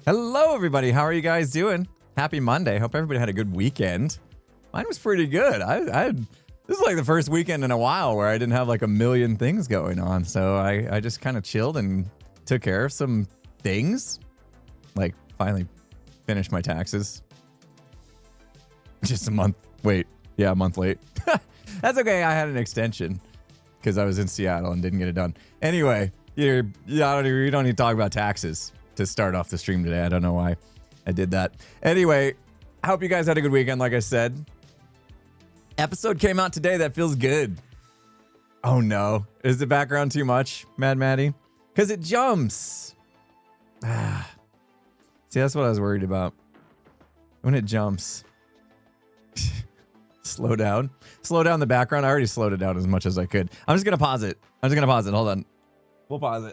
Hello, everybody. How are you guys doing? Happy Monday. Hope everybody had a good weekend. Mine was pretty good. This is like the first weekend in a while where I didn't have like a million things going on. So I just kind of chilled and took care of some things. Like finally finished my taxes. Just a month. Wait. Yeah, a month late. That's okay. I had an extension because I was in Seattle and didn't get it done. Anyway, you don't need to talk about taxes to start off the stream today. I don't know why I did that. Anyway, I hope you guys had a good weekend, like I said. Episode came out today that feels good. Oh no. Is the background too much, Mad Maddie? Because it jumps. See, that's what I was worried about. When it jumps. Slow down. Slow down the background. I already slowed it down as much as I could. I'm just going to pause it. Hold on. We'll pause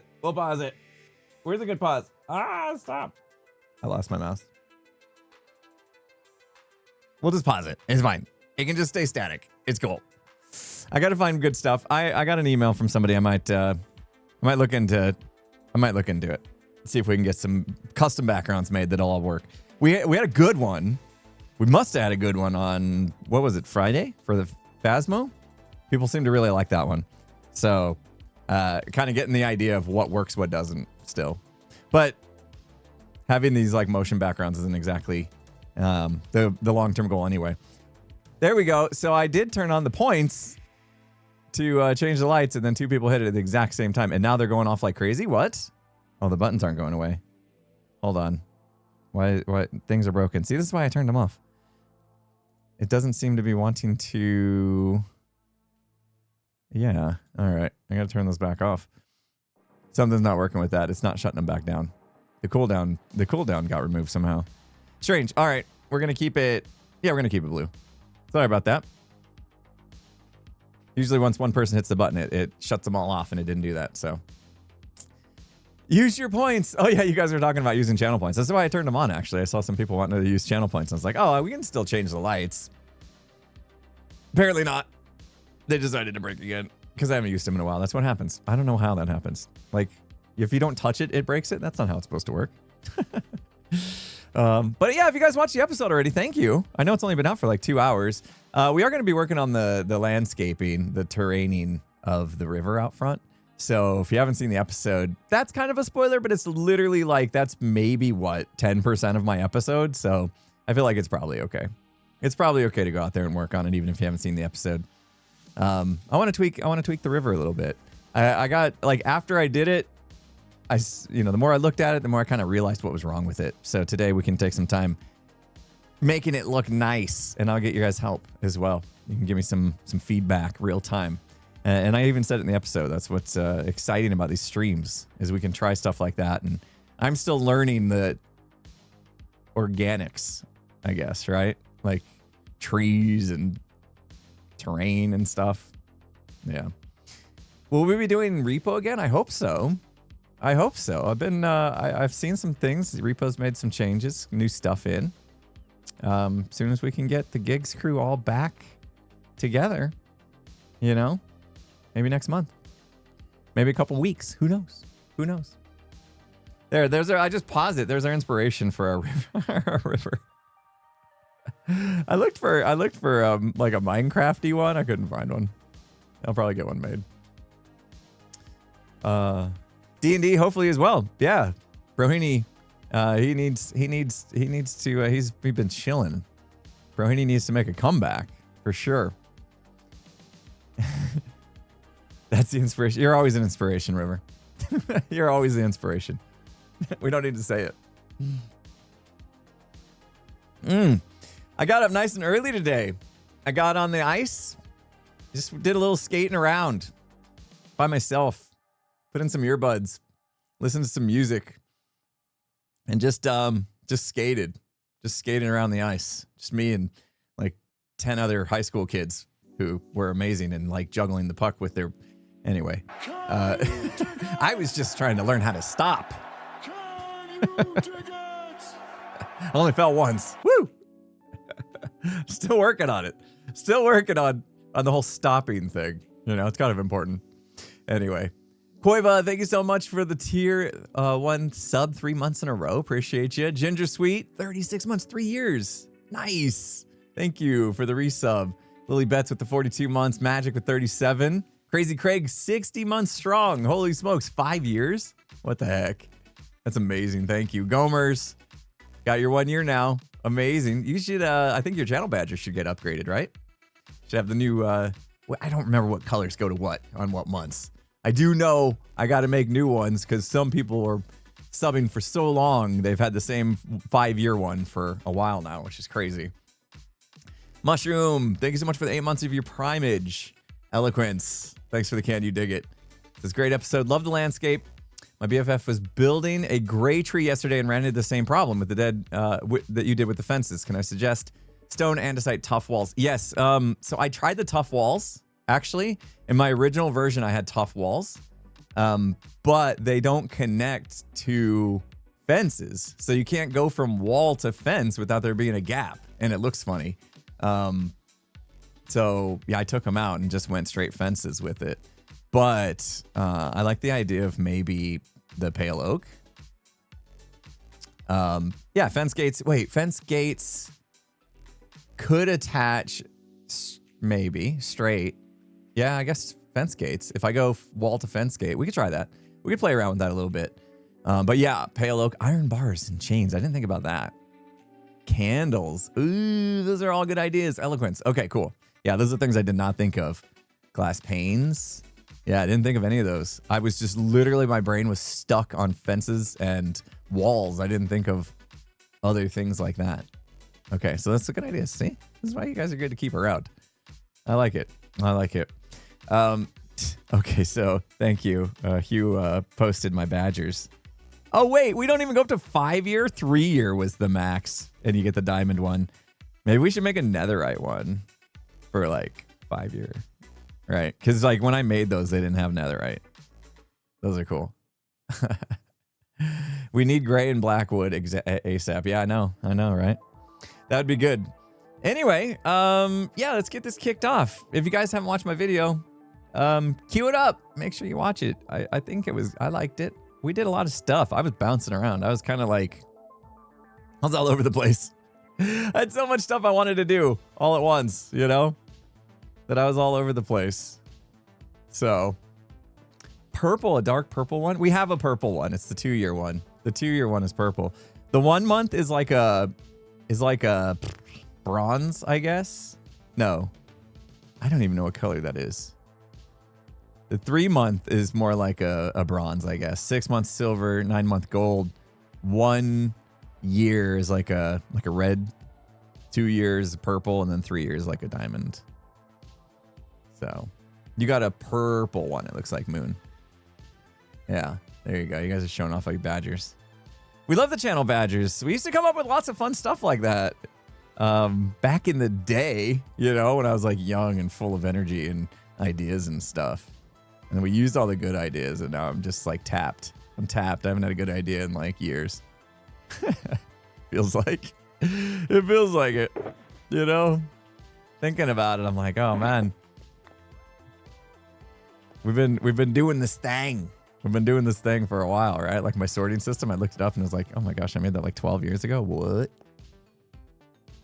it. Where's a good pause? Stop. I lost my mouse. We'll just pause it. It's fine. It can just stay static. It's cool. I got to find good stuff. I got an email from somebody. I might look into it. See if we can get some custom backgrounds made that'll all work. We had a good one. We must have had a good one on, what was it, Friday for the Phasmo? People seem to really like that one. So kind of getting the idea of what works, what doesn't still. But having these like motion backgrounds isn't exactly the long-term goal anyway. There we go. So I did turn on the points to change the lights, and then two people hit it at the exact same time. And now they're going off like crazy. What? Oh, the buttons aren't going away. Hold on. Why things are broken. See, this is why I turned them off. It doesn't seem to be wanting to... Yeah. All right. I got to turn those back off. Something's not working with that. It's not shutting them back down. The cooldown got removed somehow. Strange. All right. We're going to keep it... Yeah, we're going to keep it blue. Sorry about that. Usually once one person hits the button, it shuts them all off, and it didn't do that, so... Use your points. Oh, yeah, you guys were talking about using channel points. That's why I turned them on, actually. I saw some people wanting to use channel points. I was like, oh, we can still change the lights. Apparently not. They decided to break again because I haven't used them in a while. That's what happens. I don't know how that happens. Like, if you don't touch it, it breaks it. That's not how it's supposed to work. But yeah, if you guys watched the episode already, thank you. I know it's only been out for like 2 hours. We are going to be working on the landscaping, the terraining of the river out front. So if you haven't seen the episode, that's kind of a spoiler, but it's literally like, that's maybe what, 10% of my episode. So I feel like it's probably okay. It's probably okay to go out there and work on it, even if you haven't seen the episode. I want to tweak the river a little bit. I got like, after I did it, the more I looked at it, the more I kind of realized what was wrong with it. So today we can take some time making it look nice, and I'll get your guys' help as well. You can give me some feedback real time. And I even said it in the episode. That's what's exciting about these streams, is we can try stuff like that. And I'm still learning the organics, I guess, right? Like trees and terrain and stuff. Yeah. Will we be doing repo again? I hope so. I've seen some things. Repo's made some changes, new stuff in. As soon as we can get the gigs crew all back together, maybe next month, maybe a couple weeks. Who knows? I just paused it. There's our inspiration for our river. I looked for like a Minecrafty one. I couldn't find one. I'll probably get one made. D&D hopefully as well. Yeah. Brohini, he's been chilling. Brohini needs to make a comeback for sure. That's the inspiration. You're always an inspiration, River. You're always the inspiration. We don't need to say it. I got up nice and early today. I got on the ice. Just did a little skating around by myself. Put in some earbuds. Listened to some music. And just skated. Just skating around the ice. Just me and like 10 other high school kids who were amazing and like juggling the puck with their... Anyway, I was just trying to learn how to stop. I only fell once. Woo! Still working on it. Still working on the whole stopping thing. It's kind of important. Anyway, Koiva, thank you so much for the tier 1 sub 3 months in a row. Appreciate you. Ginger Sweet, 36 months, 3 years. Nice. Thank you for the resub. Lily Betts with the 42 months. Magic with 37. Crazy Craig, 60 months strong. Holy smokes, 5 years? What the heck? That's amazing. Thank you. Gomers, got your 1 year now. Amazing. You should, I think your channel badger should get upgraded, right? Should have the new, I don't remember what colors go to what on what months. I do know I got to make new ones because some people are subbing for so long. They've had the same 5-year one for a while now, which is crazy. Mushroom, thank you so much for the 8 months of your primage. Eloquence, thanks for the can. You dig it. This is a great episode. Love the landscape. My BFF was building a gray tree yesterday and ran into the same problem with the dead that you did with the fences. Can I suggest stone andesite tough walls? Yes. So I tried the tough walls. Actually, in my original version, I had tough walls, but they don't connect to fences. So you can't go from wall to fence without there being a gap, and it looks funny. So yeah, I took them out and just went straight fences with it. But I like the idea of maybe the pale oak. Yeah, fence gates. Wait, fence gates could attach maybe straight. Yeah, I guess fence gates. If I go wall to fence gate, we could try that. We could play around with that a little bit. But yeah, pale oak, iron bars and chains. I didn't think about that. Candles. Ooh, those are all good ideas. Eloquence. Okay, cool. Yeah, those are things I did not think of. Glass panes. Yeah, I didn't think of any of those. I was just literally, my brain was stuck on fences and walls. I didn't think of other things like that. Okay, so that's a good idea. See? This is why you guys are good to keep around. I like it. I like it. Okay, so thank you. Hugh posted my badgers. Oh, wait, we don't even go up to 5-year. 3-year was the max, and you get the diamond one. Maybe we should make a netherite one for like 5-year, right? Because like when I made those, they didn't have netherite. Those are cool. We need gray and black wood ASAP. Yeah, I know, right? That would be good. Anyway, yeah, let's get this kicked off. If you guys haven't watched my video, cue it up. Make sure you watch it. I think I liked it. We did a lot of stuff. I was bouncing around. I was kind of like, I was all over the place. I had so much stuff I wanted to do all at once, you know, that I was all over the place. So, purple, a dark purple one. We have a purple one. It's the 2-year one. The 2-year one is purple. The 1 month is like a bronze, I guess. No, I don't even know what color that is. The 3 month is more like a bronze, I guess. 6 months silver, 9 month gold. 1 year is like a red. 2 years purple, and then 3 years like a diamond. So you got a purple one. It looks like moon. Yeah, there you go. You guys are showing off all your badgers. We love the channel badgers. We used to come up with lots of fun stuff like that. Back in the day, you know, when I was like young and full of energy and ideas and stuff. And we used all the good ideas, and now I'm just like tapped. I'm tapped. I haven't had a good idea in like years. Feels like it feels like it, you know. Thinking about it, I'm like, oh man, we've been doing this thing. We've been doing this thing for a while, right? Like my sorting system, I looked it up and was like, oh my gosh, I made that like 12 years ago.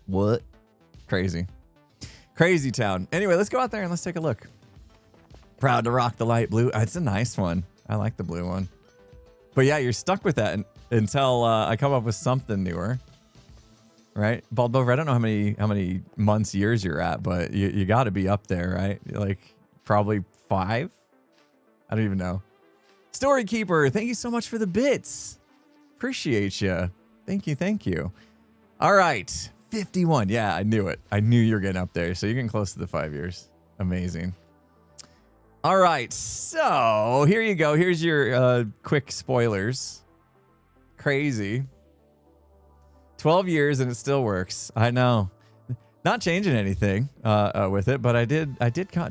What? Crazy town. Anyway, let's go out there and let's take a look. Proud to rock the light blue. It's a nice one. I like the blue one. But yeah, you're stuck with that until I come up with something newer, right? Baldbover, I don't know how many months, years you're at, but you got to be up there, right? Like probably 5. I don't even know. Story Keeper, thank you so much for the bits. Appreciate you. Thank you. All right, 51. Yeah, I knew it. I knew you were getting up there. So you're getting close to the 5 years. Amazing. All right, so here you go. Here's your quick spoilers. Crazy. 12 years and it still works. I know. Not changing anything with it, but I did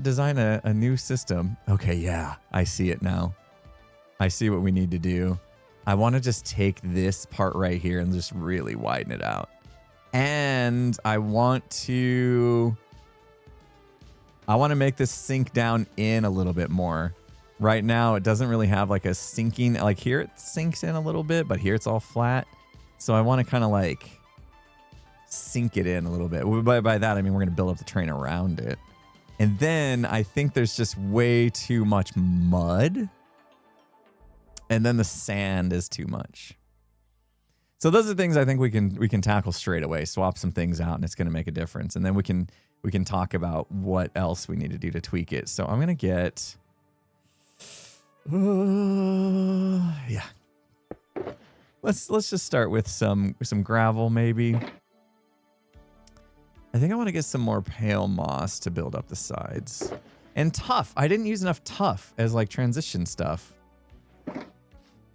design a new system. Okay, yeah, I see it now. I see what we need to do. I want to just take this part right here and just really widen it out. And I want to make this sink down in a little bit more. Right now, it doesn't really have like a sinking, like here it sinks in a little bit, but here it's all flat. So I want to kind of like sink it in a little bit. By that, I mean, we're going to build up the terrain around it. And then I think there's just way too much mud. And then the sand is too much. So those are things I think we can tackle straight away. Swap some things out, and it's going to make a difference. And then we can talk about what else we need to do to tweak it. So I'm going to get, yeah. Let's just start with some gravel maybe. I think I want to get some more pale moss to build up the sides. And tuff. I didn't use enough tuff as like transition stuff.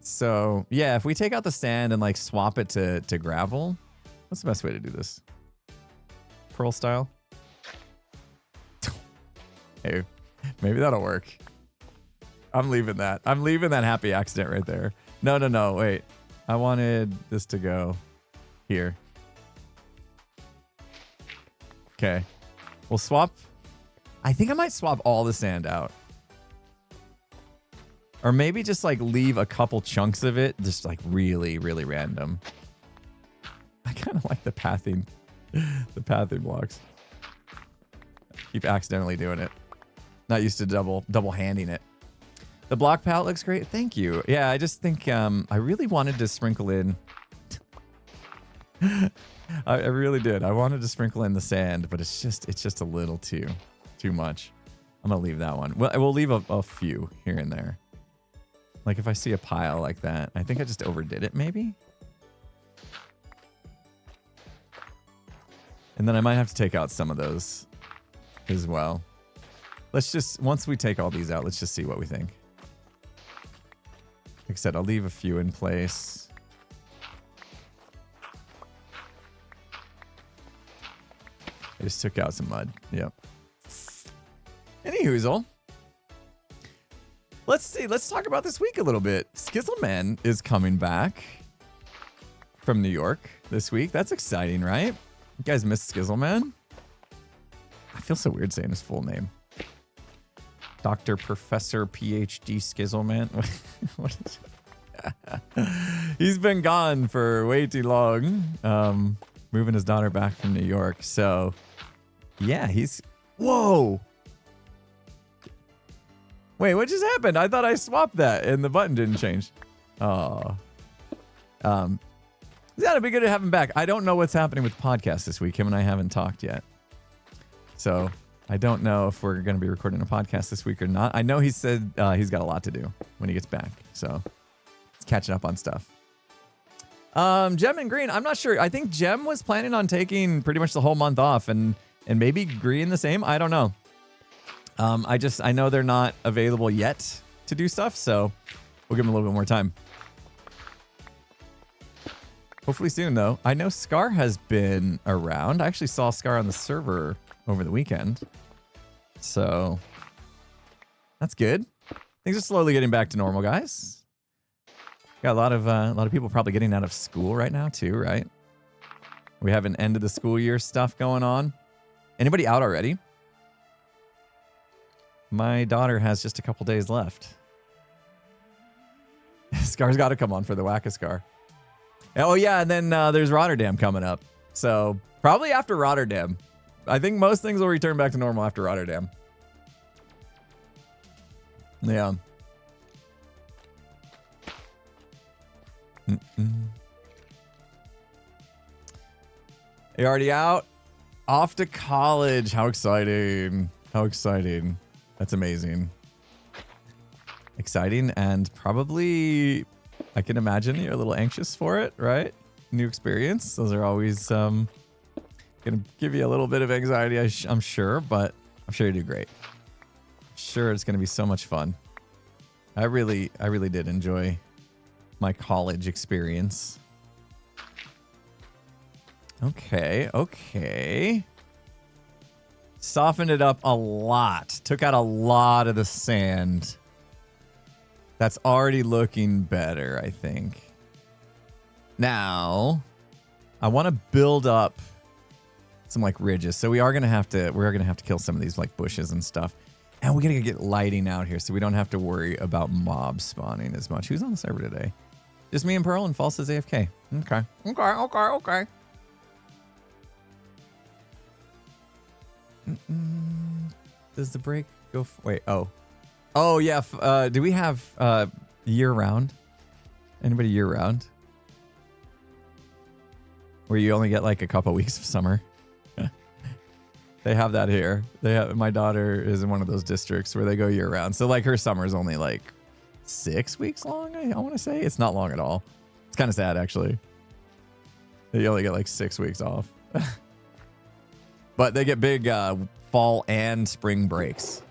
So, yeah, if we take out the sand and like swap it to gravel, what's the best way to do this? Pearl style? Hey, maybe that'll work. I'm leaving that. I'm leaving that happy accident right there. No, wait. I wanted this to go here. Okay. We'll swap. I think I might swap all the sand out. Or maybe just like leave a couple chunks of it, just like really, really random. I kind of like the pathing blocks. Keep accidentally doing it. Not used to double handing it. The block palette looks great. Thank you. Yeah, I just think I really wanted to sprinkle in. I really did. I wanted to sprinkle in the sand, but it's just a little too much. I'm gonna leave that one. Well, we'll leave a few here and there. Like if I see a pile like that, I think I just overdid it maybe. And then I might have to take out some of those as well. Let's just, once we take all these out, let's just see what we think. Like I said, I'll leave a few in place. I just took out some mud. Yep. Any hoozle. Let's see. Let's talk about this week a little bit. Skizzleman is coming back from New York this week. That's exciting, right? You guys miss Skizzleman? I feel so weird saying his full name. Dr. Professor PhD Skizzleman. What is it? He's been gone for way too long. Moving his daughter back from New York. So, yeah, he's... Whoa! Wait, what just happened? I thought I swapped that and the button didn't change. Oh. Yeah, it'd be good to have him back. I don't know what's happening with the podcast this week. Him and I haven't talked yet. So I don't know if we're going to be recording a podcast this week or not. I know he said he's got a lot to do when he gets back. So he's catching up on stuff. Jem and Green, I'm not sure. I think Jem was planning on taking pretty much the whole month off and maybe Green the same. I don't know. I know they're not available yet to do stuff, so we'll give them a little bit more time. Hopefully soon, though. I know Scar has been around. I actually saw Scar on the server over the weekend. So that's good. Things are slowly getting back to normal, guys. Got a lot of people probably getting out of school right now, too, right? We have an end of the school year stuff going on. Anybody out already? My daughter has just a couple days left. Scar's got to come on for the Whack-A-Scar. Oh, yeah, and then there's Rotterdam coming up. So probably after Rotterdam. I think most things will return back to normal after Rotterdam. Yeah. You already out? Off to college. How exciting. How exciting. That's amazing. Exciting and probably, I can imagine you're a little anxious for it, right? New experience. Those are always going to give you a little bit of anxiety, I'm sure, but I'm sure you do great. I'm sure it's going to be so much fun. I really did enjoy my college experience. Okay. Softened it up a lot. Took out a lot of the sand. That's already looking better, I think. Now, I want to build up some like ridges. So we're gonna have to kill some of these like bushes and stuff. And we got to get lighting out here so we don't have to worry about mobs spawning as much. Who's on the server today? Just me and Pearl, and False is AFK. Okay. Does the break go? Wait, oh yeah. Do we have year round? Anybody year round? Where you only get like a couple weeks of summer. They have that here. My daughter is in one of those districts where they go year round. So like her summer is only like 6 weeks long. I want to say it's not long at all. It's kind of sad actually. They only get like 6 weeks off. But they get big fall and spring breaks,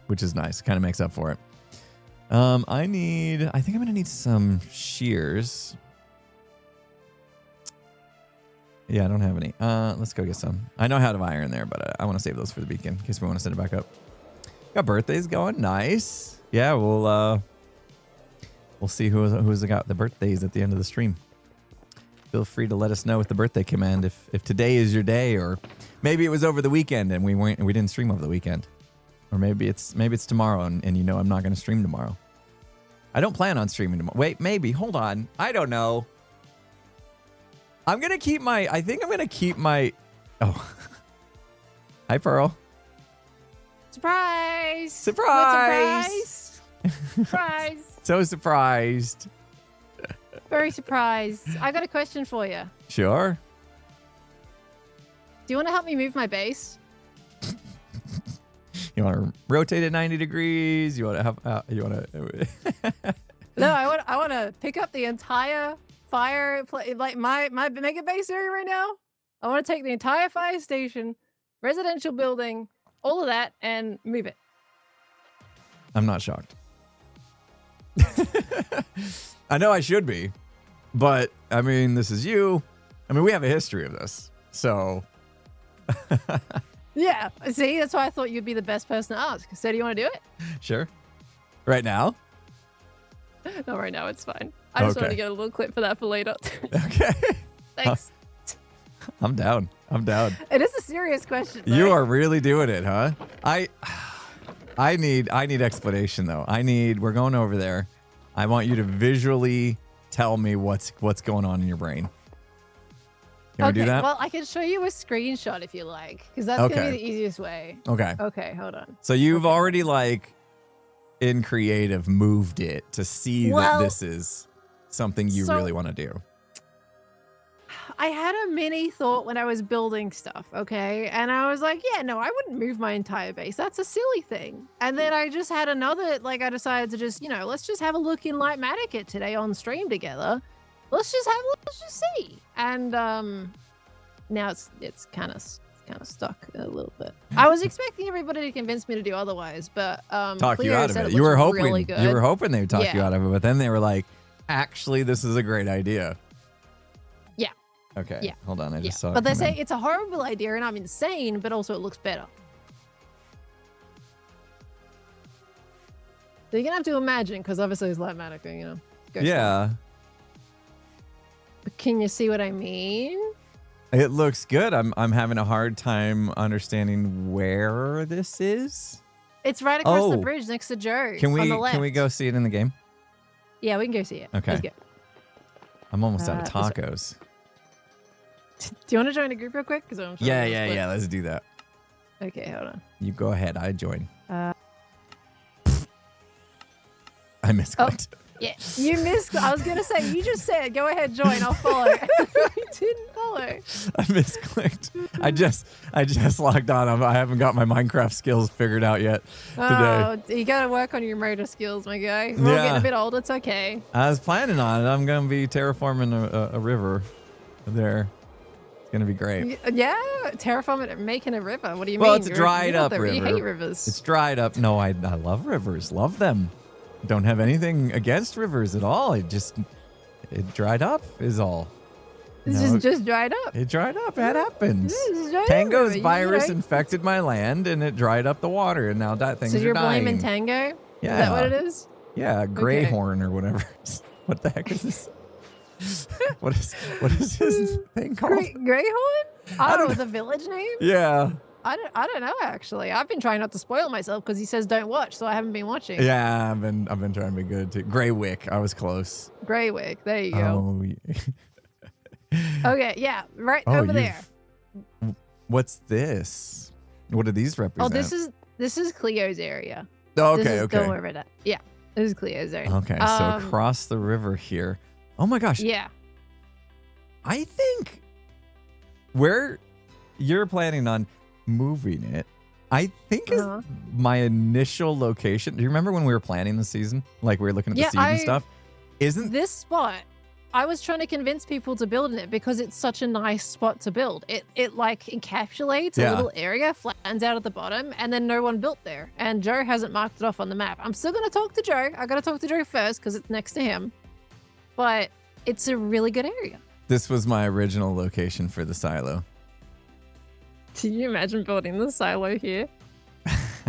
which is nice. Kind of makes up for it. I think I'm gonna need some shears. Yeah, I don't have any. Let's go get some. I know how to iron there, but I want to save those for the weekend in case we want to set it back up. Got birthdays going. Nice. Yeah, we'll see who's got the birthdays at the end of the stream. Feel free to let us know with the birthday command if today is your day, or maybe it was over the weekend and we didn't stream over the weekend, or maybe it's tomorrow and you know I'm not going to stream tomorrow. I don't plan on streaming tomorrow. Wait, maybe. Hold on. I don't know. I think I'm going to keep my... Oh. Hi, Pearl. Surprise! Surprise! Surprise! So surprised. Very surprised. I got a question for you. Sure. Do you want to help me move my base? You want to rotate it 90 degrees? You want to have... you want to... No, I want to pick up the entire like my mega base area right now. I want to take the entire fire station, residential building, all of that, and move it. I'm not shocked. I know I should be, but I mean, this is you. I mean, we have a history of this, so. Yeah, see, that's why I thought you'd be the best person to ask. So, do you want to do it? Sure. Right now? No, right now it's fine. I just wanted to get a little clip for that for later. Okay. Thanks. I'm down. It is a serious question, though. You are really doing it, huh? I need explanation though. We're going over there. I want you to visually tell me what's going on in your brain. Can we do that? Well, I can show you a screenshot if you like, because that's going to be the easiest way. Okay. Okay, hold on. So you've already like in creative moved it to see that this is something you really want to do. I had a mini thought when I was building stuff, okay? And I was like, yeah, no, I wouldn't move my entire base. That's a silly thing. And then I just had another, like, I decided to just, let's just have a look in Lightmatic it today on stream together. Let's just see. And now it's kind of stuck a little bit. I was expecting everybody to convince me to do otherwise, but talk you out of it. You were hoping they would talk you out of it, but then they were like, actually, this is a great idea. Yeah. Okay. Yeah. Hold on. I just saw it. But they say it's a horrible idea and I'm insane, but also it looks better. So you're gonna have to imagine, because obviously it's Lightmatic, Yeah. But can you see what I mean? It looks good. I'm having a hard time understanding where this is. It's right across the bridge next to Joe. Can on the left. we go see it in the game? Yeah, we can go see it. Okay. Let's go. I'm almost out of tacos. Do you want to join a group real quick? Yeah. Let's do that. Okay, hold on. You go ahead. I join. I misclicked. Yeah, you missed. I was gonna say you just said go ahead, join. I'll follow. You didn't follow. I misclicked. I just logged on. I haven't got my Minecraft skills figured out yet today. You gotta work on your motor skills, my guy. We're all getting a bit old. It's okay. I was planning on it. I'm gonna be terraforming a river there. It's gonna be great. Yeah, terraforming, making a river. What do you mean? Well, it's a dried up river. You hate rivers. It's dried up. No, I love rivers. Love them. Don't have anything against rivers at all. It dried up is all. It's just dried up. It dried up. That happens. Tango's virus infected my land and it dried up the water and now things are dying. So you're blaming Tango? Yeah. Is that what it is? Yeah, Greyhorn or whatever. What the heck is this? What is his thing called? Greyhorn? Oh, the village name? Yeah. I don't know actually. I've been trying not to spoil myself because he says don't watch, so I haven't been watching. Yeah, I've been trying to be good too. Greywick, I was close. Greywick, there you go. Oh, yeah. Okay, yeah, right Oh, over there. What's this? What do these represent? Oh, this is Cleo's area. Oh, This okay, is, okay. Don't worry about that. Yeah, this is Cleo's area. Okay, so across the river here. Oh my gosh. Yeah. I think where you're planning on moving it, I think is my initial location. Do you remember when we were planning the season? Like we were looking at the seed and stuff? Isn't this spot? I was trying to convince people to build in it because it's such a nice spot to build. It like encapsulates a little area, flattens out at the bottom, and then no one built there. And Joe hasn't marked it off on the map. I'm still gonna talk to Joe. I gotta talk to Joe first because it's next to him. But it's a really good area. this was my original location for the silo? Can you imagine building the silo here?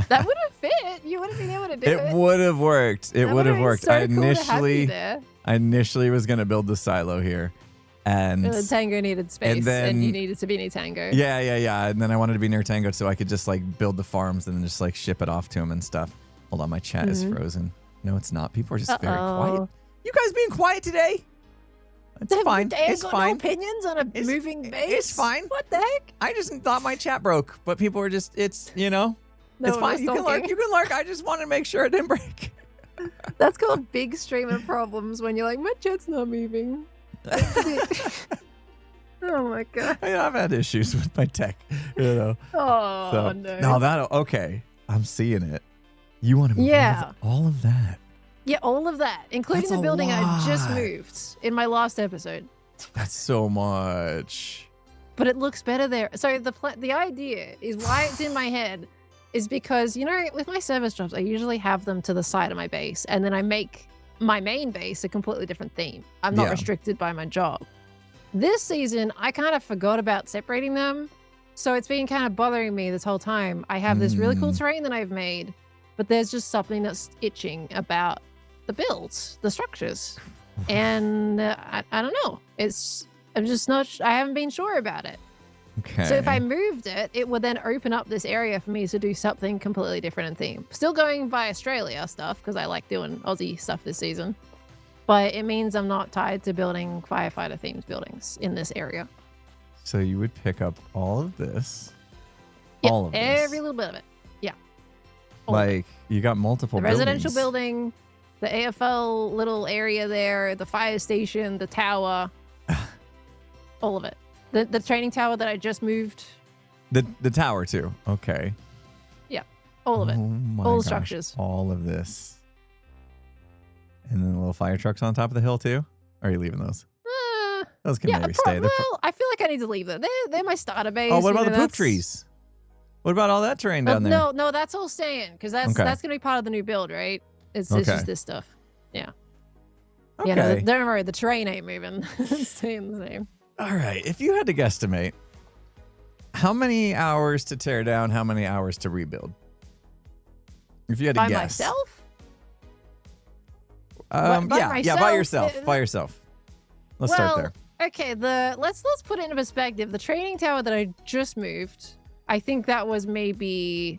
That would have fit. You would have been able to do it. It would have worked. It would have worked. So I cool to have you initially there. I initially was gonna build the silo here. And Tango needed space, then, and you needed to be near Tango. Yeah. And then I wanted to be near Tango so I could just like build the farms and then just like ship it off to him and stuff. Hold on, my chat is frozen. No, it's not. People are just very quiet. You guys being quiet today? It's fine. It's fine. No opinions on a moving base. It's fine. What the heck? I just thought my chat broke, but people were just. It's No it's one fine. was You can lurk. talking. You can lurk. I just wanted to make sure it didn't break. That's called big streamer problems when you're like, my chat's not moving. Oh my god. I've had issues with my tech, Oh So, no. no, that okay. I'm seeing it. You want to move all of that? Yeah, all of that, including That's the a building I just lot. moved in my last episode. That's so much. But it looks better there. So the idea is why it's in my head is because, with my service jobs, I usually have them to the side of my base, and then I make my main base a completely different theme. I'm not restricted by my job. This season, I kind of forgot about separating them, so it's been kind of bothering me this whole time. I have this really cool terrain that I've made, but there's just something that's itching about the builds, the structures, and I don't know. I'm just not. I haven't been sure about it. Okay. So if I moved it, it would then open up this area for me to do something completely different in theme. Still going by Australia stuff because I like doing Aussie stuff this season. But it means I'm not tied to building firefighter themed buildings in this area. So you would pick up all of this. Yeah, all of this. every little bit of it. Yeah. All of it. Like you got multiple The residential buildings. building, the AFL little area there, the fire station, the tower, all of it. The training tower that I just moved. The tower too. Okay. Yeah, all of it. Oh my All the gosh, structures. All of this. And then the little fire trucks on top of the hill too? Or are you leaving those? Those can maybe stay. Well, I feel like I need to leave them. They're my starter base. Oh, what about the poop trees? What about all that terrain down there? No, that's all staying because that's going to be part of the new build, right? It's just this stuff. Yeah. Okay. Yeah, no, don't worry. The terrain ain't moving. It's staying the same. All right. If you had to guesstimate, how many hours to tear down, how many hours to rebuild? If you had to By guess. myself? Yeah, by myself, yourself. By yourself. Let's start there. Okay, let's put it into perspective. The training tower that I just moved, I think that was maybe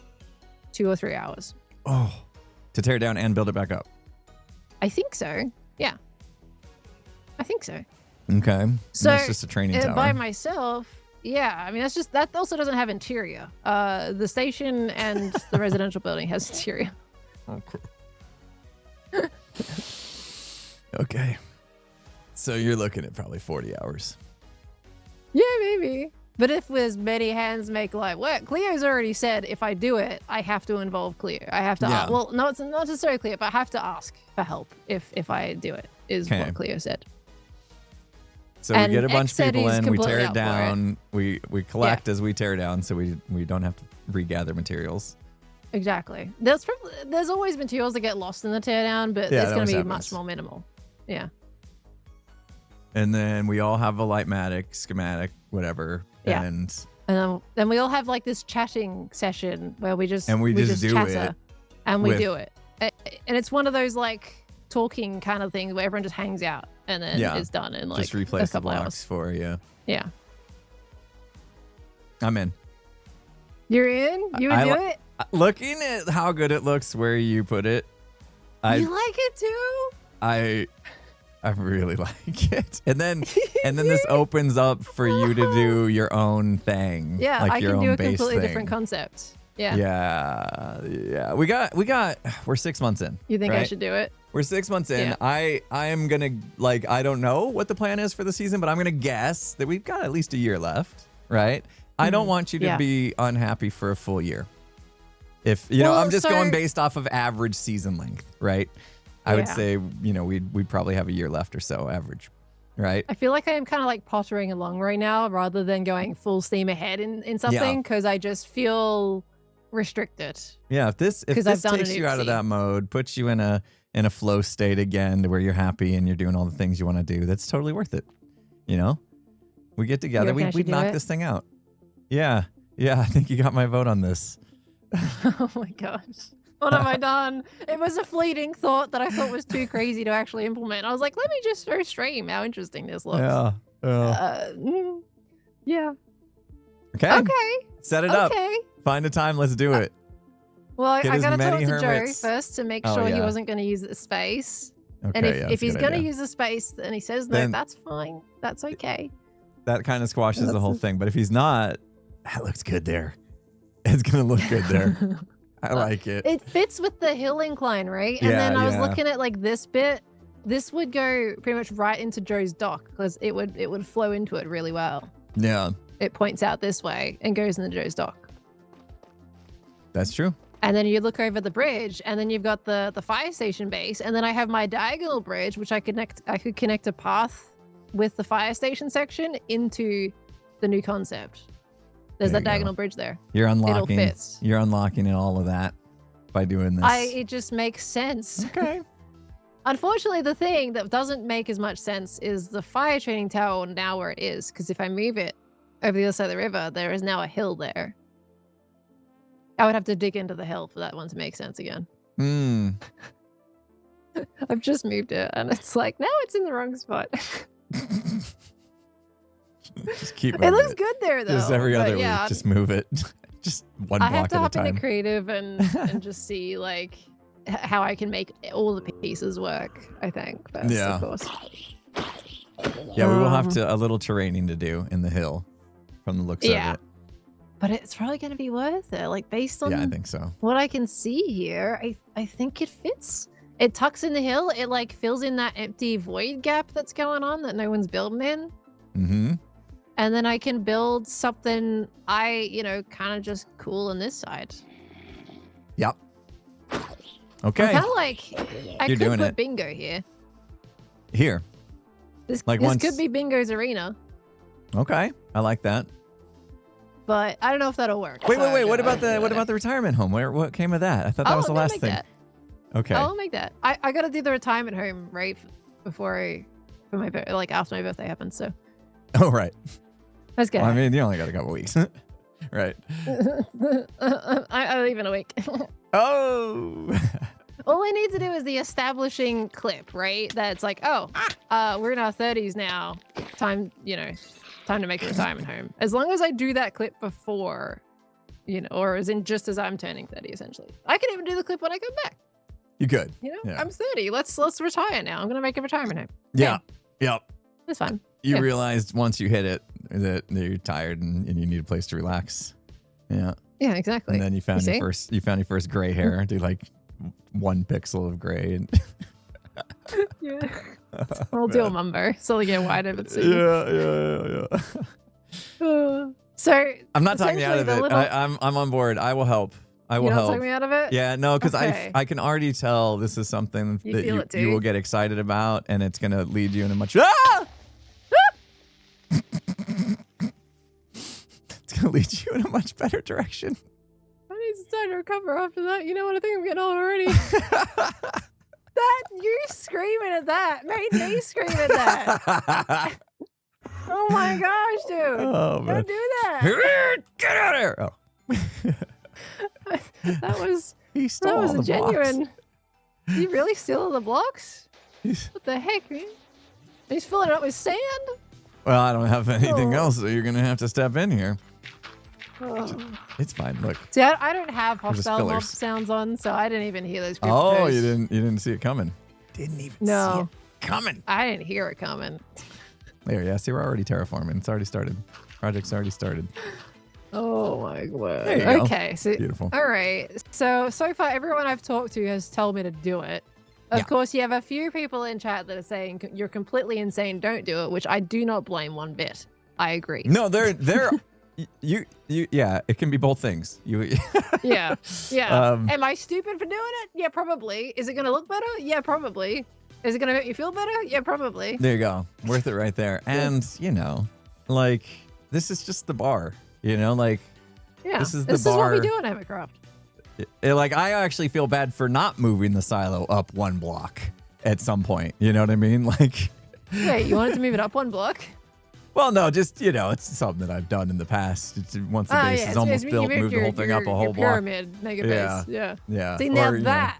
2 or 3 hours. Oh, to tear down and build it back up. I think so. Yeah. I think so. Okay. So that's just a training tower. by myself, yeah. I mean, that also doesn't have interior. The station and the residential building has interior. Okay. So you're looking at probably 40 hours. Yeah, maybe. But if there's many hands make light work, Cleo's already said if I do it, I have to involve Cleo. I have to ask. Well, no, it's not necessarily Cleo, but I have to ask for help if I do it, is what Cleo said. So And we get a bunch X of people said he's in, we tear completely it up for down, we collect as we tear down so we don't have to regather materials. Exactly. There's always materials that get lost in the teardown, but it's going to be much more minimal. Yeah. And then we all have a lightmatic, schematic, whatever. Yeah. And then we all have like this chatting session where we just do chatter it. And we do it. And it's one of those like talking kind of things where everyone just hangs out and then it's done in like just replace a couple the blocks hours. for you. Yeah. I'm in. You're in? You would do it? Looking at how good it looks where you put it, You like it too? I really like it. And then this opens up for you to do your own thing. Yeah, like I your can own do a base completely thing. different concept. Yeah. Yeah. We're 6 months in. You think I right? should do it? We're 6 months in. Yeah. I am gonna I don't know what the plan is for the season, but I'm gonna guess that we've got at least a year left, right? I don't want you to be unhappy for a full year. If I'm just going based off of average season length, right? I would say, we'd probably have a year left or so average, right? I feel like I am kind of like pottering along right now rather than going full steam ahead in something because I just feel restricted. Yeah, if this takes you out of that mode, puts you in a flow state again to where you're happy and you're doing all the things you want to do, that's totally worth it. We get together, we'd knock this thing out. Yeah, I think you got my vote on this. Oh my gosh. What have I done? It was a fleeting thought that I thought was too crazy to actually implement. I was like, let me just show stream how interesting this looks. Yeah. Okay. Set it up. Find a time. Let's do it. Well, I got to talk to hermits. Joe first to make sure he wasn't going to use the space. Okay, and if he's going to use the space and he says no, then that's fine. That's okay. That kind of squashes the whole thing. But if he's not, that looks good there. It's going to look good there. I like it. It fits with the hill incline, right? And then I was looking at like this bit. This would go pretty much right into Joe's dock because it would flow into it really well. Yeah. It points out this way and goes into Joe's dock. That's true. And then you look over the bridge, and then you've got the fire station base, and then I have my diagonal bridge, which I could connect a path with the fire station section into the new concept. There's that diagonal bridge there. You're unlocking. It'll fit. You're unlocking all of that by doing this. It just makes sense. Okay. Unfortunately, the thing that doesn't make as much sense is the fire training tower now where it is, because if I move it over the other side of the river, there is now a hill there. I would have to dig into the hill for that one to make sense again. I've just moved it, and it's like, now it's in the wrong spot. Just keep moving it. looks good there, though. Just every other week, just move it. Just one block at a time. I have to hop into creative and just see, like, how I can make all the pieces work, I think. First, of course. Yeah, we will have a little terraining to do in the hill from the looks of it. But it's probably going to be worth it. Like, based on I think so. What I can see here, I think it fits. It tucks in the hill. It, like, fills in that empty void gap that's going on that no one's building in. Mm-hmm. And then I can build something kind of just cool on this side. Yep. Okay. I'm kind of like, I could put bingo here. Here? This could be bingo's arena. Okay. I like that. But I don't know if that'll work. Wait. What about the retirement home? What came of that? I thought that was the last thing. That. Okay. I'll make that. I got to do the retirement home right after my birthday happens. So. Oh right. That's good. Well, I mean, you only got a couple weeks, right? I leave in a week. Oh. All I need to do is the establishing clip, right? That's like, we're in our 30s now. Time to make a retirement home. As long as I do that clip before, or just as I'm turning 30, essentially. I can even do the clip when I come back. You could. I'm 30. Let's retire now. I'm gonna make a retirement home. Yeah. Yep. That's fine. You realized once you hit it that you're tired and you need a place to relax. Yeah. Yeah, exactly. And then you found your first gray hair. Do like 1 pixel of gray and yeah. I'll do a mumbo so they get wider but soon. Yeah. So I'm not talking you out of it. I'm on board. I will help. I will help. You're not talking me out of it? Yeah, no, because I can already tell this is something that you will get excited about, and it's gonna lead you in a much it's gonna lead you in a much better direction. I need some time to recover after that. You know what? I think I'm getting old already. You screaming at that made me scream at that. Oh my gosh, dude. Oh, don't do that. Get out of here. That was a genuine. Did you really steal all the blocks? What the heck, man? He's filling it up with sand? Well, I don't have anything else, so you're going to have to step in here. Oh. It's fine. Look. See, I don't have They're just hostile mob fillers. sounds on, so I didn't even hear those creeper Oh, toes. you didn't see it coming. Didn't even see it coming. I didn't hear it coming. There, yeah. See, we're already terraforming. It's already started. Project's already started. Oh my god. There you go. Okay, so Beautiful. all right. So far everyone I've talked to has told me to do it. Of course, you have a few people in chat that are saying you're completely insane, don't do it, which I do not blame one bit. I agree. No, they're you yeah, it can be both things. Yeah. Am I stupid for doing it? Yeah, probably. Is it gonna look better? Yeah, probably. Is it gonna make you feel better? Yeah, probably. There you go. Worth it right there. And like this is just the bar. Like this is the bar. This is what we do in Hermitcraft. Like I actually feel bad for not moving the silo up one block at some point. You know what I mean? Like Wait, you wanted to move it up one block? Well, no, just it's something that I've done in the past. Once the base is almost built, move the whole thing up a whole block. Pyramid, mega base. Yeah. See, or, now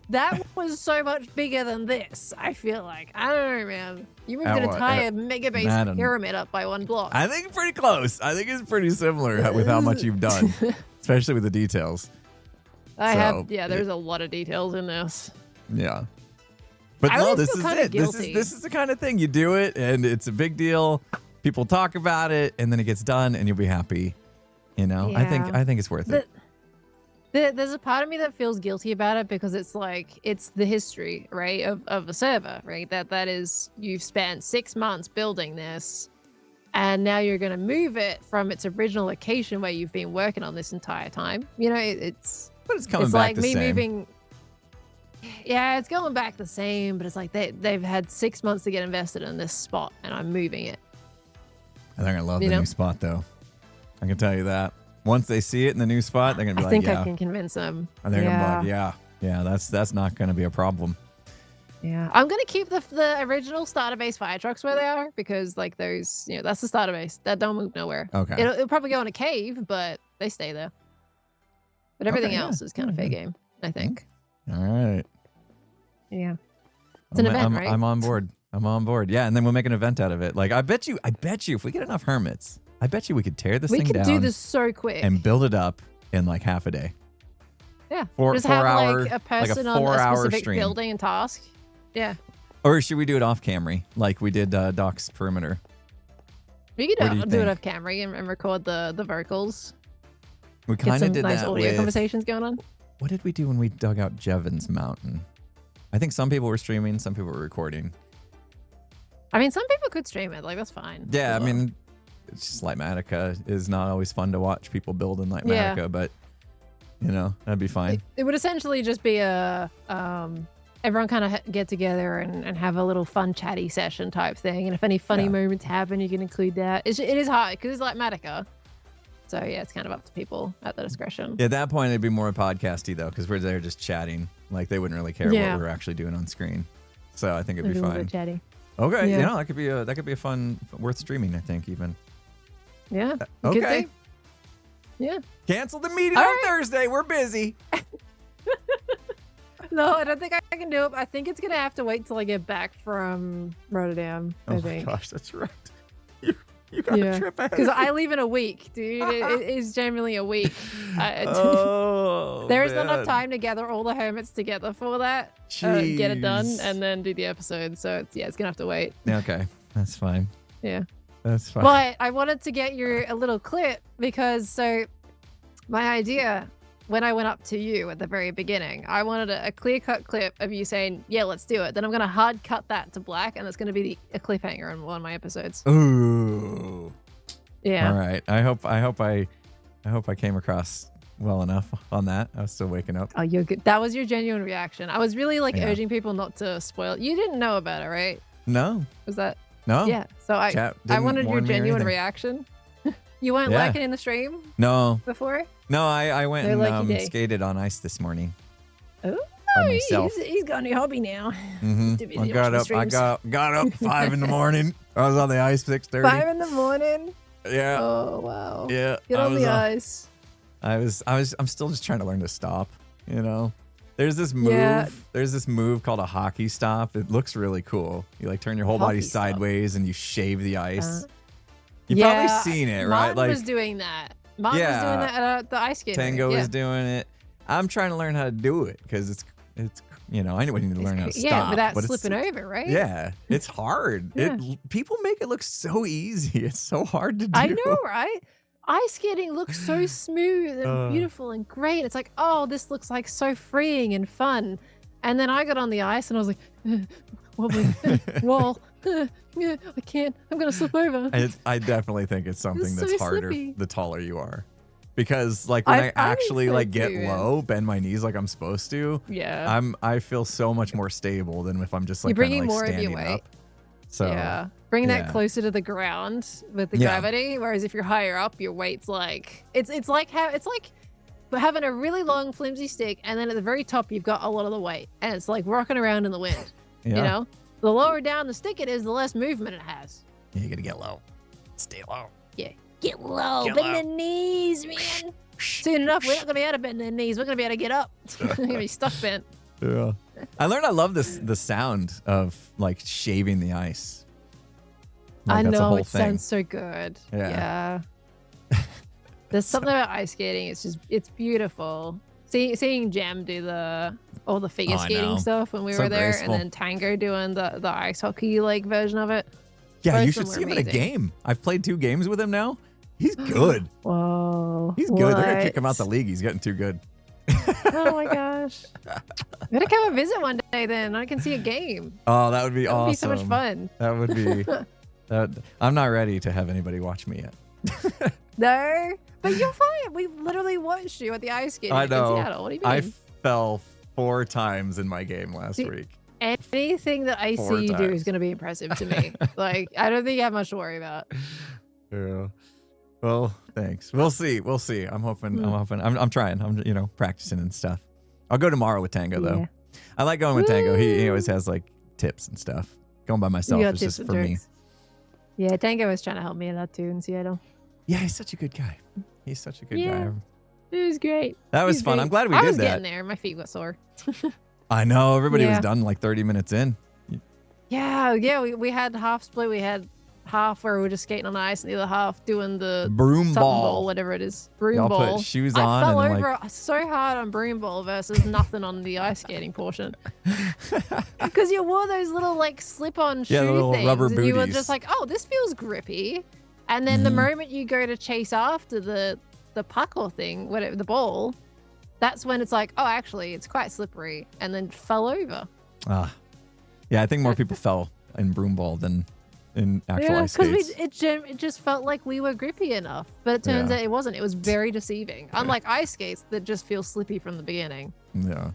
that was so much bigger than this. I feel like I don't know, man. You moved an entire mega base pyramid up by one block. I think pretty close. I think it's pretty similar with how much you've done, especially with the details. There's a lot of details in this. Yeah. But no, this is it. This is the kind of thing you do it, and it's a big deal. People talk about it, and then it gets done, and you'll be happy. Yeah. I think it's worth it. There's a part of me that feels guilty about it because it's like it's the history, right, of a server, right? That is you've spent 6 months building this, and now you're gonna move it from its original location where you've been working on this entire time. It's coming back like the me same. moving. Yeah, it's going back the same, but it's like they've had 6 months to get invested in this spot, and I'm moving it. They're gonna love the new spot, though. I can tell you that. Once they see it in the new spot, they're gonna be I think I can convince them. And they're gonna be like, yeah, that's not gonna be a problem. Yeah, I'm gonna keep the original starter base fire trucks where they are because like those, that's the starter base that don't move nowhere. Okay. It'll probably go in a cave, but they stay there. But everything else is kind of fair game, I think. All right. Yeah. It's an event, right? I'm on board. Yeah, and then we'll make an event out of it. Like I bet you if we get enough hermits, I bet you we could tear this thing down. We could do this so quick. And build it up in like half a day. Yeah. Just have like a person on a specific building and task. Yeah. Or should we do it off Camry like we did Doc's perimeter? We could do it off Camry and record the vocals. We kind of did nice that audio conversations going on. What did we do when we dug out Jevons Mountain? I think some people were streaming, some people were recording. I mean, some people could stream it. Like, that's fine. Yeah, I mean, it's just Lightmatica is not always fun to watch people build in Lightmatica, but, that'd be fine. It would essentially just be a everyone kind of get together and have a little fun chatty session type thing. And if any funny moments happen, you can include that. It is hard because it's Lightmatica. So, yeah, it's kind of up to people at their discretion. At that point, it'd be more podcasty, though, because we're there just chatting. Like, they wouldn't really care what we're actually doing on screen. So I think it'd be fine. A little bit chatty. Okay, that could be a fun, worth streaming, I think, even. Yeah. Okay. Yeah. Cancel the meeting on Thursday. We're busy. No, I don't think I can do it. I think it's going to have to wait till I get back from Rotterdam, I think. Oh, my gosh, that's right. You got a trip ahead. Because I leave in a week, dude. It is generally a week. There is not enough time to gather all the hermits together for that. Get it done, and then do the episode. So, it's going to have to wait. Okay, that's fine. Yeah. That's fine. But I wanted to get a little clip because, my idea when I went up to you at the very beginning, I wanted a clear-cut clip of you saying, yeah, let's do it. Then I'm going to hard cut that to black, and it's going to be a cliffhanger on one of my episodes. Ooh. Yeah. All right. I hope I came across well enough on that. I was still waking up. Oh, you're good. That was your genuine reaction. I was really urging people not to spoil. You didn't know about it, right? No. Was that? No. Yeah. So I wanted your genuine reaction. You weren't liking in the stream? No. Before? No, I went and skated on ice this morning. Oh, he's got a new hobby now. Mm-hmm. I got up 5 in the morning. I was on the ice 6:30. 5 in the morning? Yeah. Oh wow. Yeah. Get on the ice. I'm still just trying to learn to stop, There's this move. Yeah. There's this move called a hockey stop. It looks really cool. You like turn your whole body sideways and you shave the ice. You've probably seen it, right? Martin was doing that. Mark was doing Yeah. that at the ice skating. Tango yeah. is doing it. I'm trying to learn how to do it because it's I need to learn how to stop. Yeah, without but slipping over, right? Yeah, it's hard. Yeah. People make it look so easy. It's so hard to do. I know, right? Ice skating looks so smooth and beautiful and great. It's like, oh, this looks like so freeing and fun. And then I got on the ice and I was like, wobbly, wall. I can't. I'm going to slip over. I definitely think it's something It's that's so harder slippy. the taller you are. Because like when I think actually so like get too, low, bend my knees like I'm supposed to, Yeah. I feel so much more stable than if I'm just like You're bringing kinda, like, more of your standing weight. up. So yeah. Bringing that yeah. closer to the ground with the Yeah. gravity. Whereas if you're higher up, your weight's like, it's like having a really long flimsy stick and then at the very top you've got a lot of the weight and it's like rocking around in the wind. Yeah. You know, the lower down the stick it is, the less movement it has. You gotta get low. Stay low. Yeah, get low, Get bend low. the knees, man. Soon enough, we're not gonna be able to bend the knees. We're gonna be able to get up. We're gonna be stuck bent. Yeah. I learned I love the sound of like shaving the ice. Like, I that's a know whole it thing. sounds so good. Yeah. There's something about ice skating. It's beautiful. Seeing Jam do all the figure Oh, I skating know. stuff when we So were there, graceful. and then Tango doing the ice hockey like version of it. Yeah, Both you of should them see were him in a amazing. game. I've played 2 games with him now. He's good. Whoa. He's good. They're gonna kick him What? out the league. He's getting too good. Oh my gosh. Gotta come and visit one day then. I can see a game. Oh, that would be That would awesome. be so much fun. That would be. I'm not ready to have anybody watch me yet. No, but you're fine. We literally watched you at the ice skating I know. in Seattle. What do you mean? I fell 4 times in my game last See, week. Anything that I 4 see you do times. is going to be impressive to me. Like, I don't think you have much to worry about. Yeah. Well, thanks. We'll see. We'll see. I'm hoping. I'm trying. I'm practicing and stuff. I'll go tomorrow with Tango though. Yeah. I like going with Tango. He always has like tips and stuff. Going by myself You got is tips just and for me. tricks. Yeah, Tango was trying to help me a lot too in Seattle. Yeah, he's such a good guy. He's such a good Yeah. guy. It was great. That was He's fun. great. I'm glad we I did was that. getting there. My feet got sore. I know. Everybody was Yeah. done like 30 minutes in. Yeah. We had half split. We had half where we were just skating on ice and the other half doing the Broom something ball. whatever it is. Broom Y'all ball. put shoes I on fell and over like so hard on broom ball versus nothing on the ice skating portion. Because you wore those little like slip-on shoe Yeah, the little things, rubber and you were booties. just like, "Oh, this feels grippy." And then the moment you go to chase after the puck or thing, whatever the ball, that's when it's like, "Oh, actually, it's quite slippery," and then fell over. yeah, I think more people fell in broom ball than in actual ice skates. it just felt like we were grippy enough, but it turns Yeah. out it wasn't. It was very deceiving. Unlike ice skates that just feel slippy from the beginning. Yeah.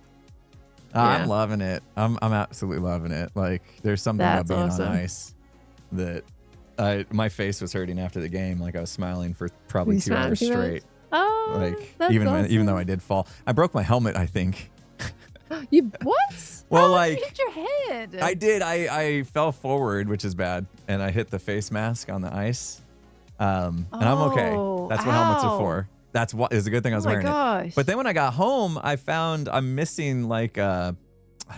Yeah. I'm loving it. I'm absolutely loving it. Like there's something That's about being awesome. on ice that my face was hurting after the game. Like I was smiling for probably You 2 smiled hours too much? straight. Oh, Like that's even awesome. though I did fall, I broke my helmet. I think. You what? Well, Oh, like, you hit your head. I did. I fell forward, which is bad, and I hit the face mask on the ice. And I'm okay. Oh, That's what helmets are ow. for. That's what is a good thing I was Oh my wearing it. gosh. But then when I got home, I found I'm missing like I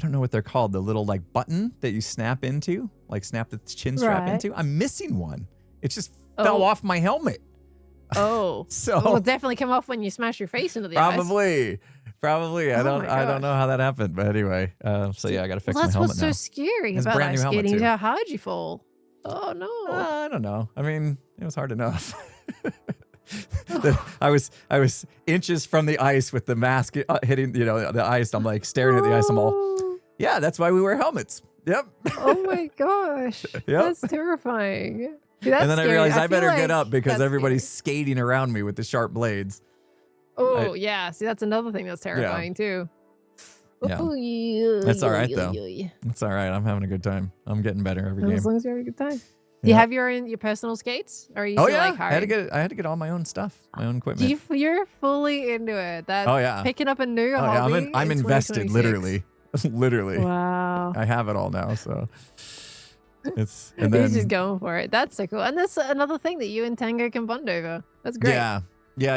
don't know what they're called, the little like button that you snap into, like snap the chin strap Right. into. I'm missing one. It just fell Oh. off my helmet. Oh, So it will definitely come off when you smash your face into the ice. probably. I Oh don't my know how that happened, but anyway. So yeah, I got to fix Well, my that's helmet what's now. so scary It's a about brand new ice helmet, skating is too. how hard you fall. Oh no. I don't know. I mean, it was hard enough. I was inches from the ice with the mask hitting, the ice. I'm like staring at the ice. I'm all, Oh. yeah, that's why we wear helmets. Yep. Oh my gosh. Yep. That's terrifying. See, that's And then I scary. realized I feel better get like up because that's everybody's scary. skating around me with the sharp blades. Oh, yeah. See, that's another thing that's terrifying too. Yeah. Ooh, That's all right, oy, though. oy, oy. It's all right. I'm having a good time. I'm getting better every As game. long as you're having a good time. Do you Yeah. have your personal skates? Or are you Oh still yeah, like I had to hiring? get all my own stuff, my own equipment. You're fully into it. That's Oh, yeah. picking up a new Oh, yeah, hobby. I'm in invested, 2026. literally, literally. Wow. I have it all now, so it's and You're then just going for it. That's so cool. And that's another thing that you and Tango can bond over. That's great. yeah.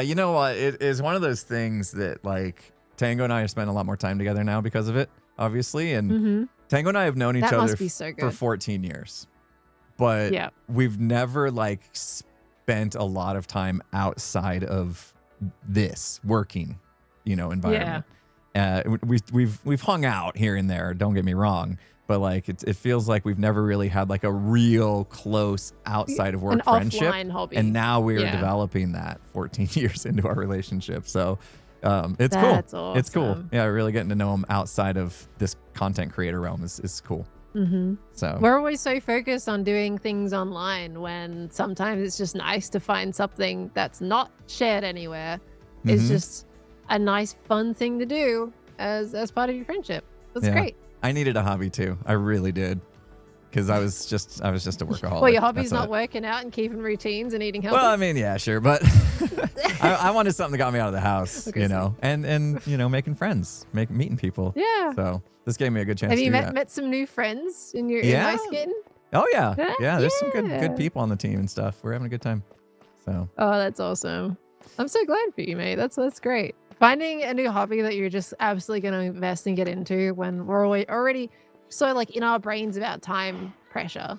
You know what? It is one of those things that like Tango and I have spent a lot more time together now because of it, obviously. And Mm-hmm. Tango and I have known each That other must be so for good. 14 years, but Yeah. we've never like spent a lot of time outside of this working, environment. We've hung out here and there. Don't get me wrong, but like it feels like we've never really had like a real close outside of work An friendship. offline hobby. And now we're Yeah. developing that 14 years into our relationship. So it's That's cool. It's cool. awesome. Yeah, really getting to know him outside of this content creator realm is cool. Mm-hmm. So We're always so focused on doing things online when sometimes it's just nice to find something that's not shared anywhere. It's Mhm. just a nice, fun thing to do as part of your friendship. That's Yeah. great. I needed a hobby too. I really did. Because I was just a workaholic. Well, your hobby's That's not it. working out and keeping routines and eating healthy. Well, I mean, yeah, sure, but I wanted something that got me out of the house, Okay, and making friends, meeting people. yeah. So this gave me a good chance Have to you do that. met some new friends in your Yeah. in ice skating? Oh yeah, Yeah, yeah. There's some yeah. good people on the team and stuff. We're having a good time. So Oh, that's awesome. I'm so glad for you, mate. That's great. Finding a new hobby that you're just absolutely going to invest and get into when we're already so like in our brains about time pressure.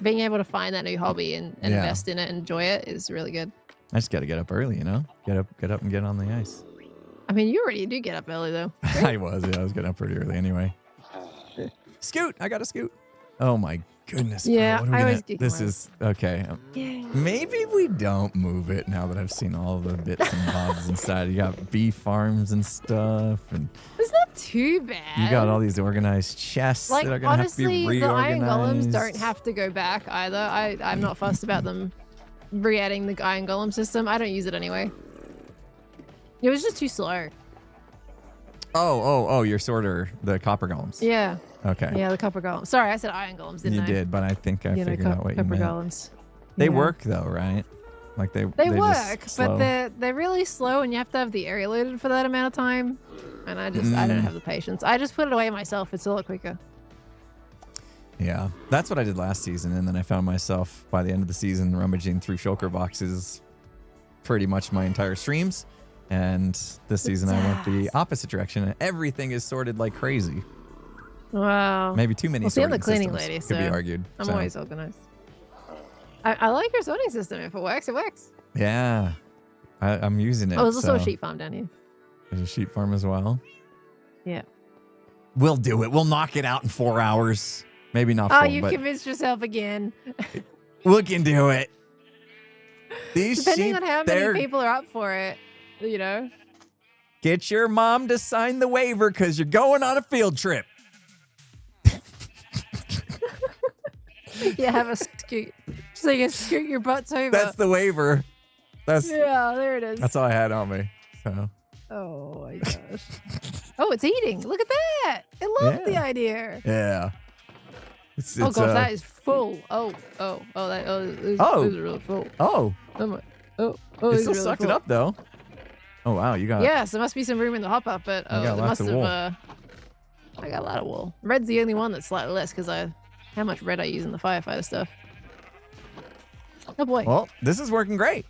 Being able to find that new hobby and Yeah. invest in it and enjoy it is really good. I just got to get up early, get up and get on the ice. I mean, you already do get up early though. I was getting up pretty early anyway. Scoot, I got a scoot. Oh my goodness. bro, Yeah, what are we I gonna- always get This mine. is okay. Yeah. Maybe we don't move it now that I've seen all the bits and bobs inside. You got bee farms and stuff, and It's not too bad. you got all these organized chests like that are gonna honestly, have to be the iron reorganized. golems don't have to go back either. I'm not fussed about them re-adding the iron golem system. I don't use it anyway. It was just too slow. Oh, your sorter, the copper golems. Yeah. Okay. Yeah, the copper golem. Sorry, I said iron golems, didn't You I? did, but I think I figured out what you copper meant. golems. They Yeah. work though, right? Like they They just work, slow. but they're really slow, and you have to have the area loaded for that amount of time. And I don't have the patience. I just put it away myself. It's a lot quicker. Yeah, that's what I did last season, and then I found myself by the end of the season rummaging through shulker boxes pretty much my entire streams. And this season I went the opposite direction, and everything is sorted like crazy. Wow. Maybe too many. Well, see, I'm the sorting cleaning systems, lady, could be so argued. I'm so. always organized. I like your sorting system. If it works, it works. Yeah, I'm using it. Oh, there's also a so- sheep farm down here. There's a sheep farm as well. Yeah. We'll do it. We'll knock it out in 4 hours. Maybe not Oh, 4, you've but convinced yourself again. we can do it. These Depending sheep, on how they're- many people are up for it, you know. Get your mom to sign the waiver because you're going on a field trip. Yeah, have a scoot. So you can scoot your butts over. That's the waiver. That's Yeah, there it is. that's all I had on me. So Oh my gosh. Oh, it's eating. Look at that. I love the Yeah. idea. yeah. It's, Oh gosh, that is full. Those are really full. oh, Oh my. Oh, it these still are really sucked full. it up though. Oh wow, you got Yeah, so there must be some room in the hopper, but got there lots must of have. wool. I got a lot of wool. Red's the only one that's slightly less because how much red I use in the firefighter stuff. Oh boy. Well, this is working great.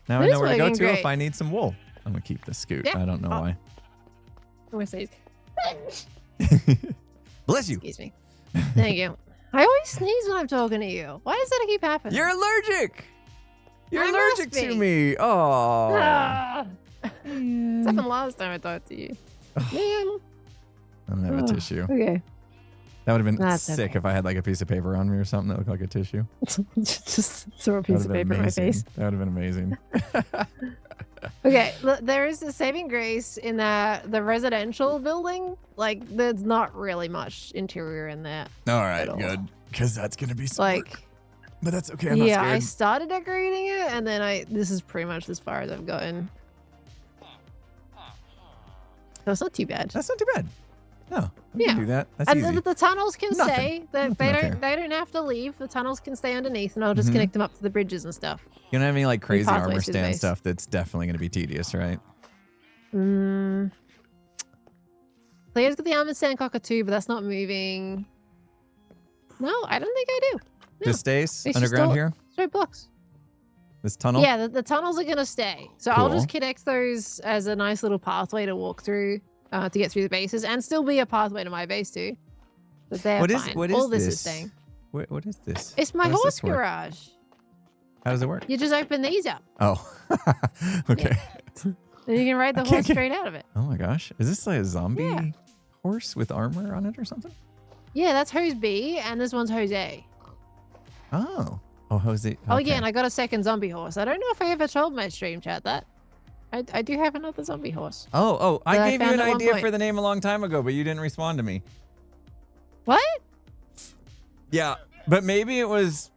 Now It I is know where to go working to if great. I need some wool. I'm gonna keep the scoot. Yeah. I don't know why. I'm gonna sneeze. Bless you. Excuse me. Thank you. I always sneeze when I'm talking to you. Why does that keep happening? You're allergic. You're I allergic must to be. me. Oh. Ah. This happened last time I talked to you. Man. I don't have a Oh, tissue. Okay. That would have been That's sick okay. if I had like a piece of paper on me or something that looked like a tissue. Just throw a That piece would of have been paper in my amazing. face. That would have been amazing. Okay, look, there is a saving grace in that the residential building, like there's not really much interior in there. All right, At all. good. Because that's gonna be some Like, work. But that's okay. I'm yeah, not I scared. started decorating it, and then this is pretty much as far as I've gotten. So it's not too bad. That's not too bad. No, we Yeah. can do that. That's And easy. the tunnels can Nothing. stay. Nothing They up don't. They don't have to leave. The tunnels can stay underneath, and I'll just Mhm. connect them up to the bridges and stuff. You don't have any like crazy pathways armor to the stand base. stuff that's definitely gonna be tedious, right? Claire's got the armored sandcocker too, but that's not moving. No, I don't think I do. No. This stays It's just underground all- here. Straight blocks. This tunnel. Yeah, the tunnels are gonna stay. So I'll just Cool. connect those as a nice little pathway to walk through to get through the bases, and still be a pathway to my base too. But they're What is fine. what All is this this? is staying. What is this? It's my How does horse this work? garage. How does it work? You just open these up. Oh, okay. And you can ride the horse straight out of it. Oh my gosh. Is this like a zombie Yeah. horse with armor on it or something? Yeah, that's Hose B, and this one's Jose. Oh. Oh, Jose. Oh, okay. yeah, and I got a second zombie horse. I don't know if I ever told my stream chat that. I do have another zombie horse. Oh, I that I gave you found an at one idea point. for the name a long time ago, but you didn't respond to me. What? Yeah, but maybe it was.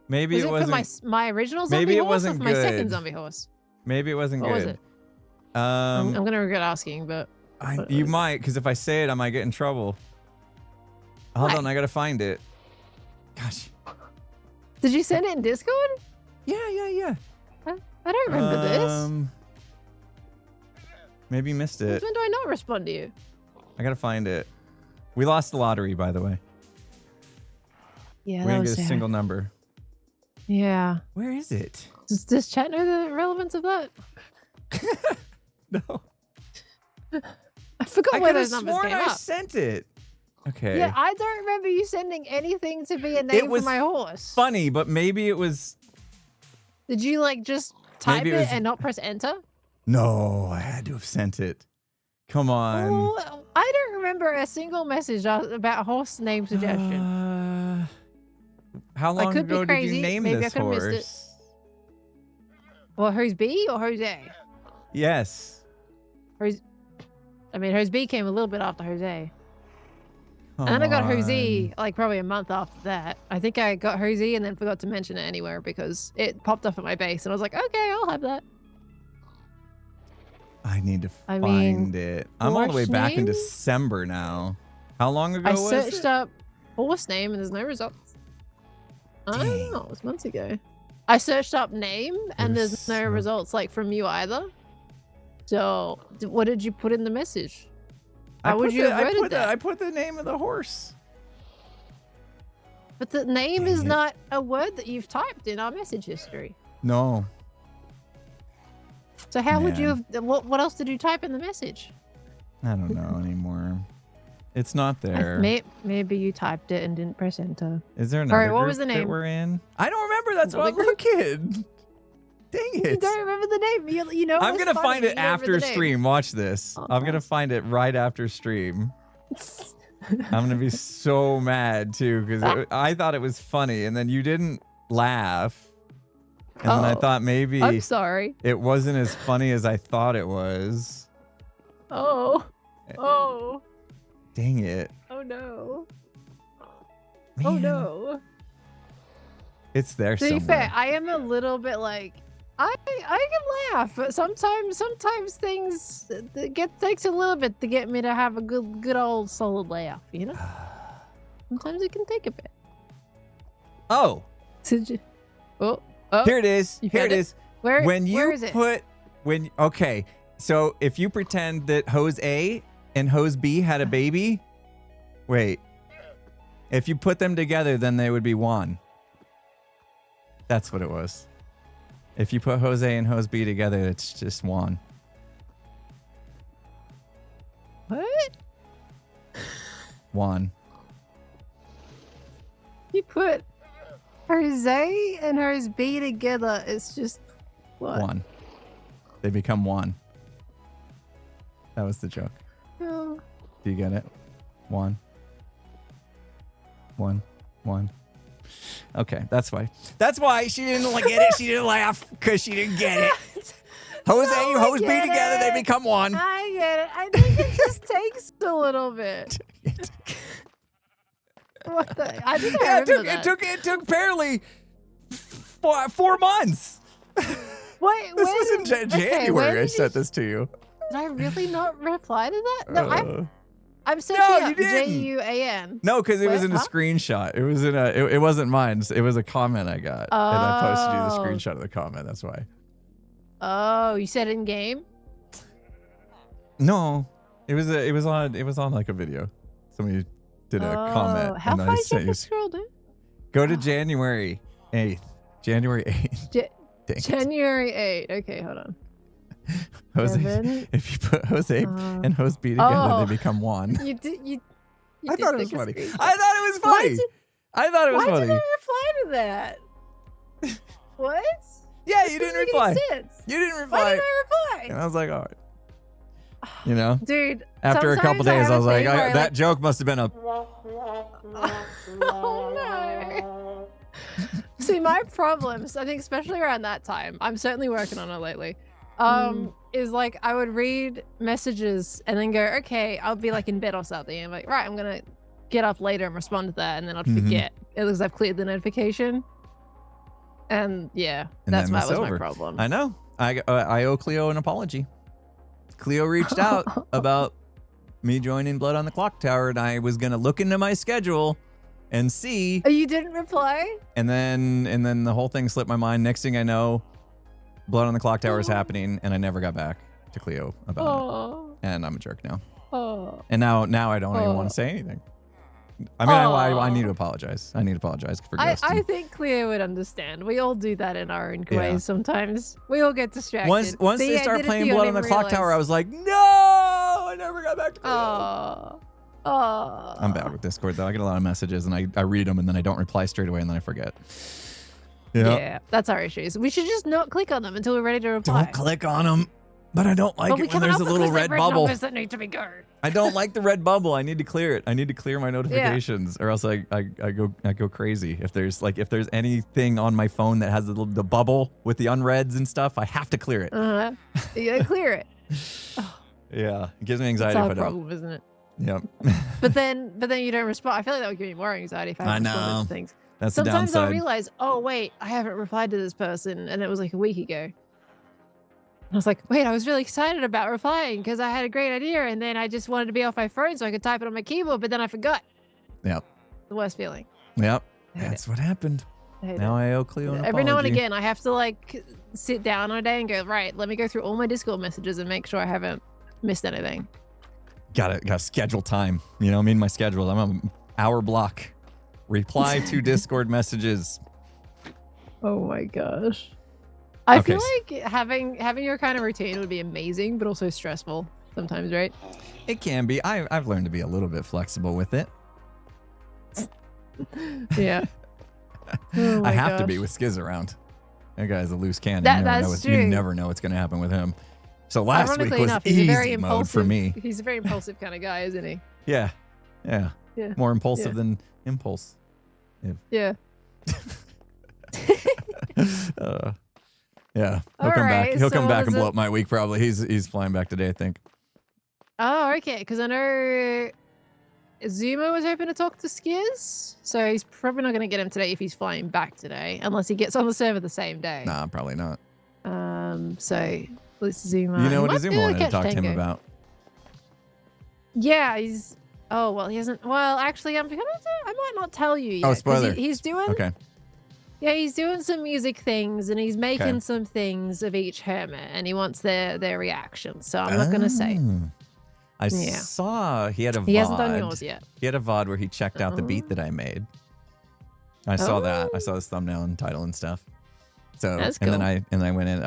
Maybe Was it it wasn't. for my original zombie maybe it horse wasn't or for my second good. zombie horse? Maybe it wasn't What good. was it? I'm going to regret asking, but... You might, because if I say it, I might get in trouble. Hold What? on, I gotta find it. Gosh. Did you send it in Discord? Yeah. I don't remember this. Maybe you missed it. When do I not respond to you? I gotta find it. We lost the lottery, by the way. Yeah, We that didn't was get a sad. single number. Yeah. Where is it? Does chat know the relevance of that? No. I forgot I where could have those numbers sworn came I up. sent it. Okay. Yeah, I don't remember you sending anything to be a name was for my horse. funny, but maybe it was. Did you like just type Maybe it it was- and not press enter? No, I had to have sent it. Come on. Oh, I don't remember a single message about horse name suggestion. How long could be ago did crazy. you name Maybe I this could've missed it. horse? Well, Hose B or Jose? Yes. Hose B came a little bit after Jose. Come And then I got on. Jose like probably a month after that. I think I got Jose and then forgot to mention it anywhere because it popped up at my base and I was like, okay, I'll have that. I need to I find mean, it. I'm all the way horse back in name? December now. How long ago I was searched it? up horse name and there's no results. I Dang. don't know. It was months ago. I searched up name and There's there's no so- results like from you either. So what did you put in the message? How would you have worded that? I put the name of the horse. But the name Dang is it. not a word that you've typed in our message history. No. So how would you Man. have? What else did you type in the message? I don't know anymore. It's not there. Maybe you typed it and didn't press enter. Is there another Alright, what group was the that name? we're in? I don't remember. That's why I'm Another group? looking. Dang You it. don't remember the name. You know. I'm what's gonna funny? find it You don't remember after the name. stream. Watch this. Oh, I'm gonna nice. find it right after stream. I'm gonna be so mad too because I thought it was funny, and then you didn't laugh, and then I Oh, thought maybe I'm sorry. it wasn't as funny as I thought it was. Oh. Oh. Dang it! Oh no. Man, Oh no. It's there To be somewhere. fair, I am a little bit like I can laugh, but sometimes things takes a little bit to get me to have a good old solid laugh, you know? Sometimes it can take a bit. Oh, Oh, here it is. You Here found it it? is. where When you where is it? okay, so if you pretend that hose A and hose B had a baby, wait. If you put them together, then they would be one. That's what it was. If you put hose A and hose B together, it's just one. What? One. You put Jose and hers B together. It's just what? One. They become one. That was the joke. Oh. Do you get it? One. One. One. Okay, that's why. That's why she didn't get it. She didn't laugh because she didn't get it. Hose A, No, I hose B get together, they it. become one. I get it. I think it just takes a little bit. What the? I think I Yeah, remember that. it took barely 4 months. Wait, This was in January. when I did sent this to you. Did I really not reply to that? No, Uh, I'm searching no, up you didn't. Juan. no, because it was What? in a Huh? screenshot. It was in a. It wasn't mine. It was a comment I got, and I posted you Oh. the screenshot of the comment. That's why. Oh, you said in game? No, it was on like a video. Somebody did a comment, How and far I did you sent have you. to scroll down? Go to January 8th. January 8th. Ja- Dang it. January 8. Okay, hold on. Jose, Seven. if you put Jose Uh, and Hose B together, oh. they become one. You did. You I did thought it was take a funny. screenshot. I thought it was Why funny. did- I thought it was Why funny. did I reply to that? What? Yeah, This you doesn't didn't make reply. any sense. You didn't Why reply. did I reply? And I was like, all right. You know? Dude, After a couple days, I was like, that joke must have been a... Oh, no. See, my problems, I think especially around that time, I'm certainly working on it lately, is like I would read messages and then go, okay, I'll be like in bed or something. I'm like, right, I'm going to get up later and respond to that. And then I'd forget. It looks like I've cleared the notification. And yeah, that was my problem. I know. I owe Cleo an apology. Cleo reached out about me joining Blood on the Clock Tower, and I was going to look into my schedule and see. Oh, you didn't reply? And then the whole thing slipped my mind. Next thing I know, Blood on the Clock Tower is happening, and I never got back to Cleo about it. And I'm a jerk now. And now I don't even want to say anything. I mean, I need to apologize. I need to apologize for ghosting. I think Cleo would understand. We all do that in our own ways sometimes. We all get distracted. Once they start playing Blood on the Clock Tower, I was like, no, I never got back to Cleo. I'm bad with Discord, though. I get a lot of messages, and I read them, and then I don't reply straight away, and then I forget. Yeah, that's our issues. We should just not click on them until we're ready to reply. Don't click on them. But I don't like it when there's a little red bubble. That need to be I don't like the red bubble. I need to clear it. I need to clear my notifications, or else I go crazy. If there's anything on my phone that has the bubble with the unreads and stuff, I have to clear it. You gotta clear it. Yeah, it gives me anxiety if I don't. That's our problem, isn't it? Yep. but then you don't respond. I feel like that would give me more anxiety if I haven't responded to things. That's Sometimes the downside. I'll realize, oh wait, I haven't replied to this person, and it was like a week ago. I was like, wait, I was really excited about replying because I had a great idea, and then I just wanted to be off my phone so I could type it on my keyboard, but then I forgot. Yep. The worst feeling. Yep. That's what happened. Now I owe Cleo an apology. Every now and again, I have to like sit down on a day and go, right, let me go through all my Discord messages and make sure I haven't missed anything. Gotta schedule time. You know, my schedule. I'm an hour block. Reply to Discord messages. Oh my gosh. I feel like having your kind of routine would be amazing, but also stressful sometimes, right? It can be. I've learned to be a little bit flexible with it. Yeah. I have to be with Skiz around. That guy's a loose cannon. You never know what's going to happen with him. So last week was easy mode for me. He's a very impulsive kind of guy, isn't he? Yeah. More impulsive than impulse. Yeah. Yeah, he'll come back. He'll come back and blow up my week probably. He's flying back today, I think. Oh, okay. Because I know Zuma was hoping to talk to Skiz, so he's probably not going to get him today if he's flying back today, unless he gets on the server the same day. Nah, probably not. So let's Zuma. You know what Zuma wanted to talk to him about? Yeah, he's. Oh well, he hasn't. Well, actually, I might not tell you yet. Oh, spoiler. He's doing. Okay. Yeah, he's doing some music things, and he's making some things of each hermit, and he wants their reaction. So I'm not gonna say. I saw he had a VOD. He hasn't done yours yet. He had a VOD where he checked out the beat that I made. I saw that. I saw his thumbnail and title and stuff. So that's cool. and then I went in.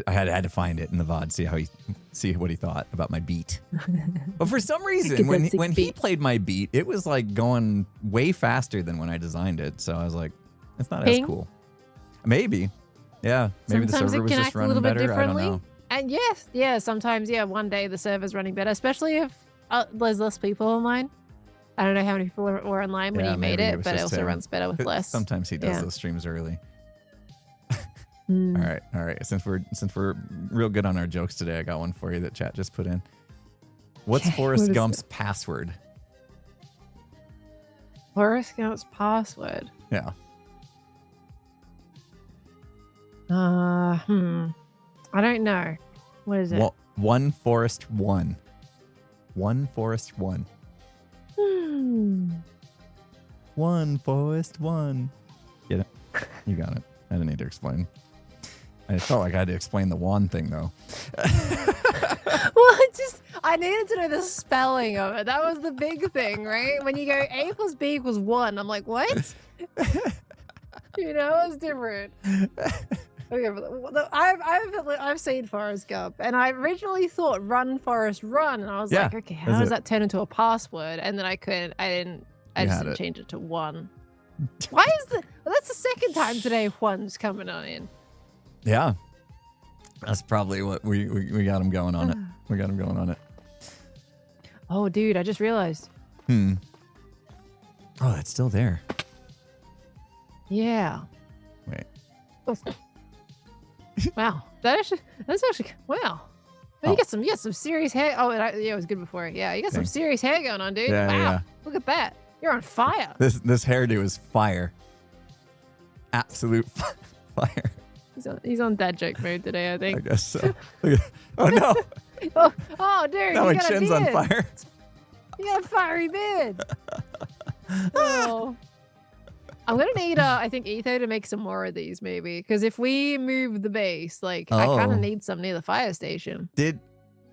I had to find it in the VOD, see what he thought about my beat. But for some reason, when he played my beat, it was like going way faster than when I designed it. So I was like, it's not as cool. Maybe. Yeah. Maybe sometimes the server was just running better. I don't know. And sometimes, one day the server's running better, especially if there's less people online. I don't know how many people were online when he made it, but it also runs better with less. Sometimes he does those streams early. All right. Since we're real good on our jokes today, I got one for you that chat just put in. What's Forrest Gump's password? Forrest Gump's password? Yeah. I don't know. What is it? One Forest 1. One Forest 1. One Forest 1. Get it? You got it. I didn't need to explain. I felt like I had to explain the one thing though. Well, I needed to know the spelling of it. That was the big thing, right? When you go A plus B equals 1, I'm like, what? It's different. Okay, I've seen Forrest Gump, and I originally thought "Run, Forrest, Run," and I was like, okay, how does that turn into a password? And then I just didn't change it to 1. Why is the? Well, that's the second time today Juan's coming on in. Yeah. That's probably what we got him going on it. We got him going on it. Oh, dude, I just realized. Oh, that's still there. Yeah. Wait. Wow. That's actually wow. Oh, you got some serious hair. Oh, yeah, it was good before. Yeah, you got some serious hair going on, dude. Yeah, wow. yeah. Look at that. You're on fire. This hairdo is fire. Absolute fire. He's on dad joke mode today, I think. I guess so. Oh no. Oh, dude. Now my you got chin's a on beard. fire. You got a fiery beard. Oh. I'm gonna need I think Etho to make some more of these maybe, because if we move the base, like I kind of need some near the fire station.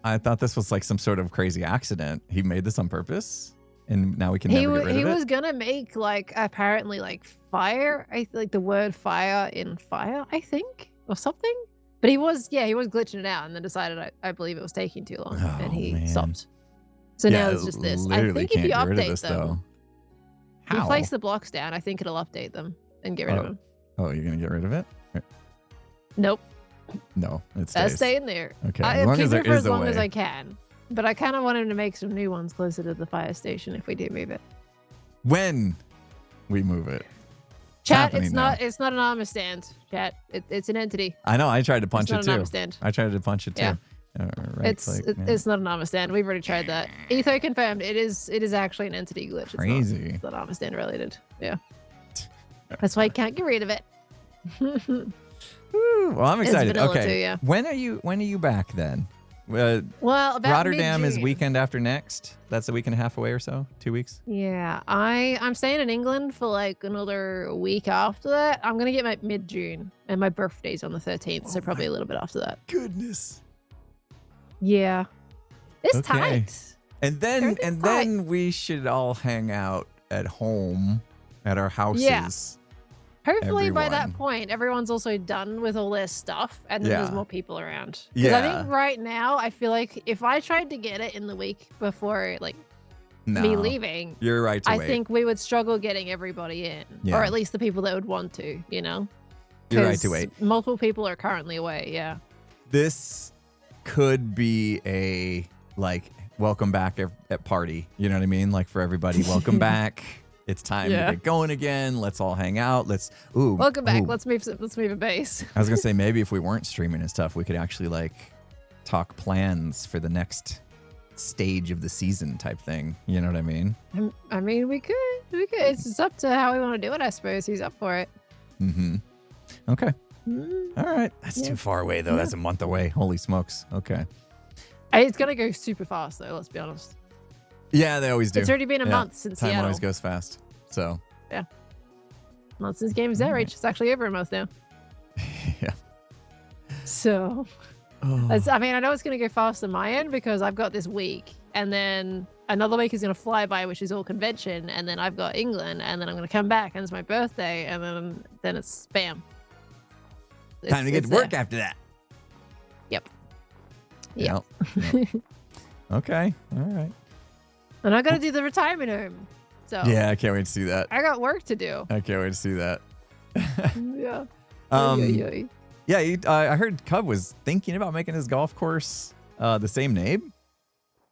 I thought this was like some sort of crazy accident. He made this on purpose, and now we can never get rid of it. He was gonna make like apparently like fire. Like the word fire in fire, I think, or something. But he was glitching it out, and then decided I believe it was taking too long, and he stopped. So now it's just this. I think if you update them. How? Replace the blocks down. I think it'll update them and get rid of them. Oh, you're gonna get rid of it? Nope. No, it stays. That's staying there. Okay, I'll as long keep as there it for is as a long way. as I can. But I kind of want him to make some new ones closer to the fire station if we do move it. When we move it. Chat, it's not an armor stand. Chat, it's an entity. I know. I tried to punch It's it not an too. armor stand. I tried to punch it too. Yeah. It's not an armor stand. We've already tried that. Etho confirmed it is actually an entity glitch. Crazy. It's not armor stand related. Yeah. That's why you can't get rid of it. Well, I'm excited. vanilla Okay. too, yeah. When are you back then? Well, about Rotterdam is mid-June. weekend after next. That's a week and a half away or so. 2 weeks. Yeah, I'm staying in England for like another week after that. I'm gonna get my mid-June, and my birthday's on the 13th, so probably a little bit after that. Goodness. Yeah, it's Okay. tight. And then Everything's tight. we should all hang out at home at our houses. Hopefully by that Everyone. point, everyone's also done with all their stuff, and then Yeah. there's more people around. Because I Yeah. think right now, I feel like if I tried to get it in the week before like No, me leaving, you're right to I wait. think we would struggle getting everybody in, Yeah. or at least the people that would want to. You know, You're right to 'Cause wait. multiple people are currently away. Yeah. This could be a like welcome back at party. You know what I mean? Like for everybody, welcome back. It's time to Yeah. get going again. Let's all hang out. Welcome back. ooh. Let's move a base. I was gonna say maybe if we weren't streaming and stuff, we could actually like talk plans for the next stage of the season type thing. You know what I mean? I mean, we could. It's just up to how we want to do it. I suppose he's up for it. Mm-hmm. Okay. Mm. All right. That's Yeah. too far away though. Yeah. That's a month away. Holy smokes. Okay. It's gonna go super fast though. Let's be honest. Yeah, they always do. It's already been a Yeah. month since Time Seattle. always goes fast. So Month since Game is outreach. It's actually over a month now. yeah. So, I mean, I know it's gonna go fast on my end because I've got this week, and then another week is gonna fly by, which is all convention, and then I've got England, and then I'm gonna come back, and it's my birthday, and then it's spam. Time to get It's to work there. after that. Yep. Yep. Yep. Okay. All right. And I gotta do the retirement home. So Yeah, I can't wait to see that. I got work to do. I can't wait to see that. Yeah. Yeah, I heard Cub was thinking about making his golf course the same name,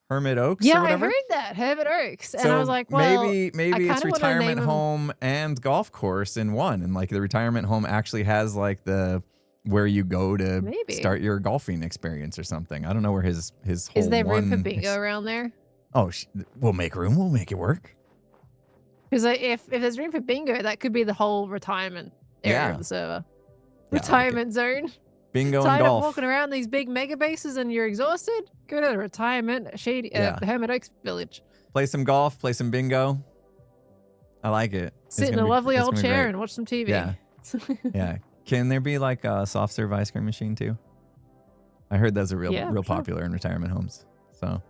Hermit Oaks. Yeah, or I whatever. heard that Hermit Oaks, and So I was like, well, maybe I it's kinda wanna name retirement him- home and golf course in one, and like the retirement home actually has like the where you go to Maybe. start your golfing experience or something. I don't know where his whole is there room for one bingo around there? Oh, we'll make room. We'll make it work. Because if there's room for bingo, that could be the whole retirement area Yeah. of the server. Yeah, I like Retirement zone. Bingo and Tired of golf. walking around these big mega bases and you're exhausted? Go to the retirement shady Yeah. Hermit Oaks village. Play some golf. Play some bingo. I like it. It's Sit in gonna a be- lovely it's old gonna be chair great. and watch some TV. Yeah. Yeah. Can there be like a soft serve ice cream machine too? I heard that's a real Yeah, real sure. popular in retirement homes. So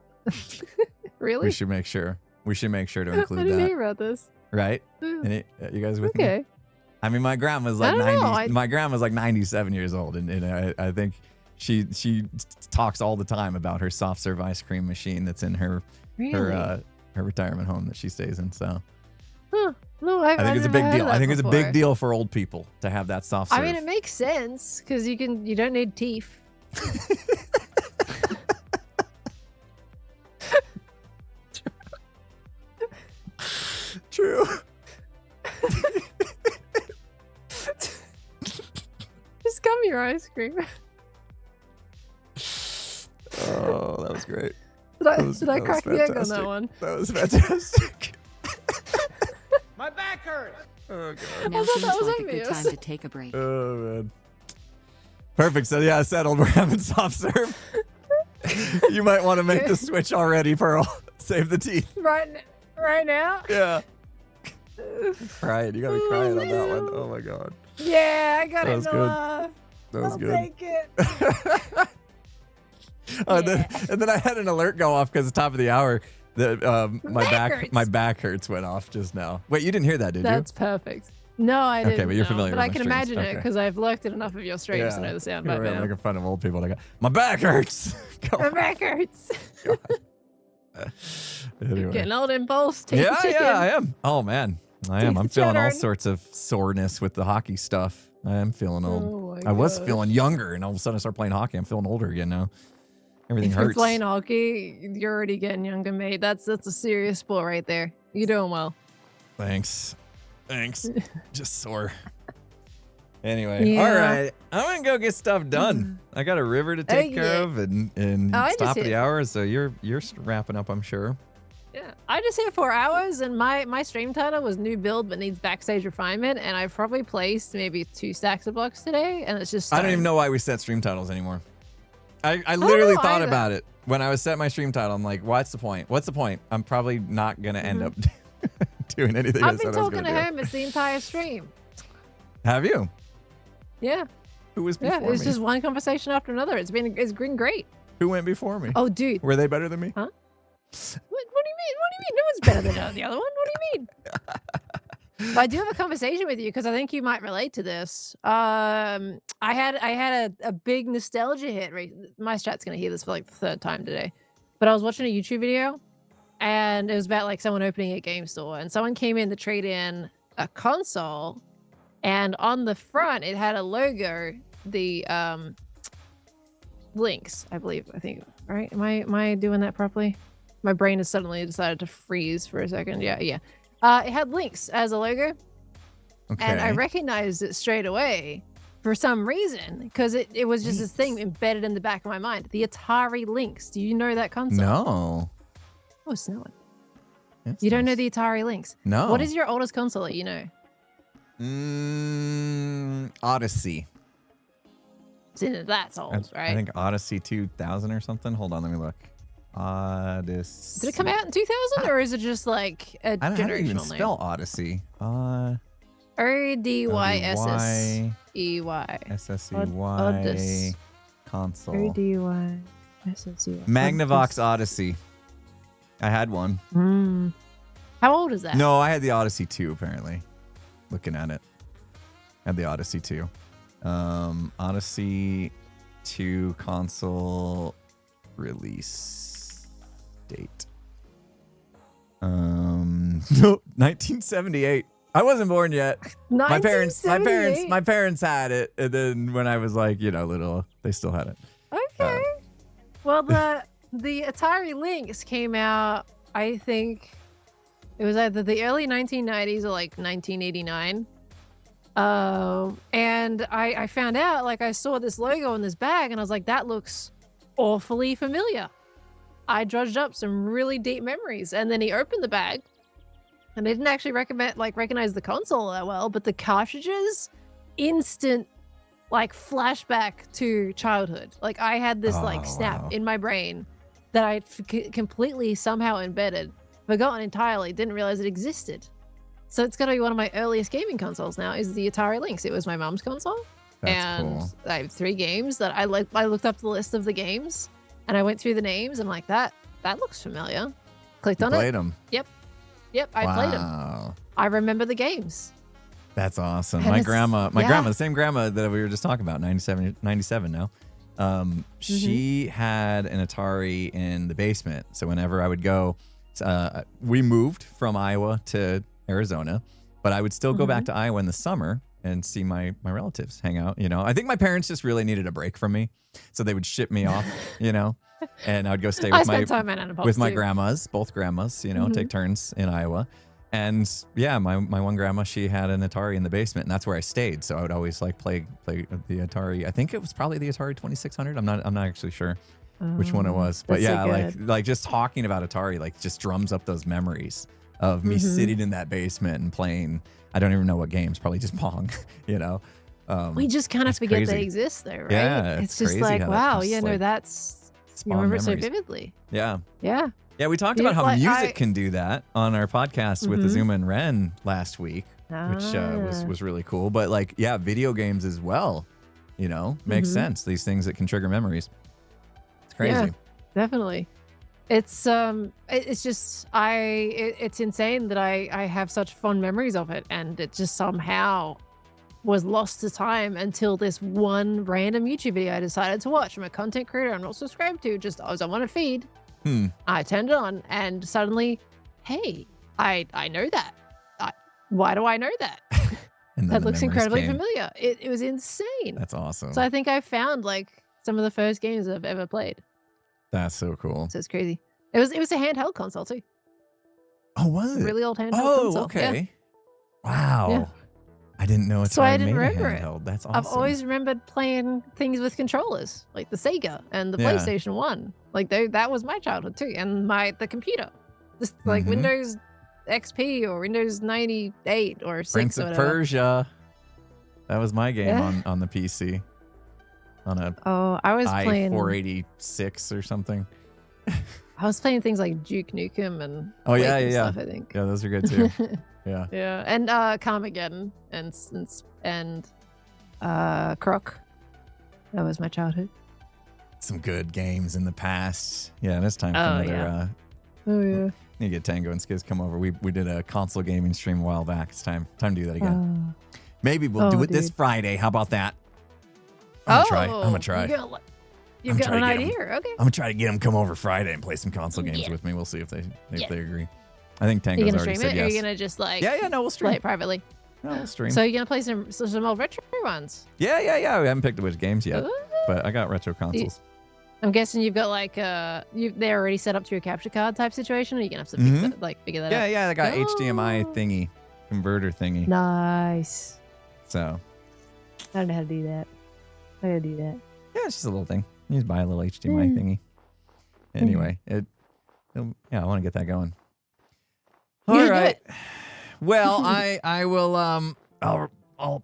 Really? we should make sure. We should make sure to I include didn't that. hear about this. Right? And you guys with me? Okay. I mean, my grandma's I like don't 90. know, I- My grandma's like 97 years old, and I think she talks all the time about her soft serve ice cream machine that's in her Really? her retirement home that she stays in. So Huh. No, I think it's a never big heard deal. of I that think it's a before. big deal for old people to have that soft serve. I mean, it makes sense because you don't need teeth. True. Just come your ice cream. Oh, that was great. Did I crack the egg on that one? That was fantastic. My back hurts. Oh, God. Now thought seems that was like a good obvious. time to take a break. Oh, man. Perfect. So, yeah, settled. We're having soft serve. You might want to make the switch already, Pearl. Save the teeth. Right now? Yeah. Crying. You got me crying on that one. Oh, my God. Yeah, I got That it was to good. laugh. That was I'll good. take it. Oh, and then I had an alert go off because the top of the hour, my back hurts went off just now. Wait, you didn't hear that, did That's perfect. No, I didn't. Okay, but you're familiar But with I my can streams. imagine it Okay. because I've looked at enough of your you? streams to know the sound Here by I am now. making fun of old people. My back hurts. Come My on. back hurts. Anyway. Getting old impulse. Take Yeah, the chicken. yeah, I am. Oh man, I am. Teeth I'm feeling all chattering. sorts of soreness with the hockey stuff. I am feeling old. Oh my I was gosh. feeling younger, and all of a sudden I start playing hockey. I'm feeling older again now. Everything If you're hurts. playing hockey, you're already getting younger, mate. That's a serious sport right there. You're doing well. Thanks. Just sore. Anyway, Yeah. all right. I'm gonna go get stuff done. I got a river to take care yeah. of, and Oh, I top just of the hit- hour. So you're wrapping up, I'm sure. Yeah, I just hit 4 hours, and my stream title was new build but needs backstage refinement, and I've probably placed maybe 2 stacks of blocks today, and it's just. I don't even know why we set stream titles anymore. I literally know thought either. about it when I was setting my stream title. I'm like, what's the point? What's the point? I'm probably not gonna end up doing anything. I I've been said I was talking to gonna do. Hermits the entire stream. Have you? Yeah, Who was yeah, before it's me? just one conversation after another. It's been great. Who went before me? Oh, dude, Were they better than me? What do you mean? What do you mean? No one's better than the other one. What do you mean? But I do have a conversation with you because I think you might relate to this. I had a big nostalgia hit. My chat's gonna hear this for like the 3rd time today, but I was watching a YouTube video, and it was about like someone opening a game store, and someone came in to trade in a console, and on the front it had a logo, the Lynx, I think. Right? Am I doing that properly? My brain has suddenly decided to freeze for a second. Yeah. It had Lynx as a logo, Okay. and I recognized it straight away for some reason because it was just this thing embedded in the back of my mind. The Atari Lynx. Do you know that console? No. Oh, it's snowing. That's You don't know nice. the Atari Lynx? No. What is your oldest console that you know? Odyssey. That's old, right? I think Odyssey 2000 or something. Hold on, let me look. Odyssey. Did it come out in 2000 or is it just like a I don't know how to even generational name? spell Odyssey. O-D-Y-S-S-E-Y. SSEY Odyssey. console. O-D-Y-S-S-E-Y. Magnavox Odyssey. I had one. How old is that? No, I had the Odyssey 2 apparently. Looking at it. I had the Odyssey 2. Odyssey 2 console release date. 1978. I wasn't born yet. My parents had it, and then when I was like, little, they still had it. Okay. Well, the Atari Lynx came out, I think it was either the early 1990s or like 1989. And I found out, like, I saw this logo in this bag, and I was like, that looks awfully familiar. I dredged up some really deep memories, and then he opened the bag, and I didn't actually recognize the console that well, but the cartridges, instant like flashback to childhood. Like I had this snap wow. in my brain that I completely somehow embedded, forgotten entirely, didn't realize it existed. So it's got to be one of my earliest gaming consoles now is the Atari Lynx. It was my mom's console. That's and cool. I have 3 games that I looked up the list of the games and I went through the names. I'm like, that looks familiar. Clicked on Played it. them. Yep, I played them. Wow. I remember the games. That's awesome. And My it's- grandma, yeah. the same grandma that we were just talking about, 97 now. She had an Atari in the basement. So whenever I would go, we moved from Iowa to Arizona. but I would still go back to Iowa in the summer and see my relatives hang out. I think my parents just really needed a break from me, so they would ship me off. And I would go stay with my grandmas, both grandmas. Take turns in Iowa. And yeah, my one grandma, she had an Atari in the basement, and that's where I stayed. So I would always like play the Atari. I think it was probably the Atari 2600. I'm not actually sure which one it was, but yeah, like just talking about Atari like just drums up those memories of me sitting in that basement and playing. I don't even know what games, probably just Pong. We just kind of forget they exist, though, right? Yeah, it's just like, wow, that's you remember it so vividly. Yeah. Yeah, we talked about how music can do that on our podcast with Azuma and Ren last week, which was really cool. But like, yeah, video games as well, makes sense. These things that can trigger memories. It's crazy. Yeah, definitely. It's just it's insane that I have such fond memories of it, and it just somehow was lost to time until this one random YouTube video I decided to watch from a content creator I'm not subscribed to. Just I was on a feed. I turned it on, and suddenly, hey, I know that. Why do I know that? That looks incredibly familiar. It was insane. That's awesome. So I think I found like some of the first games I've ever played. That's so cool. So it's crazy. It was a handheld console too. Oh, was it? A really old handheld console. Oh, okay. Yeah. Wow. Yeah. I didn't know it's so I didn't remember handheld. it. That's awesome. I've always remembered playing things with controllers, like the Sega and the PlayStation 1. Like that was my childhood too, and the computer, just like Windows XP or Windows 98 or 6 Prince or of whatever. Persia. That was my game on the PC. On a I was playing i486 or something. I was playing things like Duke Nukem and stuff, I think. Yeah, those are good too. Yeah. Yeah, and Carmageddon and Croc. That was my childhood. Some good games in the past. Yeah, it's time for another. Need to get Tango and Skiz come over. We did a console gaming stream a while back. It's time to do that again. Maybe we'll do it this Friday. How about that? I'm gonna try. You've got an idea, okay? I'm gonna try to get them come over Friday and play some console games with me. We'll see if they agree. I think Tango's already said yes. Or are you gonna just like we'll stream play it privately? No, we'll stream. So you're gonna play some old retro ones? Yeah. We haven't picked which games yet, but I got retro consoles. I'm guessing you've got like they're already set up to your capture card type situation, or you're gonna have to figure that out. Yeah, I got HDMI thingy, converter thingy. Nice. So I don't know how to do that. Yeah, it's just a little thing. You just buy a little HDMI thingy. Anyway, I want to get that going. All right. Well, I will I'll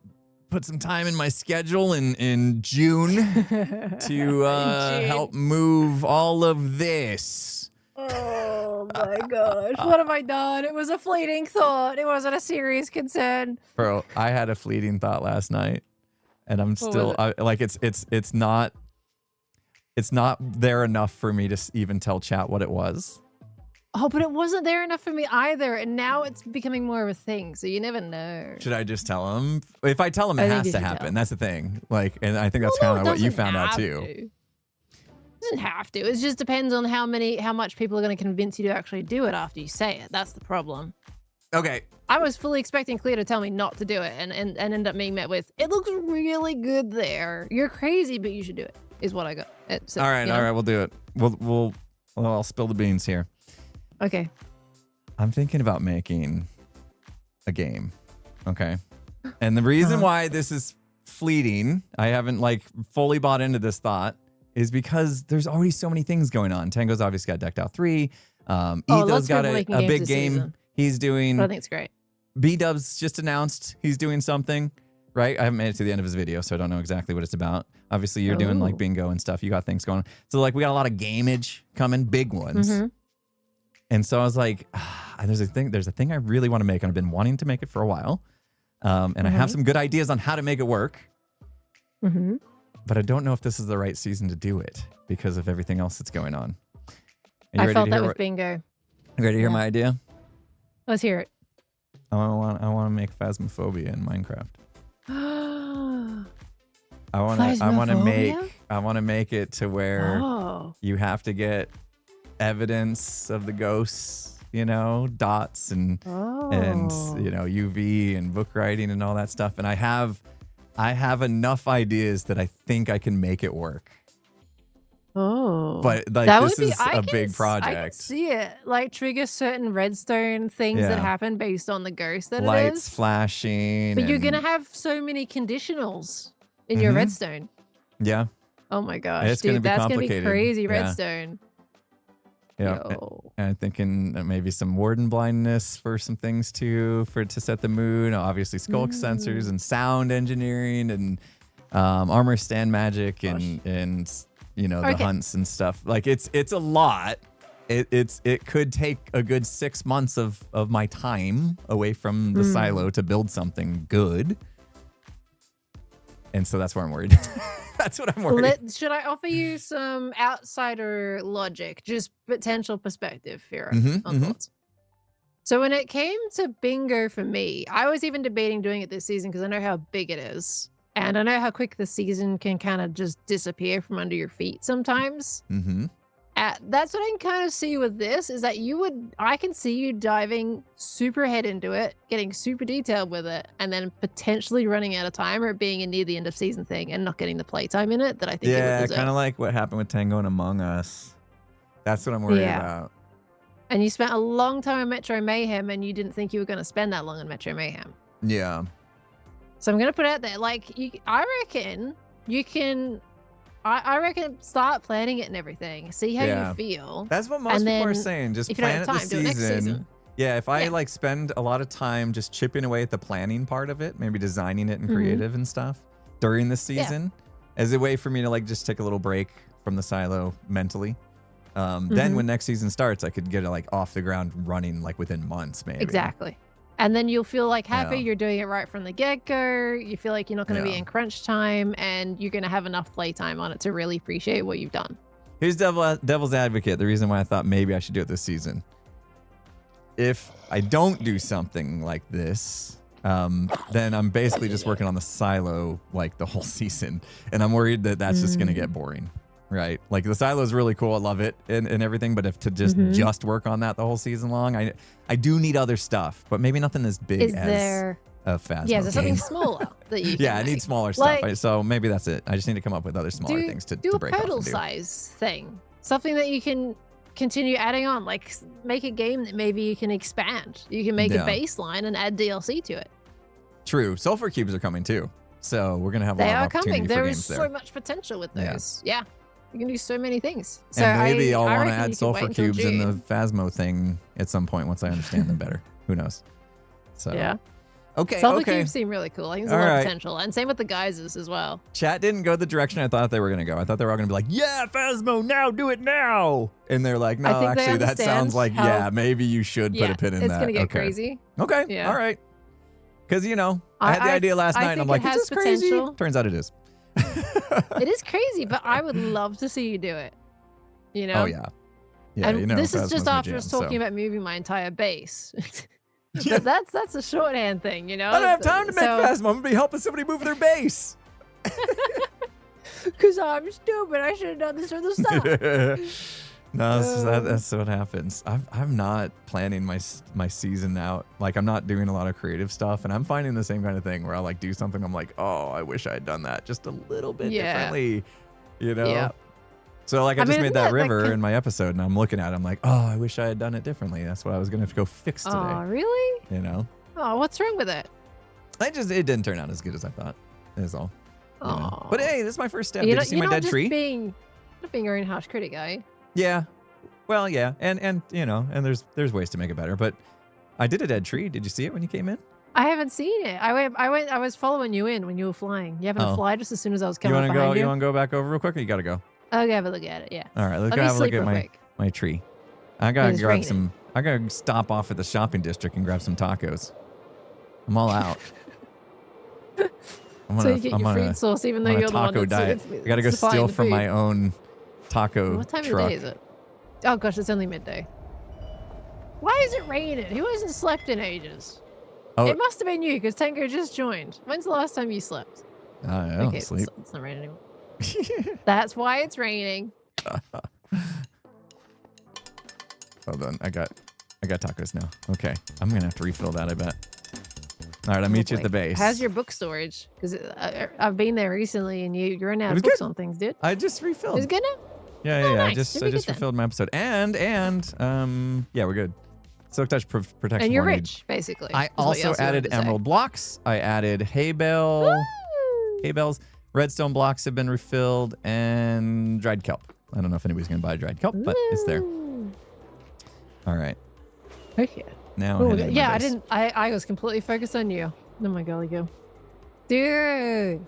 put some time in my schedule in June to help move all of this. Oh my gosh. What have I done? It was a fleeting thought. It wasn't a serious concern. Bro, I had a fleeting thought last night, and I'm still it's not there enough for me to even tell chat what it was. Oh, but it wasn't there enough for me either, and now it's becoming more of a thing, so you never know. Should I just tell him? If I tell him, it has to happen. That's the thing. Like, and I think that's kind of what you found out too. It doesn't have to. It just depends on how much people are going to convince you to actually do it after you say it. That's the problem. Okay. I was fully expecting Clea to tell me not to do it, and end up being met with, "It looks really good there. You're crazy, but you should do it." Is what I got. So, all right, we'll do it. I'll spill the beans here. Okay. I'm thinking about making a game. Okay. And the reason why this is fleeting, I haven't like fully bought into this thought, is because there's already so many things going on. Tango's obviously got Decked Out 3. Etho's got a big game he's doing. I think it's great. B-Dub's just announced he's doing something, right? I haven't made it to the end of his video, so I don't know exactly what it's about. Obviously, you're doing like bingo and stuff. You got things going on. So like we got a lot of gameage coming, big ones. And so I was like, there's a thing I really want to make, and I've been wanting to make it for a while. And I have some good ideas on how to make it work. But I don't know if this is the right season to do it because of everything else that's going on. I felt that with bingo. You ready to hear my idea? Let's hear it. I want to make Phasmophobia in Minecraft. I want to make it to where you have to get evidence of the ghosts, you know, dots and you know, UV and book writing and all that stuff. And I have enough ideas that I think I can make it work. Oh, But like that this would be. is a big I can project. see it. Like trigger certain redstone things that Yeah. happen based on the ghost that it Lights is. flashing. But you're gonna and- have so many conditionals in your redstone. Yeah. Oh my gosh, It's gonna dude, be that's gonna be complicated. crazy Yeah. redstone. Yeah. Yo. And I'm thinking that maybe some warden blindness for some things too, to set the mood. Obviously, skulk sensors and sound engineering and armor stand magic and you know the hunts and stuff. Like it's a lot. It could take a good 6 months of my time away from the silo to build something good. And so that's where I'm worried. That's what I'm worried. Should I offer you some outsider logic, just potential perspective here on thoughts? So when it came to bingo for me, I was even debating doing it this season because I know how big it is. And I know how quick the season can kind of just disappear from under your feet sometimes. That's what I can kind of see with this is that I can see you diving super head into it, getting super detailed with it, and then potentially running out of time or it being a near the end of season thing and not getting the playtime in it that I think it would Yeah, deserve. kind of like what happened with Tango and Among Us. That's what I'm worried about. And you spent a long time in Metro Mayhem and you didn't think you were going to spend that long in Metro Mayhem. Yeah. So I'm going to put it out there. Like, I reckon you can... I reckon start planning it and everything. See how you feel. That's what most people are saying. Just if you don't plan have it time, the do it next season. Yeah, if I like spend a lot of time just chipping away at the planning part of it, maybe designing it and creative and stuff during the season as a way for me to like just take a little break from the silo mentally. Then when next season starts, I could get it like off the ground running like within months, maybe. Exactly. And then you'll feel like happy you're doing it right from the get-go. You feel like you're not going to be in crunch time and you're going to have enough playtime on it to really appreciate what you've done. Here's devil's advocate. The reason why I thought maybe I should do it this season. If I don't do something like this, then I'm basically just working on the silo like the whole season. And I'm worried that that's just going to get boring. Right. Like the silo is really cool. I love it and everything. But if to just work on that the whole season long, I do need other stuff, but maybe nothing as big as a Phasmo is there something game. smaller that you Yeah, I can need make? smaller stuff. Like, So maybe that's it. I just need to come up with other smaller things to do break a off pedal and do. size thing. Something that you can continue adding on. Like make a game that maybe you can expand. You can make a baseline and add DLC to it. True. Sulfur cubes are coming too. So we're going to have a They lot are of opportunity coming. for There games is there. so much potential with those. Yeah. You can do so many things. So And maybe I'll I want to reckon you add can sulfur wait until cubes in the June. Phasmo thing at some point once I understand them better. Who knows? So Yeah. Okay. Sulfur okay. cubes seem really cool. I think there's a lot of potential. And same with the geysers as well. Chat didn't go the direction I thought they were going to go. I thought they were all going to be like, yeah, Phasmo, now, do it now. And they're like, no, I think they actually, that sounds like, understand how- maybe you should put a pin in that. It's going to get okay. crazy. Okay. Yeah. All right. Because, you know, I had the idea last night and I'm think like, it is has this crazy? potential. Turns out it is. It is crazy, but I would love to see you do it. You know? Oh, yeah. Yeah, and you know, this is Phasmo's just my after jam, us talking so. about moving my entire base. But that's a shorthand thing, you know? I don't have time to make Phasmo. I'm going to be helping somebody move their base. Because I'm stupid. I should have done this from the start. No, that's what happens. I'm not planning my season out. Like I'm not doing a lot of creative stuff, and I'm finding the same kind of thing where I like do something. I'm like, oh, I wish I had done that just a little bit differently, you know. Yeah. So like I just made that river can... in my episode, and I'm looking at it. I'm like, oh, I wish I had done it differently. That's what I was gonna go fix today. Oh, really? You know. Oh, what's wrong with it? It didn't turn out as good as I thought. Is all. You know? Oh. But hey, this is my first step. You're Did you see my dead tree? You're not being your own harsh critic, are you? Yeah. Well, yeah, and you know, and there's ways to make it better. But I did a dead tree. Did you see it when you came in? I haven't seen it. I was following you in when you were flying. You happened to fly just as soon as I was coming up behind you. You want to go back over real quick, or you gotta go? I'll have a look at it. Yeah. All right, let's Let go me have a look sleep at real quick. my tree. I gotta It's grab raining. some. I gotta stop off at the shopping district and grab some tacos. I'm all out. So you get your food source, even though you're the one taco that's diet. I gotta go supplying steal the from food. my own taco What time truck. of day is it? Oh gosh, it's only midday. Why is it raining? Who hasn't slept in ages? Oh, It must have been you, because Tango just joined. When's the last time you slept? I don't Okay, sleep. it's not raining anymore. That's why it's raining. Hold on, I got I got tacos now. Okay. I'm going to have to refill that, I bet. All right, I'll meet you at the base. How's your book storage? Because I've been there recently, and you're running out of was books good. on things, dude. I just refilled. Is it good now? Yeah, Oh, I nice. just It'll be good refilled my episode. And yeah, we're good. Silk Touch protection. And you're warning. rich, basically. I is what also else you wanted added to say. emerald blocks. I added hay bales. Redstone blocks have been refilled, and dried kelp. I don't know if anybody's gonna buy dried kelp, but it's there. Ooh. All right. Okay. Now, Ooh, I'm heading to yeah, my I base. didn't. I was completely focused on you. Oh my golly go, dude!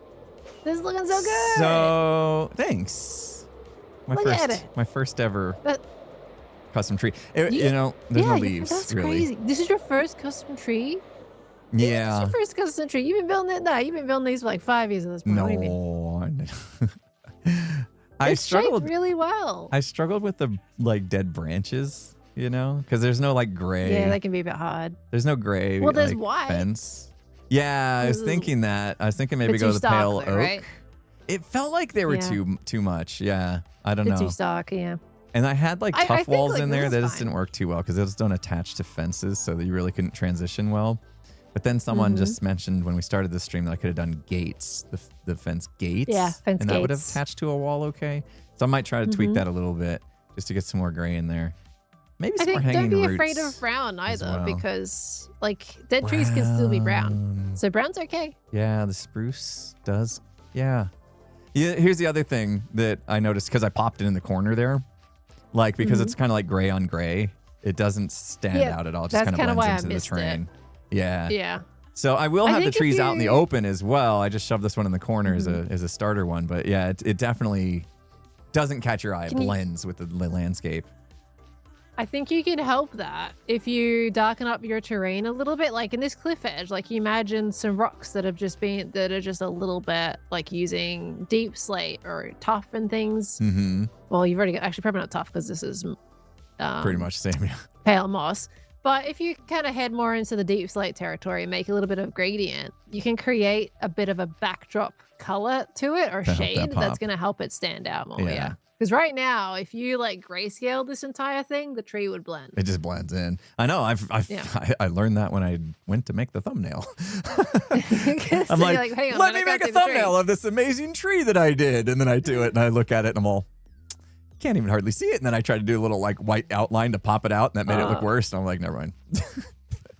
This is looking so good. So thanks. Look at it. My first ever That- custom tree. Yeah, You know, there's no yeah, leaves. That's really. crazy. This is your first custom tree. Yeah. It's your first custom tree. You've been building it. No, you've been building these for like 5 years at this point. What do you mean? No. I It's struggled. shaped really well. I struggled with the like dead branches, you know, because there's no like gray. Yeah, that can be a bit hard. There's no gray. Well, there's like, white. fence. Yeah, I was Ooh. thinking that. I was thinking maybe Bit go too to the stark pale though, oak. right? It felt like they were Yeah. too much. Yeah, I don't Bit know. too stark, yeah. And I had like I tough think, walls like, in there this that is just fine. didn't work too well because those don't attach to fences, so that you really couldn't transition well. But then someone Mm-hmm. just mentioned when we started the stream that I could have done gates, the fence gates. Yeah, fence and that would have gates. attached to a wall okay. So I might try to tweak that a little bit just to get some more gray in there. Maybe I some more think hanging don't be roots afraid of brown as either, well. because like dead trees can still be brown. So brown's okay. Yeah, the spruce does. Yeah. Yeah. Here's the other thing that I noticed because I popped it in the corner there. Like, because it's kind of like gray on gray, it doesn't stand Yeah, out at all. It just that's kind of kinda blends why I into the missed it. terrain. Yeah. Yeah. So I will I have the think if trees out in the you- open as well. I just shoved this one in the corner as a starter one. But yeah, it definitely doesn't catch your eye. It Can you- blends with the landscape. I think you can help that if you darken up your terrain a little bit, like in this cliff edge. Like you imagine some rocks that are just a little bit like using deep slate or tough and things. Mm-hmm. Well, you've already got, actually probably not tough because this is Pretty much the same. Yeah. pale moss. But if you kind of head more into the deep slate territory and make a little bit of gradient, you can create a bit of a backdrop color to it or To help that shade that's pop. going to help it stand out more. Yeah. Yeah. Because right now, if you like grayscale this entire thing, the tree would blend. It just blends in. I know. Yeah. I learned that when I went to make the thumbnail. So I'm you're like, hang on, let man, me I make can't a see the tree." thumbnail of this amazing tree that I did. And then I do it and I look at it and I'm all, can't even hardly see it. And then I try to do a little like white outline to pop it out. And that made it look worse. And I'm like, never mind.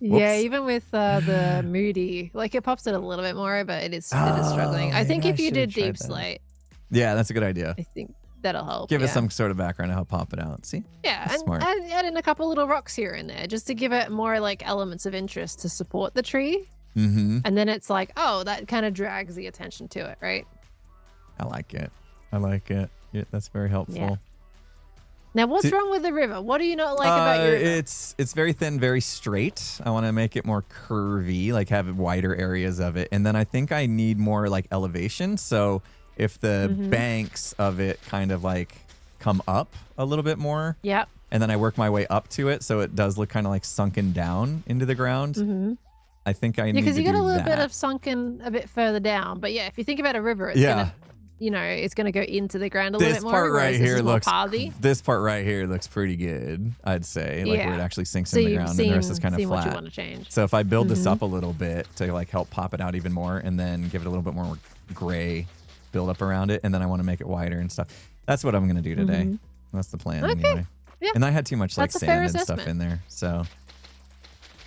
Yeah, Whoops. even with the moody, like it pops it a little bit more, but it is struggling. I think maybe if I you should've did tried deep that. slate, Yeah, that's a good idea. I think that'll help. Give yeah. it some sort of background to help pop it out. See? Yeah, That's and smart. add in a couple little rocks here and there just to give it more like elements of interest to support the tree. Mm-hmm. And then it's like, oh, that kind of drags the attention to it, right? I like it. I like it. Yeah, that's very helpful. Yeah. Now, what's See- wrong with the river? What do you not like about your river? It's very thin, very straight. I want to make it more curvy, like have wider areas of it. And then I think I need more like elevation. So if the banks of it kind of like come up a little bit more, Yep. and then I work my way up to it so it does look kind of like sunken down into the ground. Mm-hmm. I think I Yeah, need to because you got do a little bit that. of sunken a bit further down. But yeah, if you think about a river, it's Yeah. gonna, it's gonna go into the ground a little This bit more. part right whereas this here is more looks pathly. this part right here looks pretty good, I'd say. Like where it Yeah. actually sinks So in the you've ground seen, and the rest is kind of seen what you flat. want to change. So if I build this up a little bit to like help pop it out even more and then give it a little bit more gray build up around it, and then I want to make it wider and stuff. That's what I'm going to do today. That's the plan Okay. anyway. Yeah. And I had too much like That's a fair sand and stuff assessment. in there. So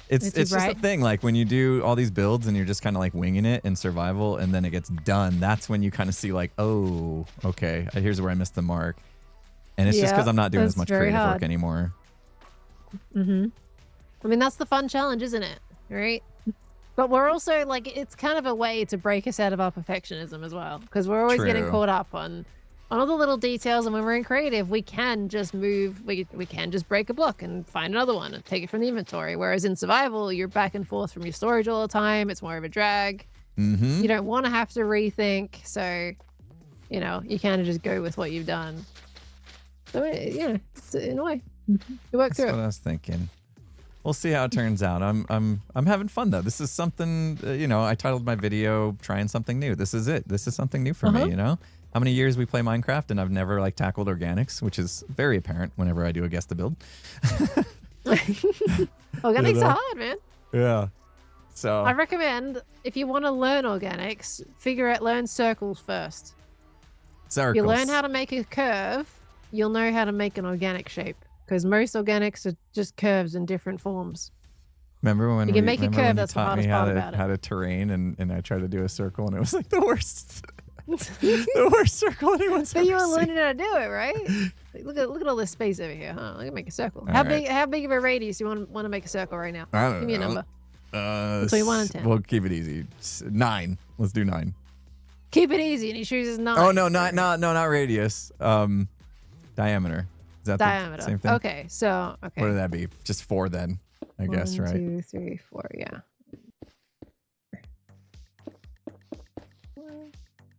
it's It's just a right. thing. Like when you do all these builds and you're just kind of like winging it in survival and then it gets done, that's when you kind of see like, oh, okay, here's where I missed the mark. And it's just Yeah, because I'm not doing as that's much very creative hard. work anymore. I mean, that's the fun challenge, isn't it? Right? But we're also like, it's kind of a way to break us out of our perfectionism as well, because we're always getting True. caught up on all the little details. And when we're in creative, we can just move, we can just break a block and find another one and take it from the inventory. Whereas in survival, you're back and forth from your storage all the time. It's more of a drag. Mm-hmm. You don't want to have to rethink. So, you kind of just go with what you've done. So, it's in a way, you work That's through what it. I was thinking. We'll see how it turns out. I'm having fun though. This is something, I titled my video "Trying Something New." This is it. This is something new for me. How many years we play Minecraft and I've never like tackled organics, which is very apparent whenever I do a guess the build. Organics know? are hard, man. Yeah. So I recommend if you want to learn organics, learn circles first. circles. You learn how to make a curve, you'll know how to make an organic shape. Because most organics are just curves in different forms. Remember when You can make a curve, that's the taught me hardest part about how it. to terrain and I tried to do a circle and it was like the worst the worst circle anyone's But ever you were seen. learning how to do it, right? Like, look at all this space over here. Huh? Let me make a circle. All How right. big of a radius you want to make a circle right now? I don't Give me a know. number. Between 1 and 10. We'll keep it easy. 9. Let's do 9. Keep it easy, and he chooses 9. Oh no, not radius. Diameter. Is that Diameter. the same thing? Okay, so What would that be? Just 4 then, I guess, right? 1, 2, 3, 4. Yeah.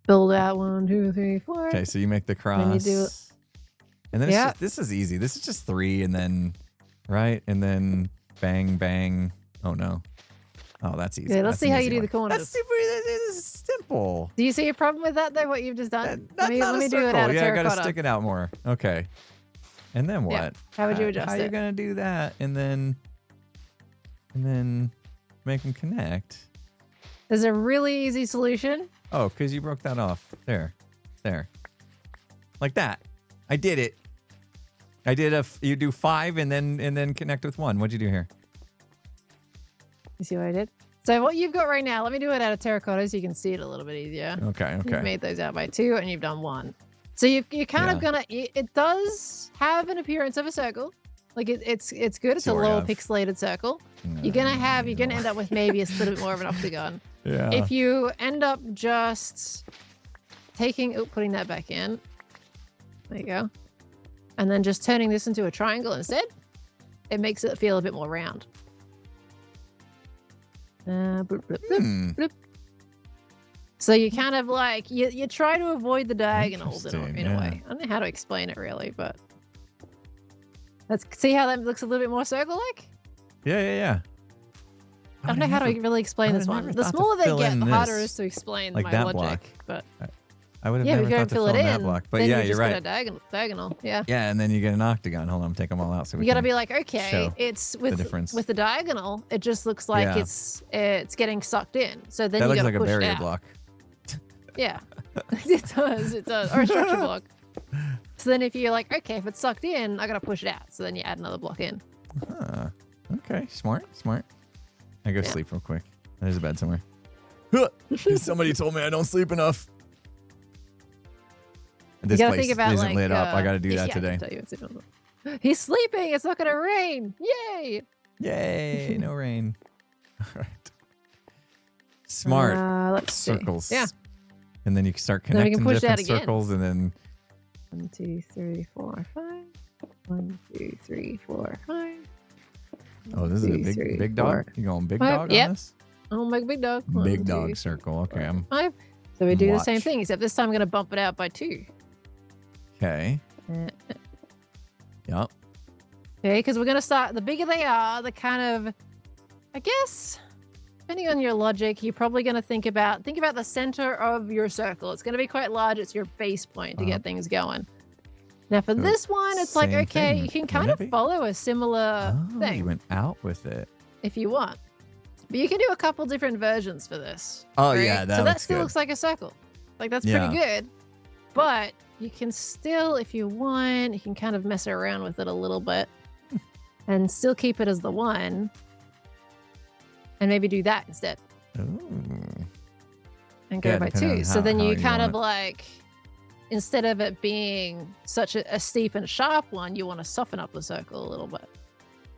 Build out 1, 2, 3, 4. Okay, so you make the cross. Then you do and then it's Yeah. just, this is easy. This is just 3 and then right and then bang bang. Oh no. Oh, that's easy. Okay, let's That's see an how you easy do one. the corners. That's super. This is simple. Do you see a problem with that though? What you've just done? Not let a me do circle. it out of Yeah, I gotta terracotta. stick it out more. Okay. And then what? Yeah. How would you adjust How it? you gonna do that? And then make them connect. There's a really easy solution. Oh, because you broke that off. There. Like that. I did it. I did you do 5 and then connect with 1. What'd you do here? You see what I did? So what you've got right now, let me do it out of terracotta so you can see it a little bit easier. Okay. You've made those out by 2 and you've done 1. So you're kind of gonna, it does have an appearance of a circle. Like it's good. It's a Sort little of. pixelated circle. You're gonna end up with maybe a little bit more of an octagon. Yeah. If you end up just putting that back in, there you go, and then just turning this into a triangle instead, it makes it feel a bit more round. Bloop, bloop, bloop, bloop. So you kind of like you try to avoid the diagonals in Interesting, a way. I don't know how to explain it really, but let's see how that looks a little bit more circle-like. Yeah. I don't know how to really explain this one. The smaller they get, the harder it is to explain like my that logic. block. But I would have yeah, never if you thought don't to fill fill it in that in, block. But then yeah, you you're just right. get a diagonal. Yeah. Yeah, and then you get an octagon. Hold on, I'm taking them all out. So we You got to can be like, okay, show it's the difference. with the diagonal, it just looks like Yeah. it's getting sucked in. So then that you looks got like to a push it barrier out. block. Yeah, it does, or a structure block. So then if you're like, okay, if it's sucked in, I got to push it out. So then you add another block in. Huh. Okay, smart. I go Yeah. sleep real quick. There's a bed somewhere. Somebody told me I don't sleep enough. This you gotta place think about isn't like, lit up. I got to do that I today. can tell you it's He's sleeping. It's not gonna rain. Yay! Yay! No rain. All right. Smart. Let's see. Circles. Yeah. And then you can start Then we can connecting push that different again. circles, and then 1, 2, 3, 4, 5. 1, 2, 3, 4, 5. oh, this is a 2, 3, big dog. 4, You going big 5. dog Yep. on this? Oh, make a big dog. 1, Big 2, dog circle. Okay, I'm 5. So we do the same Watch. thing, except this time I'm gonna bump it out by 2. okay. Yep. Okay, because we're gonna start. The bigger they are, the kind of, I guess, depending on your logic, you're probably gonna think about the center of your circle. It's gonna be quite large. It's your base point to get things going. Now for So this one, it's like same okay, thing, you can wouldn't kind it of be? follow a similar Oh, you thing went out with it. if you want, but you can do a couple different versions for this. Oh right? yeah, so that that looks still good. looks like a circle. Like that's Yeah. pretty good, but you can still, if you want, you can kind of mess around with it a little bit and still keep it as the 1 and maybe do that instead Ooh. and go Yeah, by depending 2. on So how- then how you you kind want of it. like, instead of it being such a steep and sharp one, you want to soften up the circle a little bit.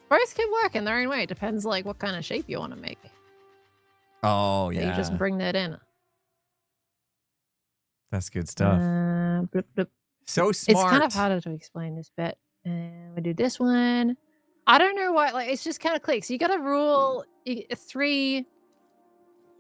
Both can work in their own way. It depends like what kind of shape you want to make. Oh So yeah. you just bring that in. That's good stuff. Bloop, bloop. So It's smart. kind of harder to explain this bit. And we do this one. I don't know why. Like, it's just kind of clicks. You got a rule, a 3,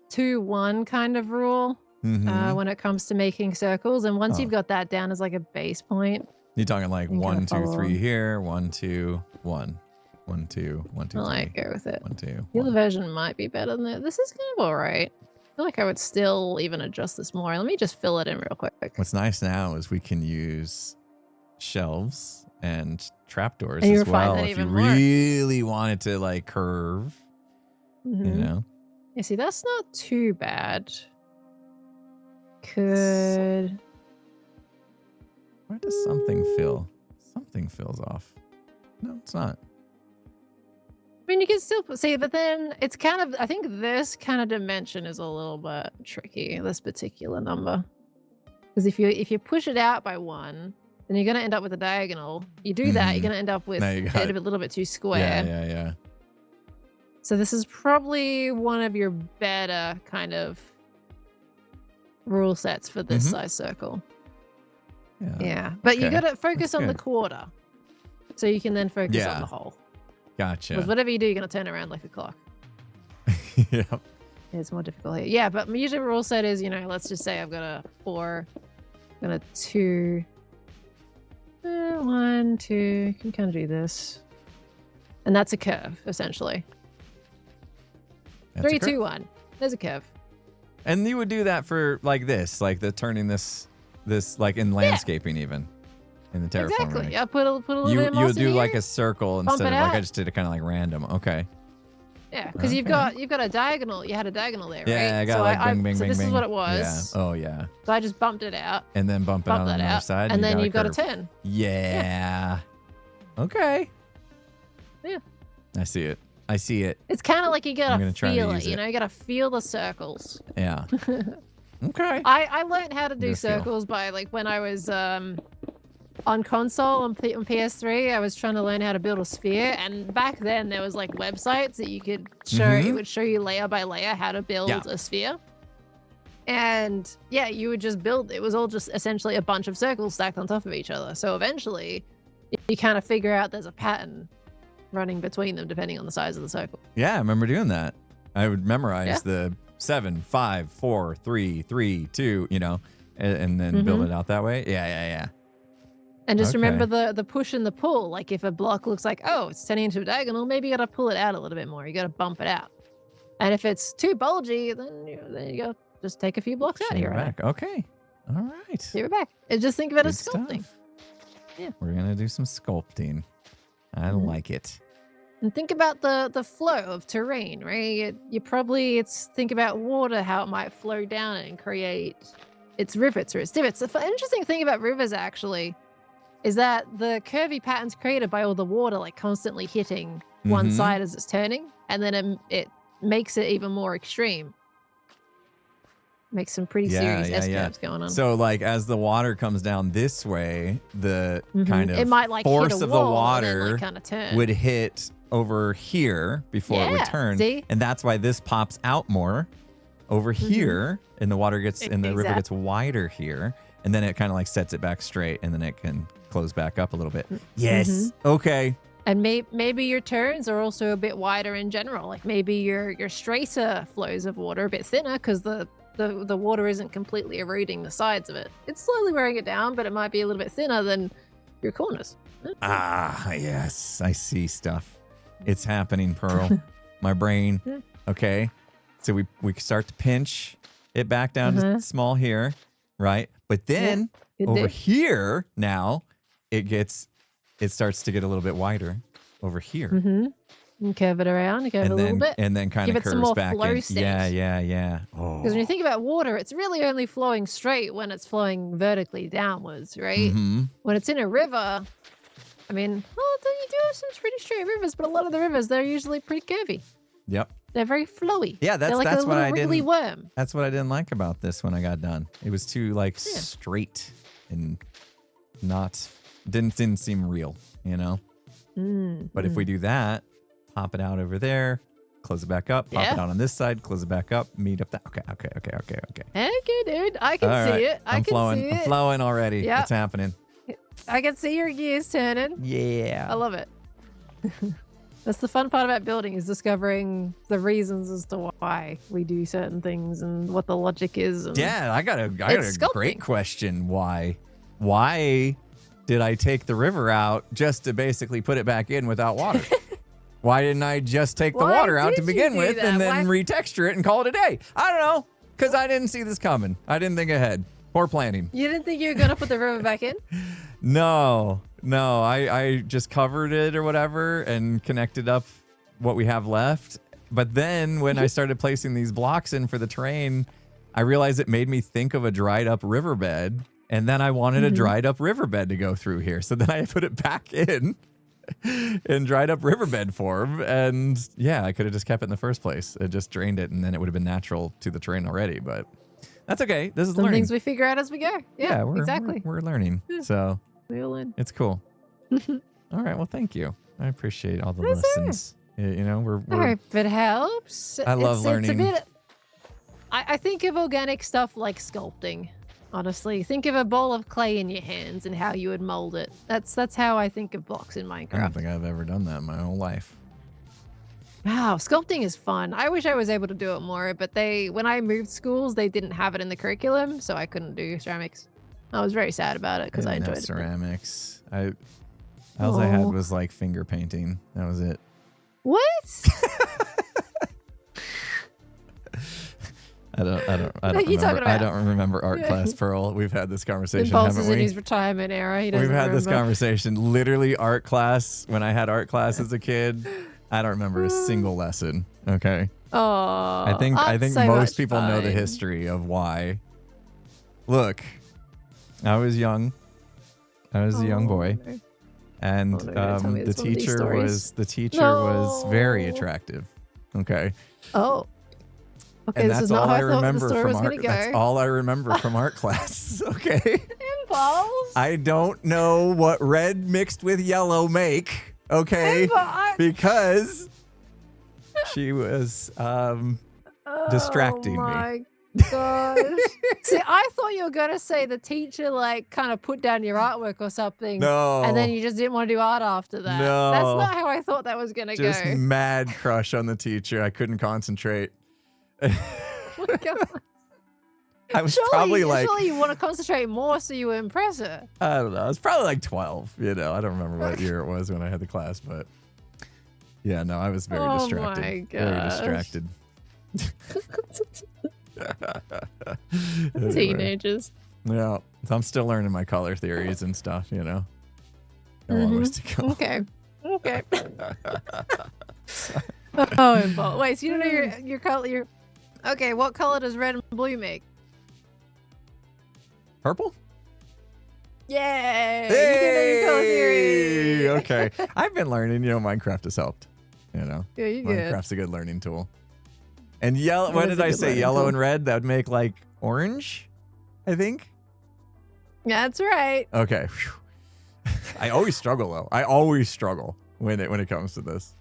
2, 1 kind of rule Mhm. when it comes to making circles. And once Oh. you've got that down as like a base point, You're talking like you can 1, kinda 2, follow 3 along. here. 1, 2, 1. 1, 2, 1, 2, I 3. like go with it. 1, 2. The other 1. version might be better than that. This is kind of all right. I feel like I would still even adjust this more. Let me just fill it in real quick. What's nice now is we can use shelves and trapdoors And you as refine well. that If you even more. really wanted to like curve, you know. Yeah, see, that's not too bad. Could. Where does something feel? Something feels off. No, it's not. I mean, you can still see, but then it's kind of. I think this kind of dimension is a little bit tricky. This particular number, because if you push it out by 1, then you're going to end up with a diagonal. You do that, you're going to end up with Now you it got a little bit too square. Yeah. So this is probably one of your better kind of rule sets for this size circle. Yeah, but you Okay. got to focus That's on the good. quarter, so you can then focus on Yeah. the whole. Gotcha. Because whatever you do, you're going to turn around like a clock. Yep. It's more difficult here. Yeah, but my usual rule set is, let's just say I've got a 4, got a 2, 1, 2. You can kind of do this. And that's a curve, essentially. That's a 3, curve. 2, 1. There's a curve. And you would do that for like this, like the turning this like in landscaping even. In the terraforming. Exactly. Yeah, put a little You bit of would moss do in like here. a circle Bump instead it of like I out. just did it kind of like random. Okay. Yeah, because you've got a diagonal. You had a diagonal there, right? Yeah, I got so like bing, bing, so bing, this bing. is what it was. Yeah. Oh yeah. So I just bumped it out. And then bump it Bump on that the other out. side. And then you've got a curve. 10. Yeah. Okay. Yeah. I see it. I see it. It's kind of like you I'm gotta gonna try to feel use it, it. You gotta feel the circles. Yeah. Okay. I learned how to do Good feel. circles by like when I was on console on PS3. I was trying to learn how to build a sphere, and back then there was like websites that you could show. It would show you layer by layer how to build a sphere. And yeah, you would just build. It was all just essentially a bunch of circles stacked on top of each other. So eventually, you kind of figure out there's a pattern running between them depending on the size of the circle. Yeah, I remember doing that. I would memorize the 7, 5, 4, 3, 3, 2, and then build it out that way. Yeah. And just Okay. remember the push and the pull. Like if a block looks like, oh, it's turning into a diagonal, maybe you got to pull it out a little bit more. You got to bump it out. And if it's too bulgy, then you go just take a few blocks out Shave here. it back. Okay. All right. Give it back. And just think of it Good as sculpting. stuff. Yeah. We're going to do some sculpting. I like it. And think about the flow of terrain, right? Think about water, how it might flow down and create its rivets or its divots. The interesting thing about rivers actually is that the curvy patterns created by all the water like constantly hitting one side as it's turning, and then it makes it even more extreme. Makes some pretty serious S-curves going on. So like as the water comes down this way, the kind of it might like force hit a of the wall and then, water like, kind of turn. would hit over here before it would Yeah, turn. see? And that's why this pops out more over here, and the water gets and the river gets wider here, and then it kind of like sets it back straight, and then it can close back up a little bit. Yes. Okay. And maybe your turns are also a bit wider in general. Like maybe your straighter flows of water are a bit thinner because the water isn't completely eroding the sides of it. It's slowly wearing it down, but it might be a little bit thinner than your corners. Ah, yes. I see stuff. It's happening, Pearl. My brain. Okay. So we start to pinch it back down to small here, right? But then over here now, it starts to get a little bit wider over here. And curve it around, curve it a little bit. And then kind Give of it some curves more back flow in. state. Yeah. Oh. Because when you think about water, it's really only flowing straight when it's flowing vertically downwards, right? When it's in a river, I mean, you do have some pretty straight rivers, but a lot of the rivers, they're usually pretty curvy. Yep. They're very flowy. Yeah, they're like that's a what little I wiggly didn't. worm. That's what I didn't like about this when I got done. It was too like straight and didn't seem real, But if we do that, pop it out over there, close it back up, pop it out on this side, close it back up, meet up that. Okay. Okay, dude. I can All see right. it. I can flowing. see it. I'm flowing already. Yep. It's happening. I can see your gears turning. Yeah. I love it. That's the fun part about building, is discovering the reasons as to why we do certain things and what the logic is. And Yeah, I got a sculpting. great question. Why did I take the river out just to basically put it back in without water? Why didn't I just take the Why water out to did you begin do with that? and then Why- retexture it and call it a day? I don't know, because I didn't see this coming. I didn't think ahead. Poor planning. You didn't think you were going to put the river back in? No. I just covered it or whatever and connected up what we have left. But then when I started placing these blocks in for the train, I realized it made me think of a dried up riverbed. And then I wanted a dried up riverbed to go through here. So then I put it back in dried up riverbed form. And yeah, I could have just kept it in the first place. It just drained it and then it would have been natural to the train already. But that's okay. This is Some learning. things we figure out as we go. Yeah, exactly. We're learning. So We'll learn. it's cool. All right. Well, thank you. I appreciate all the lessons. You know, we're All right, if it helps. I love learning. It's a bit, I think of organic stuff like sculpting. Honestly, think of a bowl of clay in your hands and how you would mold it. That's how I think of blocks in Minecraft. I don't think I've ever done that in my whole life. Wow, sculpting is fun. I wish I was able to do it more, but when I moved schools, they didn't have it in the curriculum, so I couldn't do ceramics. I was very sad about it because I enjoyed it. Ceramics. All I had was like finger painting. That was it. What? I don't remember art class, Pearl. We've had this conversation, Impulse haven't is we? in his retirement era. He doesn't We've had this remember. conversation. Literally, art class. When I had art class as a kid, I don't remember a single lesson. Okay. Oh, I think so most much people know the fun. history of why. Look, I was young. I was a young boy, and Oh, no, you're gonna tell me the it's one of these teacher stories. was very attractive. Okay. Oh. Okay, And this that's is not all how I I thought the remember story from was art. gonna go. That's all I remember from art class. Okay. Impulse. I don't know what red mixed with yellow make. Okay. Because she was distracting me. Oh my gosh. See, I thought you were gonna say the teacher like kind of put down your artwork or something. No. And then you just didn't want to do art after that. No. That's not how I thought that was gonna Just go. mad crush on the teacher. I couldn't concentrate. Oh my God. I was probably like, surely you want to concentrate more so you impress her. I don't know. I was probably like 12. You know, I don't remember what year it was when I had the class, but yeah, no, I was very distracted. My gosh. Very distracted. Anyway. Teenagers. Yeah, so I'm still learning my color theories and stuff. You know, got a long ways to go. Okay. Okay. Oh, Impulse. Wait, so you don't know your color? Okay, what color does red and blue make? Purple. Yay! Hey! You do know your color theory. Okay, I've been learning. You know, Minecraft has helped. You know, Yeah, you good. Minecraft's a good learning tool. And yellow. It What is did a I good say? learning Yellow tool. and red. That would make like orange. I think. That's right. Okay. Whew. I always struggle though. I always struggle when it comes to this.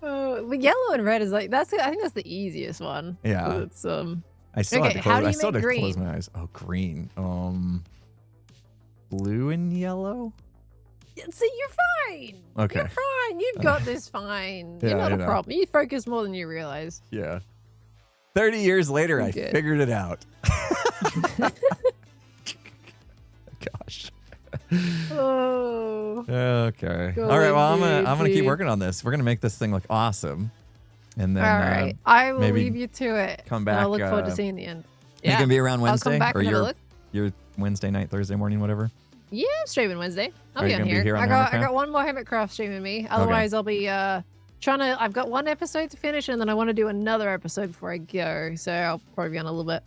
Oh, but yellow and red is like I think that's the easiest one. Yeah. 'Cause it's I still have Okay, to how close. do I you still make have to close green? my eyes. Oh, green. Blue and yellow. See, you're fine. Okay. You're fine. You've got this fine. Yeah, You're not I a know. problem. You focus more than you realize. Yeah. 30 years later, I Good. figured it out. Gosh. Oh. Okay. Go All right. Well, I'm ahead, gonna keep dude. working on this. We're gonna make this thing look awesome, and then All right. I will maybe leave you to it. come and I'll back, look forward to uh, seeing the end. you can be around I'll Wednesday come back or and have a look. your Wednesday night, Thursday morning, whatever. Yeah, I'm streaming Wednesday. I'll Are be you on gonna be here. here on I got Hermitcraft? one more Hermitcraft streaming me. Otherwise, I'll be trying to. I've got one episode to finish, and then I want to do another episode before I go. So I'll probably be on a little bit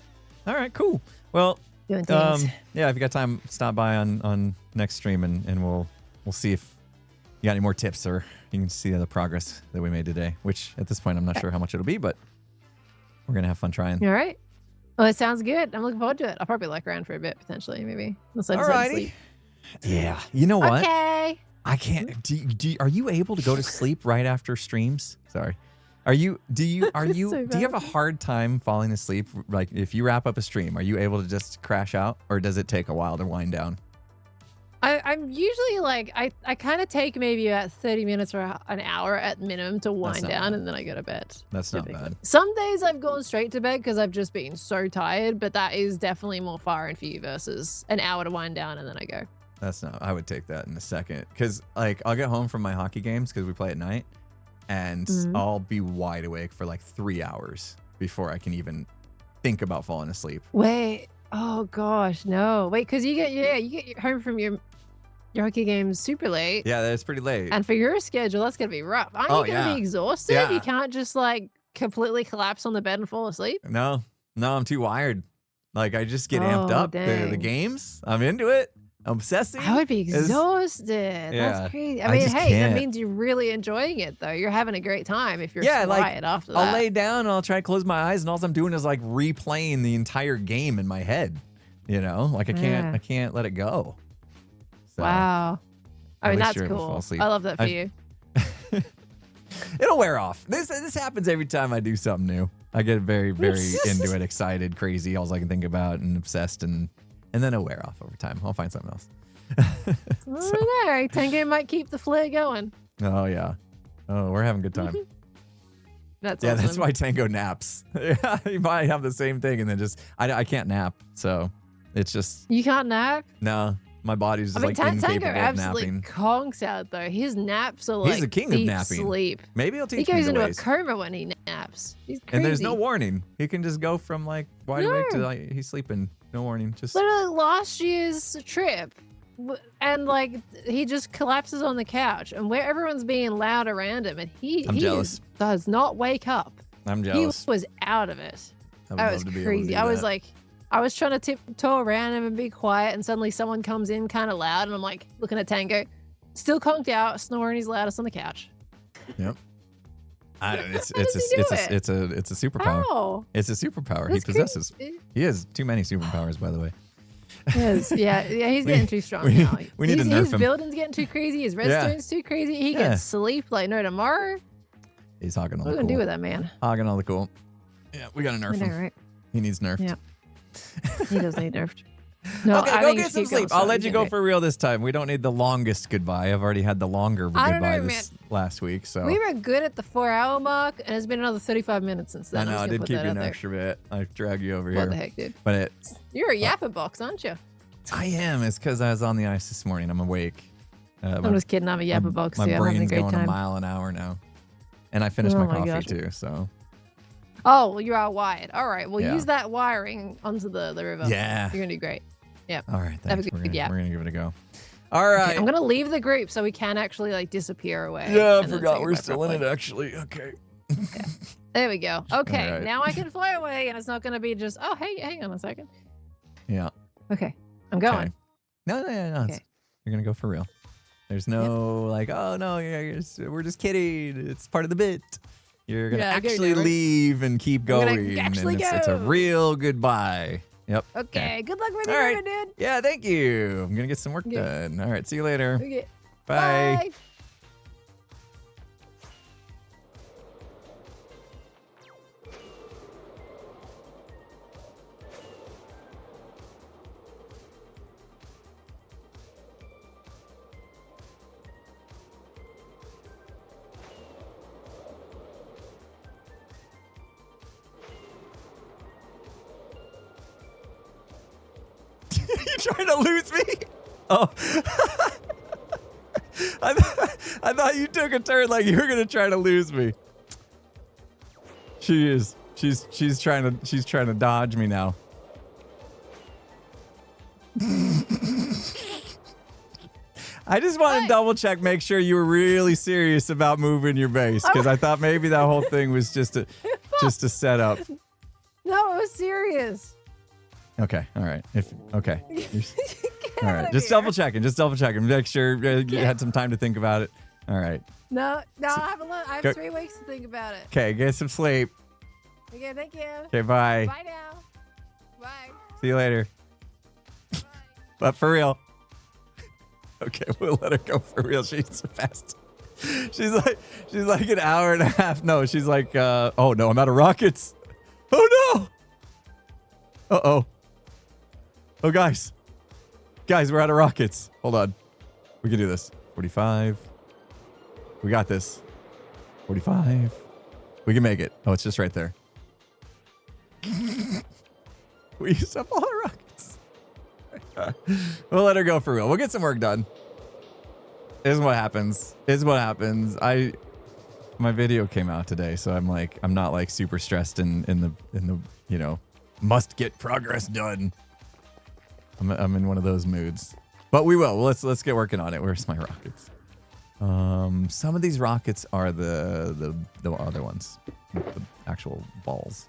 All right. Cool. Well, doing things. yeah. If you got time, stop by on next stream, and we'll see if you got any more tips, or you can see the progress that we made today. Which at this point, I'm not sure how much it'll be, but we're gonna have fun trying. All right. Well, it sounds good. I'm looking forward to it. I'll probably like around for a bit potentially, maybe. Unless I decide to sleep. Yeah. You know what? Okay. I can't. Are you able to go to sleep right after streams? Sorry. Are you? Do you have a hard time falling asleep? Like if you wrap up a stream, are you able to just crash out, or does it take a while to wind down? I'm usually like I kind of take maybe about 30 minutes or an hour at minimum to wind not down, bad. and then I go to bed. That's not typically. bad. Some days I've gone straight to bed because I've just been so tired, but that is definitely more far and few versus an hour to wind down and then I go. That's not. I would take that in a second, because like I'll get home from my hockey games because we play at night, and I'll be wide awake for like 3 hours before I can even think about falling asleep. Wait. Oh gosh, no. Wait, because you get home from your Your hockey game's super late. Yeah, that's pretty late. And for your schedule, that's gonna be rough. Aren't you gonna be exhausted? Yeah. You can't just like completely collapse on the bed and fall asleep. No, I'm too wired. Like I just get amped Oh, up. The dang. games, I'm into it. I'm obsessing. I would be exhausted. Yeah. That's crazy. I I mean, just hey, can't. that means you're really enjoying it, though. You're having a great time if you're Yeah, like, quiet after that. I'll lay down and I'll try to close my eyes, and all I'm doing is like replaying the entire game in my head. You know, like I can't let it go. So, Wow. I at mean, least that's you're able to fall cool. asleep. I love that for you. It'll wear off. This happens every time I do something new. I get very, very into it, excited, crazy, all I can think about, and obsessed, and then it'll wear off over time. I'll find something else. I don't know. Tango might keep the flare going. Oh yeah. Oh, we're having a good time. That's Yeah, awesome. that's why Tango naps. Yeah, you might have the same thing, and then just I can't nap, so it's just You can't nap? no. My body's just I mean, like Tango incapable of absolutely napping. conks out, though. His naps are like He's the king of deep napping. sleep. Maybe he'll teach He me goes the into ways. a coma when he naps. He's crazy. And there's no warning. He can just go from like wide awake to No. like he's sleeping. No warning. Just Literally last year's trip, and like he just collapses on the couch, and where everyone's being loud around him, and I'm jealous. does not wake up. I'm He jealous. was out of it. I would That love was to be able to crazy. do I was that. like, I was trying to tiptoe around him and be quiet, and suddenly someone comes in kind of loud, and I'm like looking at Tango, still conked out, snoring his loudest on the couch. Yep. It's How does he do it? it's a superpower. How? It's a superpower That's he possesses. crazy. He has too many superpowers, by the way. Yes, yeah, he's getting too strong we- now. we need to nerf his him. building's getting too crazy. His Yeah. redstone's too crazy. He Yeah. can sleep like no tomorrow. He's hogging all What are the we gonna cool. do with that man? Hogging all the cool. Yeah, we gotta I nerf know, him. right? He needs nerfed. Yeah. He does need nerfed. No, Okay, I go think you get some should keep going sleep. I'll strong. let He's you gonna go for real this time. We don't need the longest goodbye. I've already had the longer I don't goodbye know, this last week, so We were good at the 4-hour mark, and it's been another 35 minutes since I then. know I I'm just did gonna keep put you that an out there. extra bit. I dragged you over What here, the heck, dude? but You're a yapper box, aren't you? I am. It's because I was on the ice this morning. I'm awake. I'm just kidding. I'm a yapper box, My too. I'm having a brain's great going a time. mile an hour now, and I finished Oh my my coffee gosh. too. So Oh, well, you are wired. All right. Well, Yeah. use that wiring onto the river. yeah. You're going to do great. All right, Have a thanks. good We're yap. gonna give it a go. All right. I'm going to leave the group so we can actually like disappear away. Yeah, I and then forgot say we're goodbye still in it properly. actually. Okay. There we go. Okay. right. Now I can fly away, and it's not going to be just, oh, hey, hang on a second. Yeah. Okay. I'm going. Okay. No. Okay. You're gonna go for real. There's no like, oh no, we're just kidding. It's part of the bit. You're gonna Yeah, I get it, actually right? leave and keep I'm gonna going. actually and it's a go. real goodbye. Yep. Okay. Good luck with All your right. river, dude. Yeah, thank you. I'm gonna get some work Yeah. done. All right, see you later. Okay. Bye. Bye. You trying to lose me? Oh. I thought you took a turn like you were gonna try to lose me. She is. She's trying to dodge me now. I just want to What? double check, make sure you were really serious about moving your base, because I thought maybe that whole thing was just a setup. No, it was serious. Okay, all right. Okay. Get All out right, of just here. double checking. Make sure you had some time to think about it. All right. No, I have Go- 3 weeks to think about it. Okay, get some sleep. Okay, thank you. Okay, bye. Bye now. Bye. See you later. But for real. Okay, we'll let her go for real. She's so fast. She's like an hour and a half. No, she's like, oh no, I'm out of rockets. Oh no. Uh-oh. Oh, guys. Guys, we're out of rockets. Hold on. We can do this. 45. We got this. 45. We can make it. Oh, it's just right there. We used up all our rockets. We'll let her go for real. We'll get some work done. This is what happens. My video came out today, so I'm not like super stressed in the must get progress done. I'm in one of those moods. But we will. Let's get working on it. Where's my rockets? Some of these rockets are the other ones with the actual balls.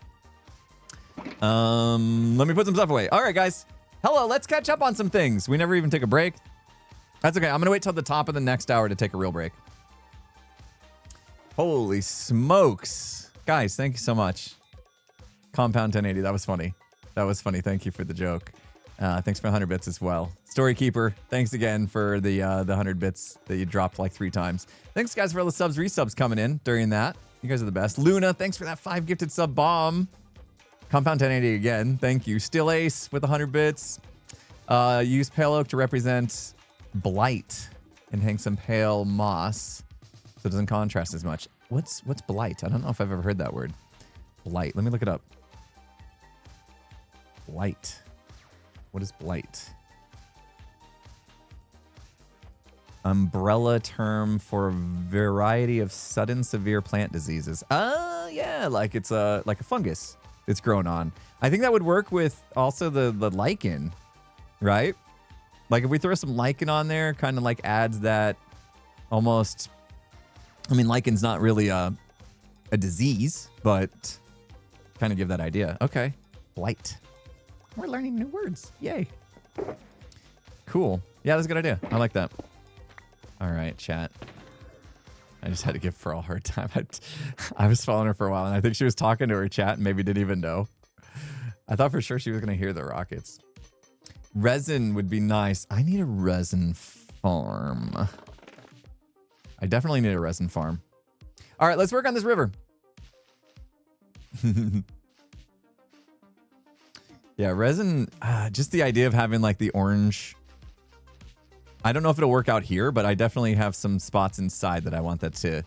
Let me put some stuff away. All right, guys. Hello, let's catch up on some things. We never even took a break. That's okay. I'm going to wait till the top of the next hour to take a real break. Holy smokes. Guys, thank you so much. Compound 1080. That was funny. That was funny. Thank you for the joke. Thanks for 100 bits as well. Storykeeper, thanks again for the 100 bits that you dropped like 3 times. Thanks, guys, for all the subs, resubs coming in during that. You guys are the best. Luna, thanks for that 5 gifted sub bomb. Compound 1080 again. Thank you. Still Ace with 100 bits. Use pale oak to represent blight and hang some pale moss so it doesn't contrast as much. What's blight? I don't know if I've ever heard that word. Blight. Let me look it up. Blight. What is blight? Umbrella term for a variety of sudden severe plant diseases. Yeah, like it's like a fungus it's grown on. I think that would work with also the lichen, right? Like if we throw some lichen on there, kind of like adds that almost. I mean, lichen's not really a disease, but kind of give that idea. Okay, blight. We're learning new words. Yay. Cool. Yeah, that's a good idea. I like that. All right, chat. I just had to give Pearl a hard time. I was following her for a while, and I think she was talking to her chat and maybe didn't even know. I thought for sure she was going to hear the rockets. Resin would be nice. I need a resin farm. I definitely need a resin farm. All right, let's work on this river. Yeah, resin, just the idea of having like the orange. I don't know if it'll work out here, but I definitely have some spots inside that I want that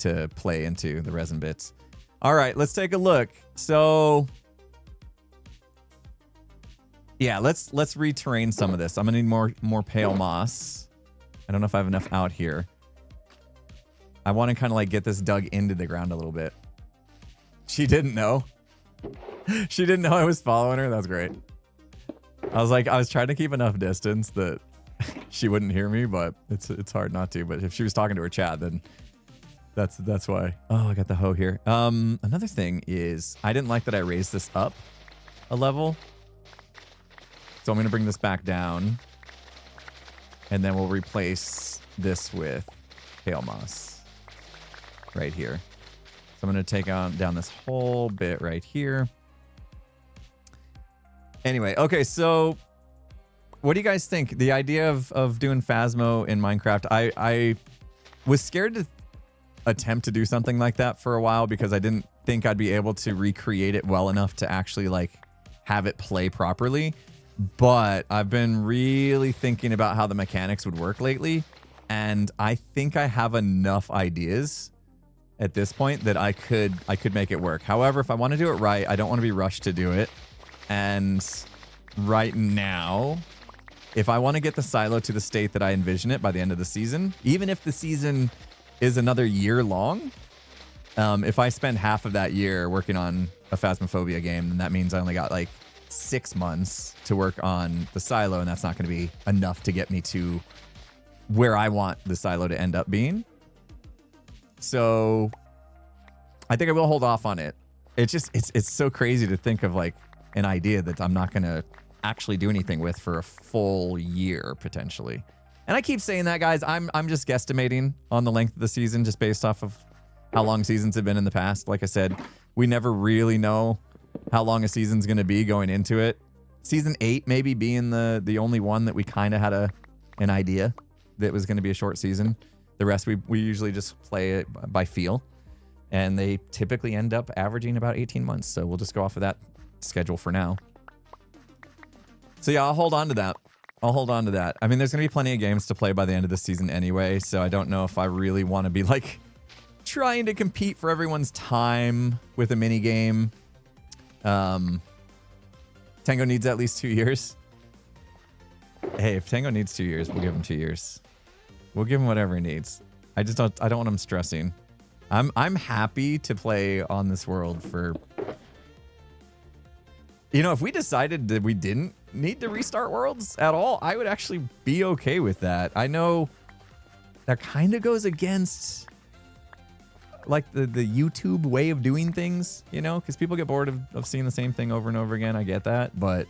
to play into the resin bits. All right, let's take a look. So yeah, let's reterrain some of this. I'm gonna need more pale moss. I don't know if I have enough out here. I want to kind of like get this dug into the ground a little bit. She didn't know. She didn't know I was following her. That's great. I was trying to keep enough distance that she wouldn't hear me, but it's hard not to. But if she was talking to her chat, then that's why. Oh, I got the hoe here. Another thing is I didn't like that I raised this up a level. So I'm going to bring this back down. And then we'll replace this with pale moss right here. So I'm going to take down this whole bit right here. Anyway, okay, so what do you guys think? The idea of doing Phasmo in Minecraft, I was scared to attempt to do something like that for a while because I didn't think I'd be able to recreate it well enough to actually like have it play properly. But I've been really thinking about how the mechanics would work lately, and I think I have enough ideas at this point that I could make it work. However, if I want to do it right, I don't want to be rushed to do it. And right now, if I want to get the silo to the state that I envision it by the end of the season, even if the season is another year long, if I spend half of that year working on a Phasmophobia game, then that means I only got like 6 months to work on the silo, and that's not going to be enough to get me to where I want the silo to end up being. So I think I will hold off on it. It's so crazy to think of like an idea that I'm not going to actually do anything with for a full year potentially. And I keep saying that, guys. I'm just guesstimating on the length of the season just based off of how long seasons have been in the past. Like I said, we never really know how long a season's going to be going into it. Season 8 maybe being the only one that we kind of had an idea that was going to be a short season. The rest we usually just play it by feel, and they typically end up averaging about 18 months. So we'll just go off of that schedule for now. So yeah, I'll hold on to that. I mean, there's going to be plenty of games to play by the end of the season anyway, so I don't know if I really want to be like trying to compete for everyone's time with a mini game. Tango needs at least 2 years. Hey, if Tango needs 2 years, we'll give him 2 years. We'll give him whatever he needs. I don't want him stressing. I'm happy to play on this world for, you know, if we decided that we didn't need to restart worlds at all, I would actually be okay with that. I know that kind of goes against like the YouTube way of doing things, you know, because people get bored of seeing the same thing over and over again. I get that, but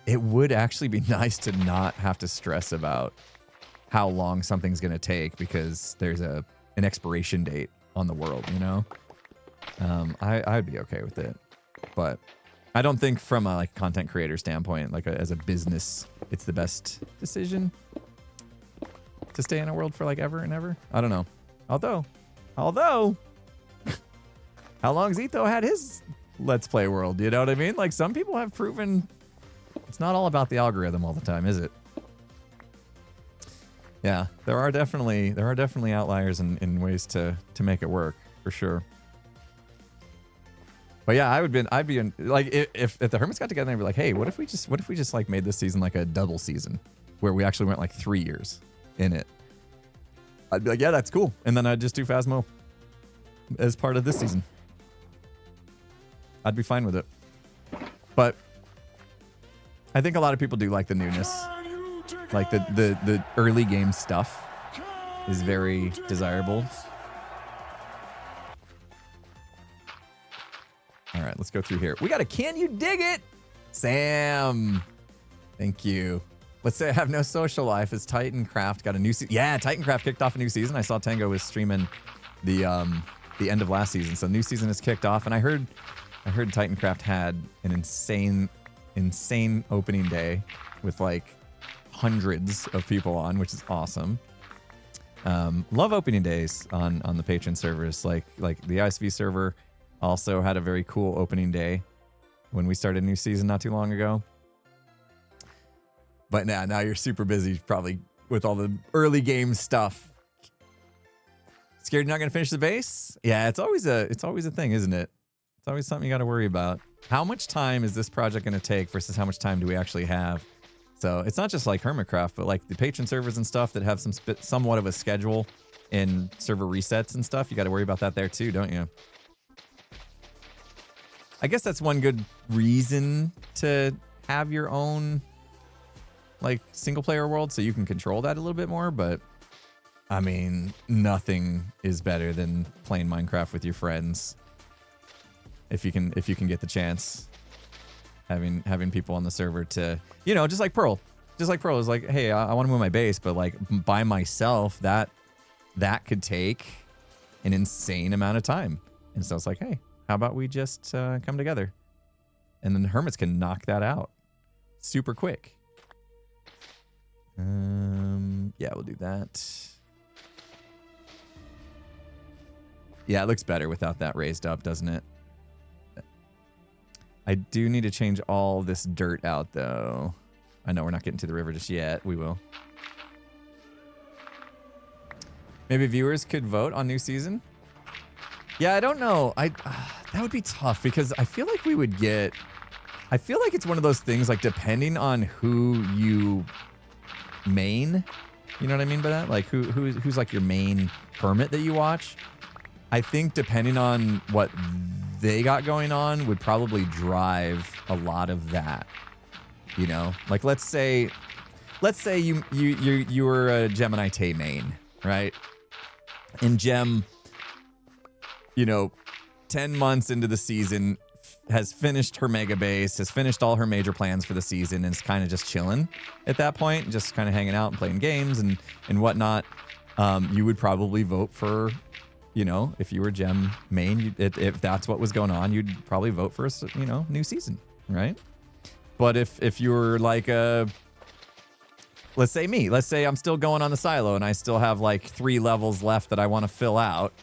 it would actually be nice to not have to stress about how long something's going to take because there's an expiration date on the world, you know. I'd be okay with it, but I don't think from a like content creator standpoint, like as a business, it's the best decision to stay in a world for like ever and ever. I don't know. Although, how long's Etho had his Let's Play world? You know what I mean? Like some people have proven it's not all about the algorithm all the time, is it? Yeah, there are definitely outliers in ways to make it work for sure. But yeah, I'd be like if the Hermits got together and be like, hey, what if we just like made this season like a double season where we actually went like 3 years in it? I'd be like, yeah, that's cool. And then I'd just do Phasmo as part of this season. I'd be fine with it. But I think a lot of people do like the newness. Like the early game stuff is very desirable. All right, let's go through here. We got a Can You Dig It? Sam. Thank you. Let's say I have no social life. Is Titancraft got a new season? Yeah, Titancraft kicked off a new season. I saw Tango was streaming the end of last season. So new season is kicked off. And I heard Titancraft had an insane opening day with like hundreds of people on, which is awesome. Love opening days on the patron servers. Like the ISV server also had a very cool opening day when we started a new season not too long ago. But now you're super busy probably with all the early game stuff. Scared you're not going to finish the base? Yeah, it's always a thing, isn't it? It's always something you got to worry about. How much time is this project going to take versus how much time do we actually have? So it's not just like Hermitcraft, but like the patron servers and stuff that have somewhat of a schedule in server resets and stuff. You got to worry about that there too, don't you? I guess that's one good reason to have your own like single player world so you can control that a little bit more. But I mean, nothing is better than playing Minecraft with your friends. If you can get the chance, having people on the server to, you know, just like Pearl is like, hey, I want to move my base, but like by myself, that could take an insane amount of time. And so it's like, hey, how about we just come together? And then the Hermits can knock that out super quick. Yeah, we'll do that. Yeah, it looks better without that raised up, doesn't it? I do need to change all this dirt out, though. I know we're not getting to the river just yet. We will. Maybe viewers could vote on new season? Yeah, I don't know. That would be tough because I feel like we would get... I feel like it's one of those things, like, depending on who you main, you know what I mean by that? Like, who's like your main hermit that you watch? I think depending on what they got going on would probably drive a lot of that, you know? Like, let's say you were a Gemini Tay main, right? And Gem, you know, 10 months into the season, has finished her mega base, has finished all her major plans for the season, and is kind of just chilling at that point, just kind of hanging out and playing games and whatnot. You would probably vote for, you know, if you were Gem main, if that's what was going on, you'd probably vote for, you know, new season, right? But if you were like let's say I'm still going on the silo and I still have like 3 levels left that I want to fill out,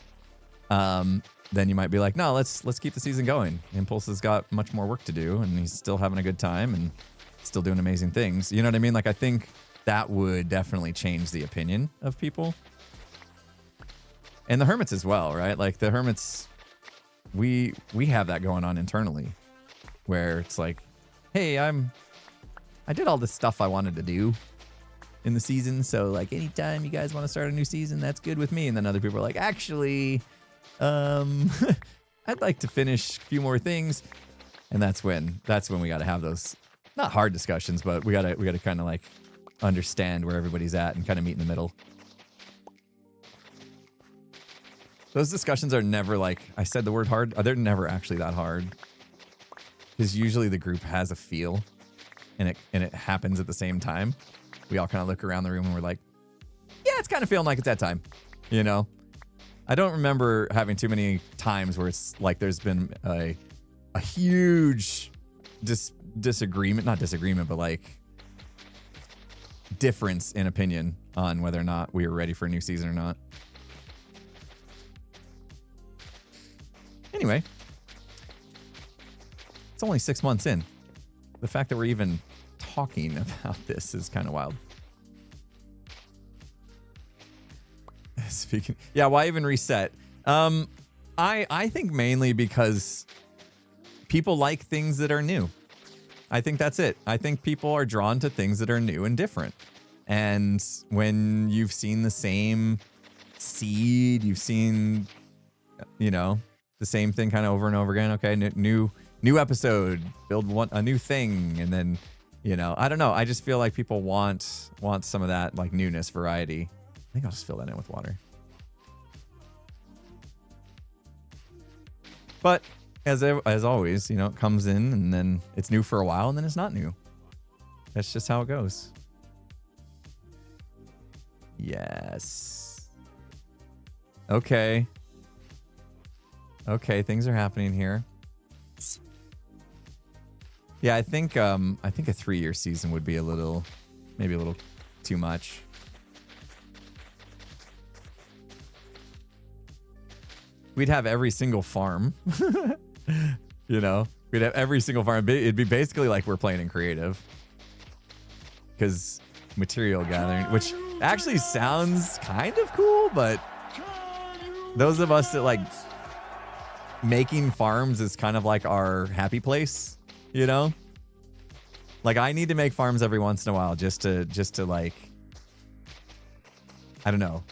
then you might be like, no, let's keep the season going. Impulse has got much more work to do, and he's still having a good time and still doing amazing things. You know what I mean? Like, I think that would definitely change the opinion of people. And the Hermits as well, right? Like, the Hermits, we have that going on internally, where it's like, hey, I did all this stuff I wanted to do in the season, so like anytime you guys want to start a new season, that's good with me. And then other people are like, actually, I'd like to finish a few more things. And that's when we got to have those not hard discussions, but we got to kind of like understand where everybody's at and kind of meet in the middle. Those discussions are never like, I said the word hard, they're never actually that hard. Because usually the group has a feel and it happens at the same time. We all kind of look around the room and we're like, yeah, it's kind of feeling like it's that time, you know? I don't remember having too many times where it's like there's been a huge disagreement, not disagreement, but like difference in opinion on whether or not we were ready for a new season or not. Anyway, it's only 6 months in. The fact that we're even talking about this is kind of wild. Speaking, yeah, why even reset? I think mainly because people like things that are new. I think that's it. I think people are drawn to things that are new and different. And when you've seen the same seed, you've seen, you know, the same thing kind of over and over again. Okay, new episode, build a new thing, and then, you know, I don't know. I just feel like people want some of that like newness, variety. I think I'll just fill that in with water. But as always, you know, it comes in and then it's new for a while and then it's not new. That's just how it goes. Yes. Okay. Okay, things are happening here. Yeah, I think a 3-year season would be maybe a little too much. We'd have every single farm. You know, we'd have every single farm. It'd be basically like we're playing in creative. Because material gathering, which actually sounds kind of cool, but those of us that like making farms is kind of like our happy place, you know? Like I need to make farms every once in a while just to like, I don't know,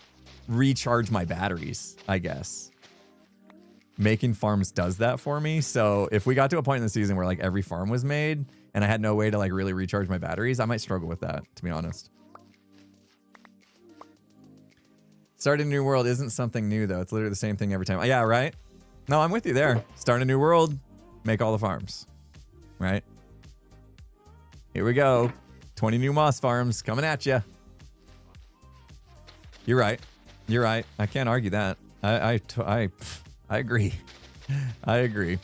recharge my batteries, I guess. Making farms does that for me. So if we got to a point in the season where like every farm was made and I had no way to like really recharge my batteries, I might struggle with that, to be honest. Starting a new world isn't something new though. It's literally the same thing every time. Yeah, right? No, I'm with you there. Start a new world, make all the farms, right? Here we go. 20 new moss farms coming at you. You're right. You're right. I can't argue that. I agree. I agree.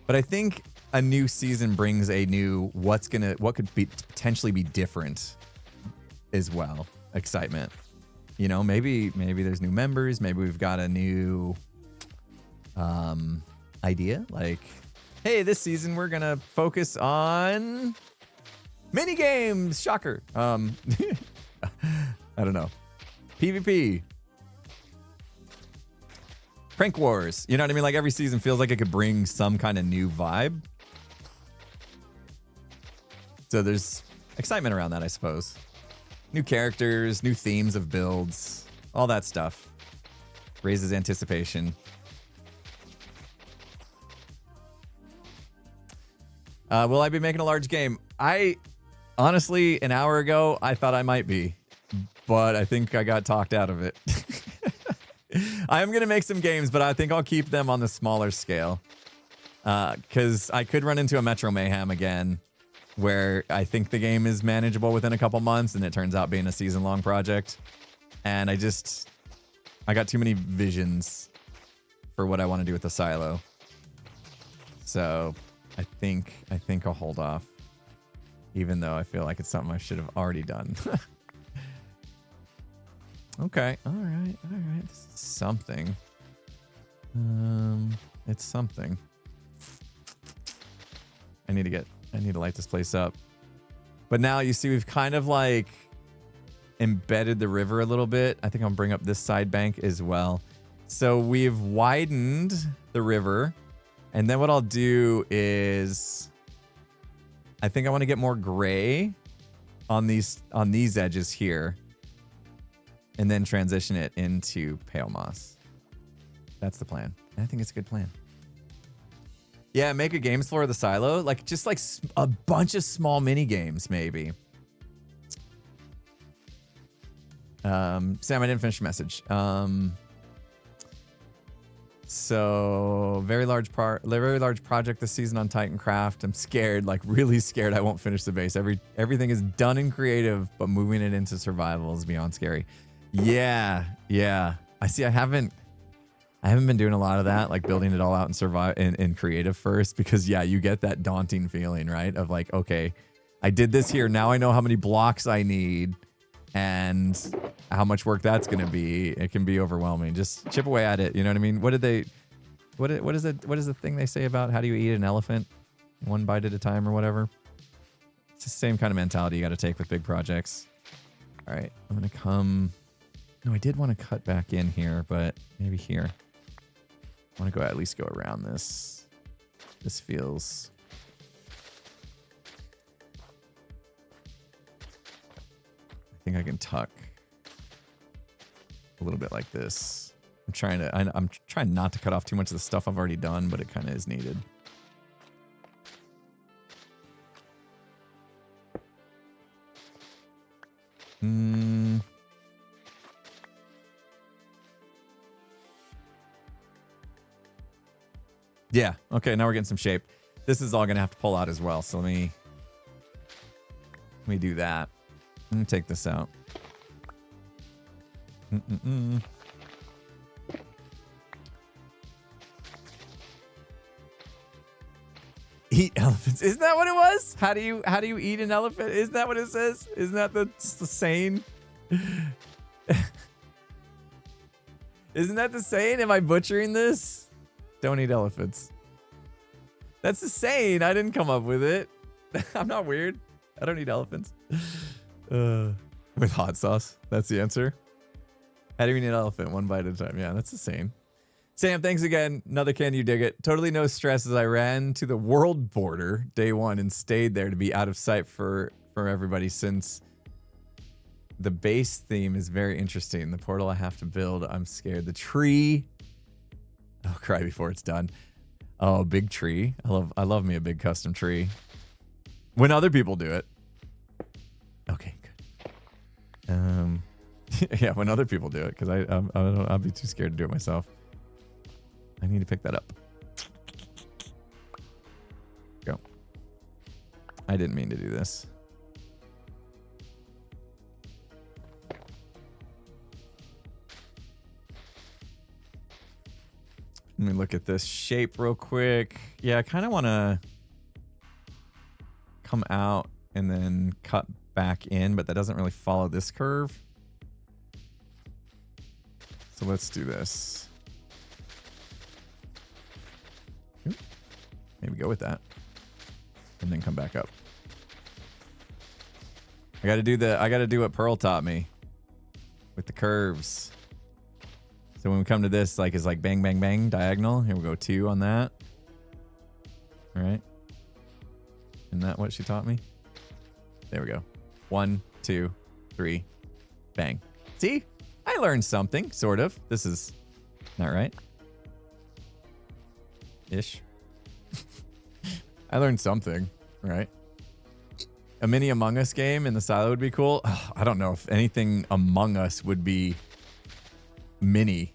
But I think a new season brings a new what could potentially be different as well. Excitement. You know, maybe there's new members, maybe we've got a new idea, like, hey, this season we're gonna focus on mini games. Shocker. I don't know. PvP. Prank wars. You know what I mean? Like every season feels like it could bring some kind of new vibe. So there's excitement around that, I suppose. New characters, new themes of builds, all that stuff. Raises anticipation. Will I be making a large game? I honestly, an hour ago, I thought I might be, but I think I got talked out of it. I am going to make some games, but I think I'll keep them on the smaller scale. Because I could run into a Metro Mayhem again, where I think the game is manageable within a couple months, and it turns out being a season-long project. And I got too many visions for what I want to do with the silo. So I think I'll hold off, even though I feel like it's something I should have already done. Okay. All right. This is something. It's something. I need to light this place up. But now you see we've kind of like embedded the river a little bit. I think I'll bring up this side bank as well. So we've widened the river. And then what I'll do is I think I want to get more gray on these edges here. And then transition it into pale moss. That's the plan. And I think it's a good plan. Yeah, make a games floor of the silo. Like, just like a bunch of small mini games, maybe. Sam, I didn't finish your message. So very large project this season on Titancraft. I'm scared, like really scared I won't finish the base. Everything is done in creative, but moving it into survival is beyond scary. Yeah. I see. I haven't been doing a lot of that, like building it all out and in creative first, because yeah, you get that daunting feeling, right? Of like, okay, I did this here. Now I know how many blocks I need and how much work that's going to be. It can be overwhelming. Just chip away at it. You know what I mean? What is the thing they say about how do you eat an elephant? One bite at a time or whatever. It's the same kind of mentality you got to take with big projects. All right, I'm going to come. No, I did want to cut back in here, but maybe here. I want to go at least go around this. This feels. I think I can tuck a little bit like this. I'm trying not to cut off too much of the stuff I've already done, but it kind of is needed. Yeah. Okay. Now we're getting some shape. This is all gonna have to pull out as well. So let me do that. Let me take this out. Eat elephants. Isn't that what it was? How do you eat an elephant? Isn't that what it says? Isn't that the saying? Isn't that the saying? Am I butchering this? Don't eat elephants. That's the saying. I didn't come up with it. I'm not weird. I don't eat elephants. With hot sauce. That's the answer. How do you eat an elephant? One bite at a time. Yeah, that's the saying. Sam, thanks again. Another Can You Dig It? Totally no stress as I ran to the world border day one and stayed there to be out of sight for everybody, since the base theme is very interesting. The portal I have to build, I'm scared. The tree. I'll cry before it's done. Oh, big tree. I love me a big custom tree. When other people do it. Okay, good. Yeah, when other people do it, because I'll be too scared to do it myself. I need to pick that up. Go. I didn't mean to do this. Let me look at this shape real quick. Yeah, I kind of want to come out and then cut back in, but that doesn't really follow this curve. So let's do this. Maybe go with that. And then come back up. I gotta do what Pearl taught me. With the curves. So when we come to this, like, it's like bang, bang, bang, diagonal. Here we go, 2 on that. All right. Isn't that what she taught me? There we go. 1, 2, 3, bang. See? I learned something, sort of. This is not right. Ish. I learned something, right? A mini Among Us game in the silo would be cool. Oh, I don't know if anything Among Us would be mini,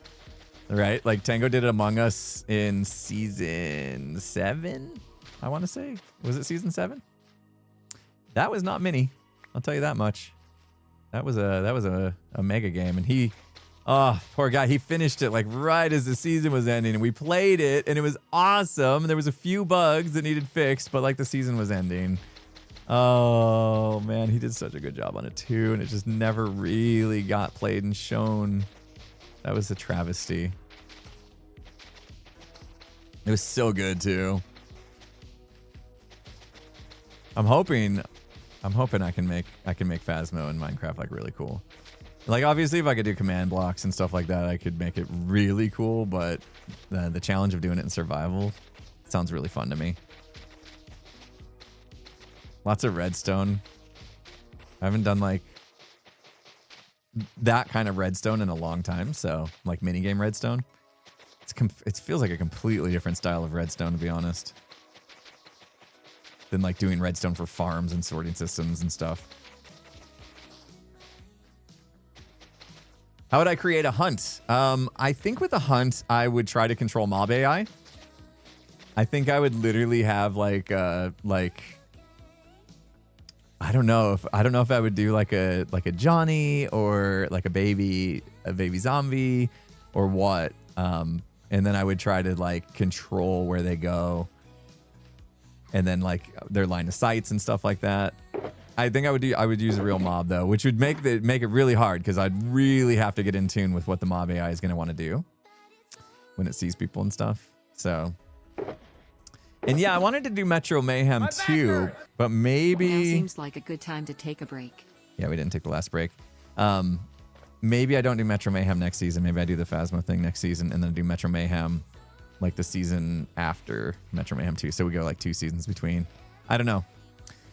right? Like Tango did Among Us in season 7, I want to say. Was it season 7? That was not mini. I'll tell you that much. That was a mega game, and he, oh, poor guy, he finished it like right as the season was ending, and we played it, and it was awesome. There was a few bugs that needed fixed, but like the season was ending. Oh man, he did such a good job on it too, and it just never really got played and shown. That was a travesty. It was so good too. I'm hoping I can make Phasmo in Minecraft like really cool. Like obviously if I could do command blocks and stuff like that, I could make it really cool, but the challenge of doing it in survival sounds really fun to me. Lots of redstone. I haven't done like that kind of redstone in a long time, so like minigame redstone. It feels like a completely different style of redstone, to be honest. than like doing redstone for farms and sorting systems and stuff. How would I create a hunt? I think with a hunt, I would try to control mob AI. I think I would literally have like I don't know if I would do like a Johnny or like a baby zombie or what. And then I would try to like control where they go. And then like their line of sights and stuff like that. I think I would use a real mob though, which would make it really hard because I'd really have to get in tune with what the mob AI is going to want to do when it sees people and stuff. So, and yeah, I wanted to do Metro Mayhem too, but maybe now seems like a good time to take a break. Yeah, we didn't take the last break. Maybe I don't do Metro Mayhem next season. Maybe I do the Phasmo thing next season and then do Metro Mayhem like the season after Metro Mayhem 2. So we go like 2 seasons between. I don't know.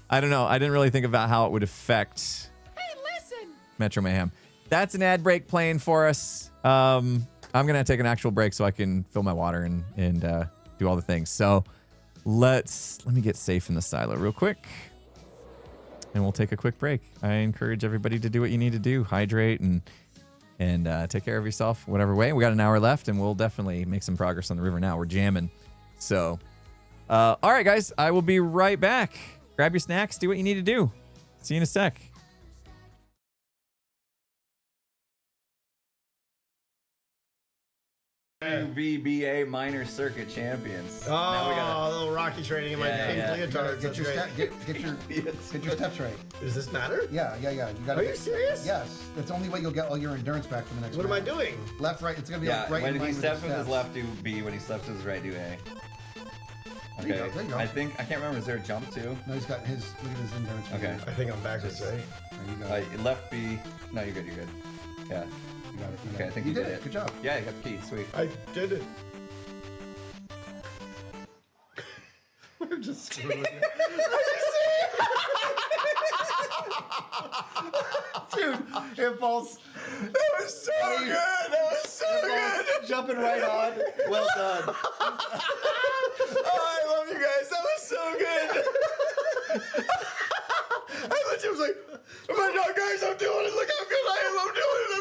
I didn't really think about how it would affect Metro Mayhem. That's an ad break playing for us. I'm going to take an actual break so I can fill my water and do all the things. So let me get safe in the silo real quick. And we'll take a quick break. I encourage everybody to do what you need to do. Hydrate and take care of yourself whatever way. We got an hour left and we'll definitely make some progress on the river now. We're jamming. So, all right, guys, I will be right back. Grab your snacks, do what you need to do. See you in a sec. VBA minor circuit champions. Oh, Now we gotta- a little Rocky training in my pink leotard. Get your steps right. Does this matter? Yeah. You gotta Are you serious? Yes. That's the only way you'll get all your endurance back for the next What am I round. doing? Left, right. It's gonna be Yeah, like right when in line he with steps the with his steps. left, do B. When he steps with his right, do A. There you Okay. go, there you go. I can't remember. Is there a jump too? No, he's got his. Look at his endurance. Okay. I think I'm backwards, right? There you go. Left B. No, you're good. You're good. Yeah. You got it. Okay, I think you you did did it. it. Good job. Yeah, you got the key. Sweet. I did it. I'm just screwing with you. Dude, impulse. That was so good. That was so good. Jumping right on. Well done. Oh, I love you guys. That was so good. I legit was like, oh my God, guys, I'm doing it. Look how good I am. I'm doing it.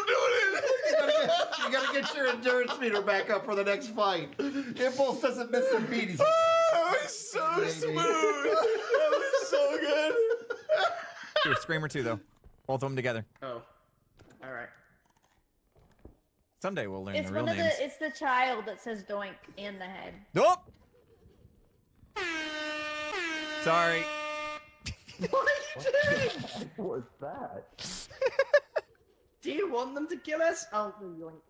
You gotta get your endurance meter back up for the next fight. Impulse doesn't miss a beat. He's That was so smooth. That was so good. Screamer 2 though. Both of them together. Oh. All right. Someday we'll learn It's the real one of names. it's the child that says doink in the head. Nope. Sorry. What are you doing? What's that? Do you want them to kill us? Oh, yoink.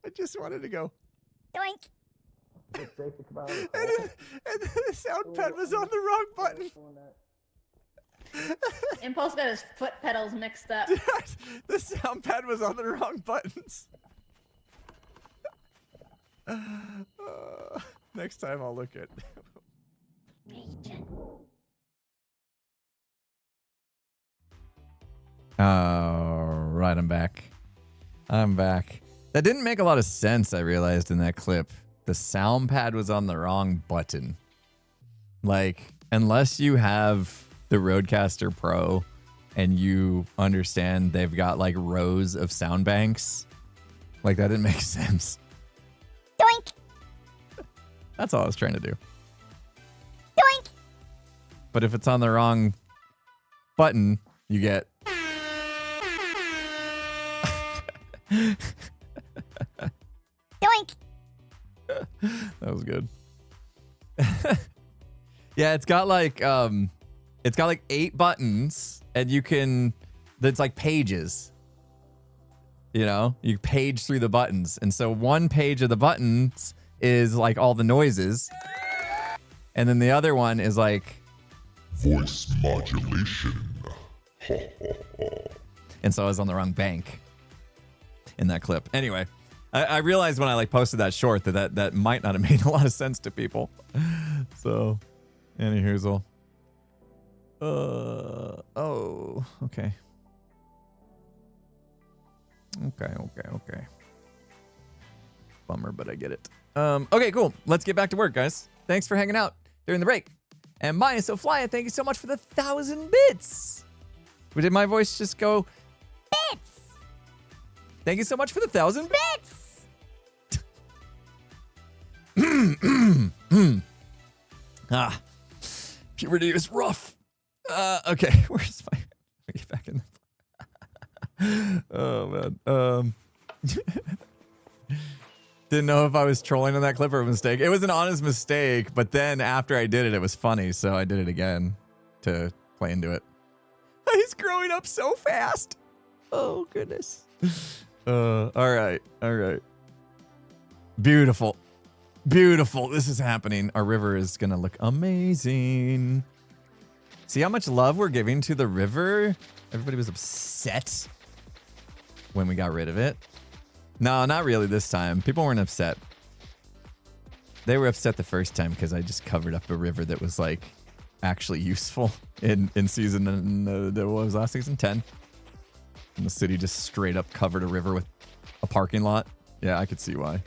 I just wanted to go. Doink. And the sound pad was on the wrong button. Impulse got his foot pedals mixed up. The sound pad was on the wrong buttons. Next time I'll look at. All right, I'm back. That didn't make a lot of sense, I realized in that clip. The sound pad was on the wrong button. Like, unless you have the Rodecaster Pro and you understand they've got like rows of sound banks, like that didn't make sense. Doink. That's all I was trying to do. Doink. But if it's on the wrong button, you get. Doink. That was good. Yeah, it's got like 8 buttons, and you can. It's like pages. You know, you page through the buttons, and so one page of the buttons is like all the noises, and then the other one is like voice modulation. And so I was on the wrong bank in that clip. Anyway, I realized when I like posted that short that might not have made a lot of sense to people. So, anywhoozle. Oh, okay. Okay. Bummer, but I get it. Okay, cool. Let's get back to work, guys. Thanks for hanging out during the break. And Maya So Flya, thank you so much for the 1,000 bits. Did my voice just go? Bits! Thank you so much for the 1,000 Bits! Puberty is rough. Okay, where's my? Let me get back in. Oh man. Didn't know if I was trolling on that clip or a mistake. It was an honest mistake, but then after I did it, it was funny, so I did it again to play into it. He's growing up so fast. Oh goodness. All right. Beautiful. This is happening. Our river is gonna look amazing. See how much love we're giving to the river? Everybody was upset when we got rid of it. No, not really this time. People weren't upset. They were upset the first time because I just covered up a river that was like actually useful in season, what was last season? 10. And the city just straight up covered a river with a parking lot. Yeah, I could see why.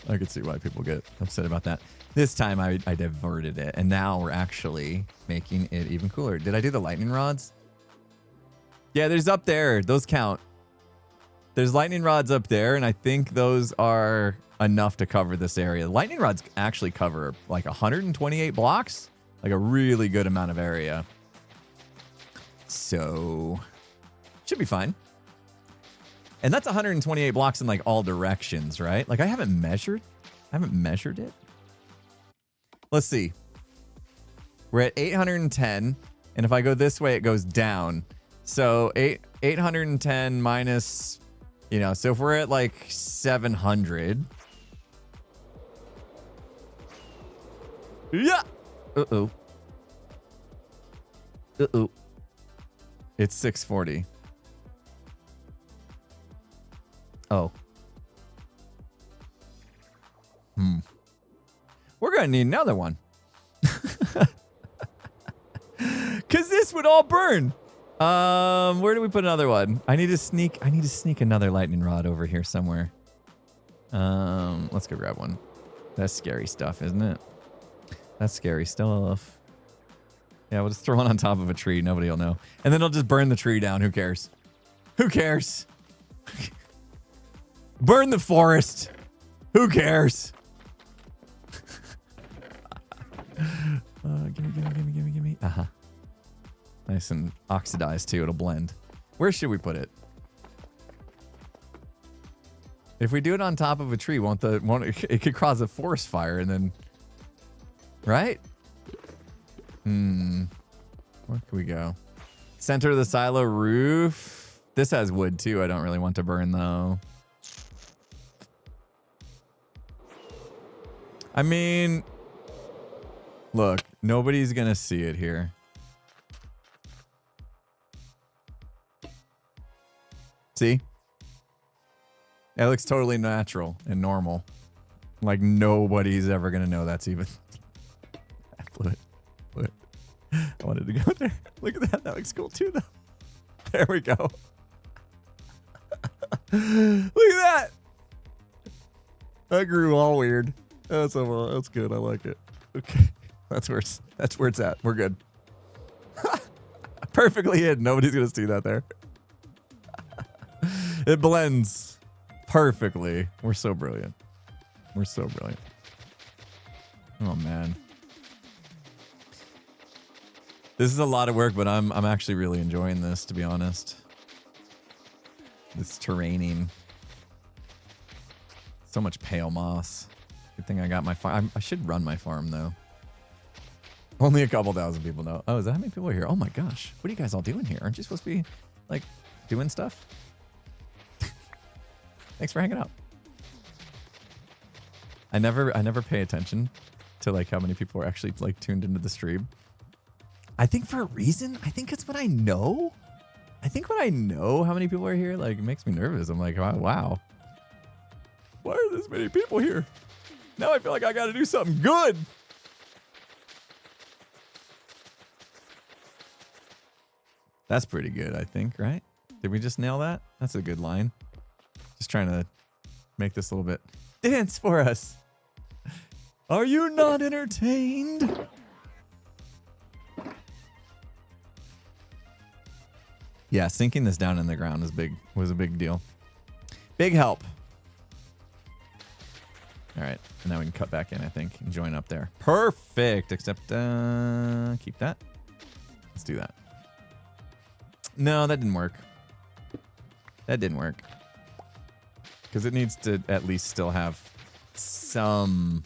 People get upset about that. This time I diverted it, and now we're actually making it even cooler. Did I do the lightning rods? Yeah, there's up there. Those count. There's lightning rods up there, and I think those are enough to cover this area. Lightning rods actually cover like 128 blocks, like a really good amount of area. So, should be fine. And that's 128 blocks in like all directions, right? Like I haven't measured it. Let's see. We're at 810, and if I go this way, it goes down. So 810 minus, so if we're at like 700. Yeah. Uh-oh. It's 640. Oh. We're going to need another one. Because this would all burn. Where do we put another one? I need to sneak another lightning rod over here somewhere. Let's go grab one. That's scary stuff, isn't it? That's scary stuff. Yeah, we'll just throw one on top of a tree. Nobody will know. And then it'll just burn the tree down. Who cares? Who cares? Burn the forest. Who cares? Gimme. Uh-huh. Nice and oxidized too. It'll blend. Where should we put it? If we do it on top of a tree, it could cause a forest fire and then, right? Where can we go? Center of the silo roof. This has wood too. I don't really want to burn though. I mean, look, nobody's gonna see it here. See? It looks totally natural and normal. Like nobody's ever gonna know that's even. I blew it. I wanted to go there. Look at that. That looks cool too, though. There we go. Look at that. That grew all weird. That's good. I like it. Okay, that's where it's at. We're good. Perfectly hidden. Nobody's gonna see that there. It blends perfectly. We're so brilliant. Oh man, this is a lot of work, but I'm actually really enjoying this, to be honest. This terraining. So much pale moss. Good thing I got my farm. I should run my farm though. Only a couple thousand people know. Oh, is that how many people are here? Oh my gosh. What are you guys all doing here? Aren't you supposed to be like doing stuff? Thanks for hanging out. I never pay attention to like how many people are actually like tuned into the stream. I think for a reason. I think it's what I know. I think when I know how many people are here, like it makes me nervous. I'm like, oh, wow. Why are this many people here? Now I feel like I got to do something good. That's pretty good, I think, right? Did we just nail that? That's a good line. Just trying to make this a little bit dance for us. Are you not entertained? Yeah, sinking this down in the ground was a big deal. Big help. All right, and now we can cut back in, I think, and join up there. Perfect, except keep that. Let's do that. No, that didn't work. That didn't work. Because it needs to at least still have some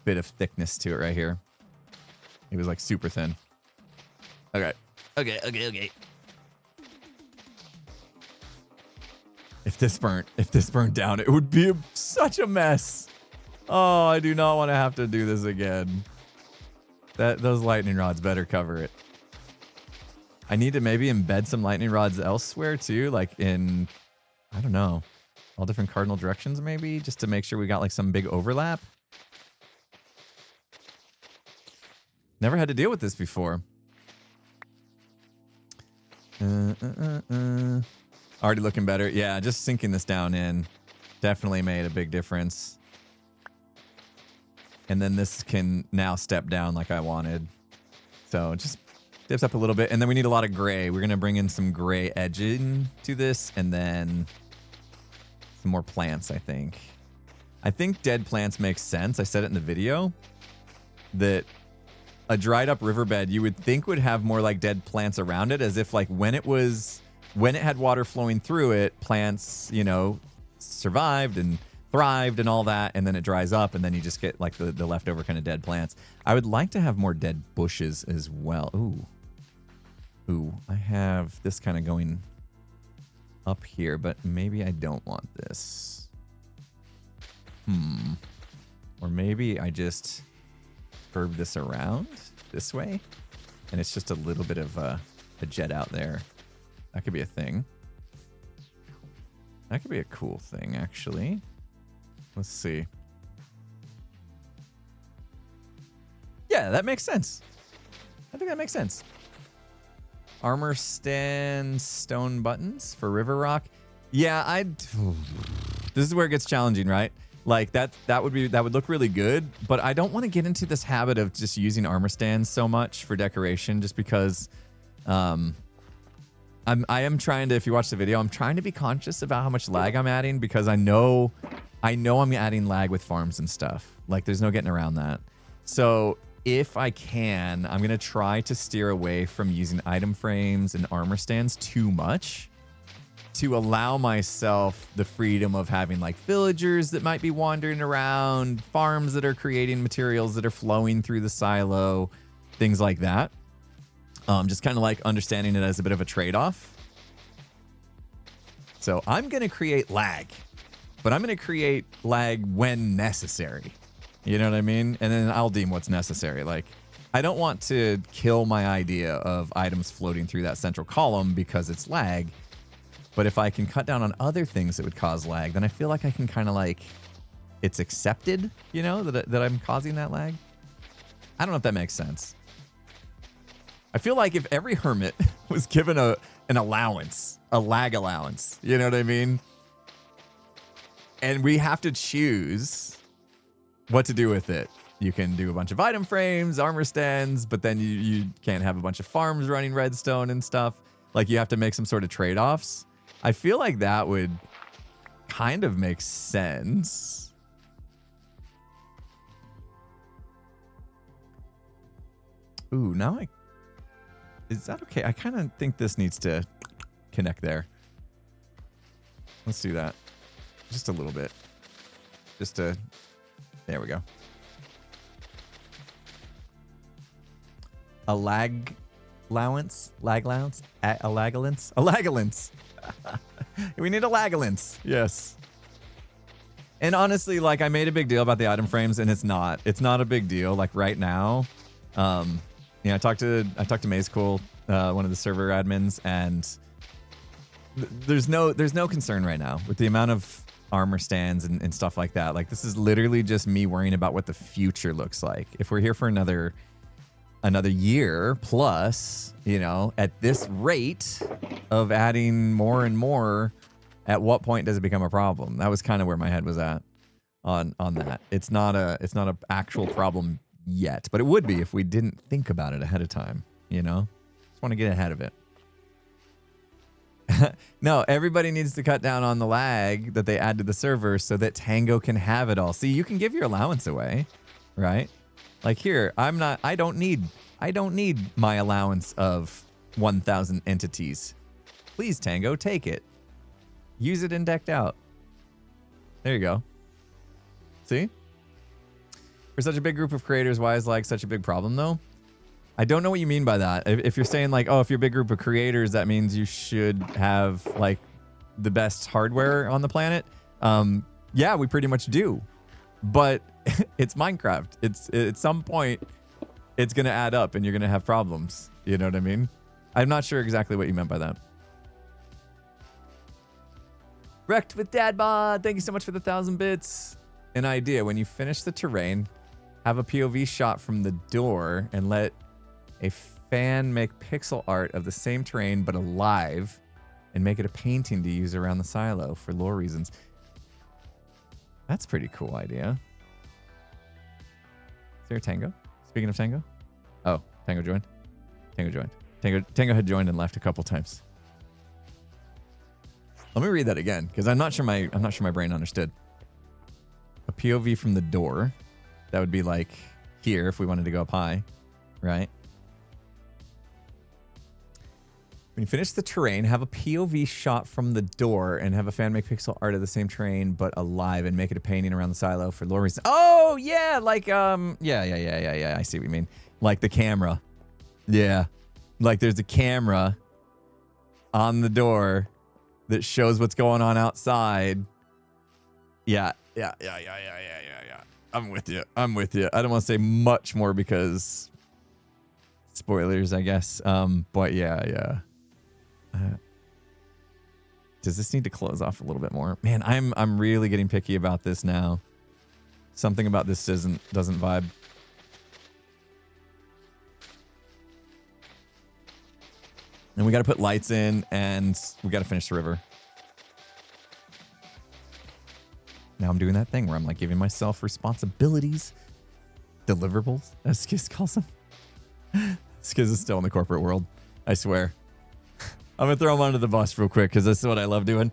bit of thickness to it right here. It was like super thin. Okay. If this burnt down, it would be such a mess. Oh, I do not want to have to do this again. Those lightning rods better cover it. I need to maybe embed some lightning rods elsewhere too, like in, I don't know, all different cardinal directions maybe, just to make sure we got like some big overlap. Never had to deal with this before. Already looking better. Yeah, just sinking this down in definitely made a big difference. And then this can now step down like I wanted. So it just dips up a little bit. And then we need a lot of gray. We're going to bring in some gray edging to this and then some more plants, I think. I think dead plants make sense. I said it in the video that a dried up riverbed you would think would have more like dead plants around it, as if like when it had water flowing through it, plants, you know, survived and thrived and all that, and then it dries up and then you just get like the leftover kind of dead plants. I would like to have more dead bushes as well. Ooh, I have this kind of going up here, but maybe I don't want this. Or maybe I just curve this around this way and it's just a little bit of a jet out there. That could be a thing. That could be a cool thing, actually. Let's see. Yeah, that makes sense. I think that makes sense. Armor stand stone buttons for river rock. Yeah, this is where it gets challenging, right? Like that would look really good, but I don't want to get into this habit of just using armor stands so much for decoration, just because I am trying to, if you watch the video, I'm trying to be conscious about how much lag I'm adding, because I know I'm adding lag with farms and stuff. Like there's no getting around that. So if I can, I'm going to try to steer away from using item frames and armor stands too much, to allow myself the freedom of having like villagers that might be wandering around, farms that are creating materials that are flowing through the silo, things like that. Just kind of like understanding it as a bit of a trade-off. So I'm going to create lag, but I'm going to create lag when necessary. You know what I mean? And then I'll deem what's necessary. Like, I don't want to kill my idea of items floating through that central column because it's lag. But if I can cut down on other things that would cause lag, then I feel like I can kind of like, it's accepted, you know, that I'm causing that lag. I don't know if that makes sense. I feel like if every hermit was given an allowance, a lag allowance, you know what I mean? And we have to choose what to do with it. You can do a bunch of item frames, armor stands, but then you can't have a bunch of farms running redstone and stuff. Like you have to make some sort of trade-offs. I feel like that would kind of make sense. Ooh, now is that okay? I kind of think this needs to connect there. Let's do that. Just a little bit. There we go. A lag allowance? Lag allowance? A lag allowance? A lag allowance. We need a lag allowance. Yes. And honestly, like I made a big deal about the item frames, and it's not a big deal. Like right now, you know, I talked to Maze Cool, one of the server admins, and there's no concern right now with the amount of armor stands and stuff like that. Like this is literally just me worrying about what the future looks like. If we're here for another year plus, you know, at this rate of adding more and more At what point does it become a problem? That was kind of where my head was at on that. It's not a actual problem yet, but it would be if we didn't think about it ahead of time, you know? Just want to get ahead of it. No, everybody needs to cut down on the lag that they add to the server so that Tango can have it all. See, you can give your allowance away, right? Like here, I don't need my allowance of 1,000 entities. Please, Tango, take it. Use it in decked out. There you go. See? For such a big group of creators, why is lag such a big problem though? I don't know what you mean by that. If you're saying like, oh, if you're a big group of creators, that means you should have like the best hardware on the planet. Yeah, we pretty much do. But it's Minecraft. It's at some point, it's going to add up and you're going to have problems. You know what I mean? I'm not sure exactly what you meant by that. Wrecked with Dadbod. Thank you so much for the 1,000 bits. An idea. When you finish the terrain, have a POV shot from the door and let a fan make pixel art of the same terrain but alive and make it a painting to use around the silo for lore reasons. That's a pretty cool idea. Is there a Tango? Speaking of Tango? Oh, Tango joined. Tango joined. Tango had joined and left a couple times. Let me read that again because I'm not sure my brain understood. A POV from the door. That would be like here if we wanted to go up high, right? When you finish the terrain, have a POV shot from the door and have a fan make pixel art of the same terrain but alive and make it a painting around the silo for lore reasons. Oh yeah, like yeah. I see what you mean. Like the camera. Yeah. Like there's a camera on the door that shows what's going on outside. Yeah. I'm with you. I don't want to say much more because spoilers, I guess. But yeah. Does this need to close off a little bit more? Man, I'm really getting picky about this now. Something about this doesn't vibe. And we got to put lights in and we got to finish the river. Now I'm doing that thing where I'm like giving myself responsibilities, deliverables, as Skiz calls them. Skiz is still in the corporate world, I swear. I'm going to throw him under the bus real quick because this is what I love doing.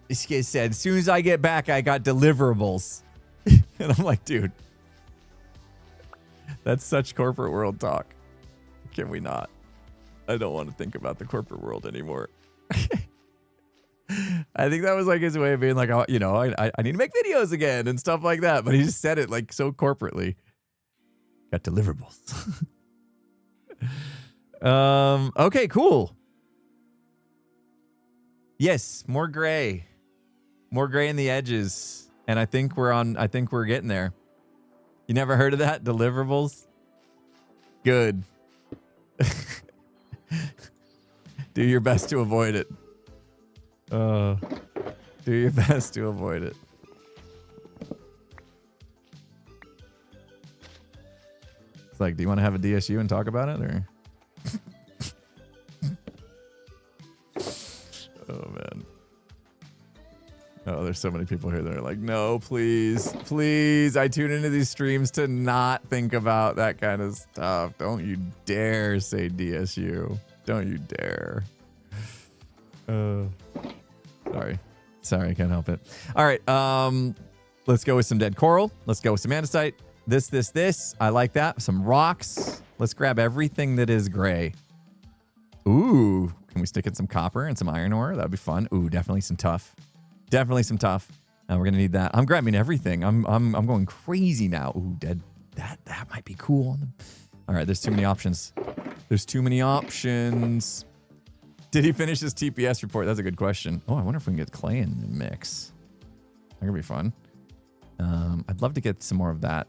Skiz said, as soon as I get back, I got deliverables. And I'm like, dude, that's such corporate world talk. Can we not? I don't want to think about the corporate world anymore. I think that was like his way of being like, oh, you know, I need to make videos again and stuff like that. But he just said it like so corporately. Got deliverables. Okay, cool. Yes, more gray in the edges. And I think we're getting there. You never heard of that? Deliverables? Good. Do your best to avoid it. Do your best to avoid it. It's like, do you want to have a DSU and talk about it, or? Oh man. Oh, there's so many people here that are like, no, please. I tune into these streams to not think about that kind of stuff. Don't you dare say DSU. Don't you dare. Sorry, I can't help it. All right, let's go with some dead coral. Let's go with some andesite. This. I like that. Some rocks. Let's grab everything that is gray. Ooh, can we stick in some copper and some iron ore? That'd be fun. Ooh, definitely some tough. We're gonna need that. I'm grabbing everything. I'm going crazy now. Ooh, dead. That might be cool. All right, there's too many options. Did he finish his TPS report? That's a good question. Oh, I wonder if we can get clay in the mix. That could be fun. I'd love to get some more of that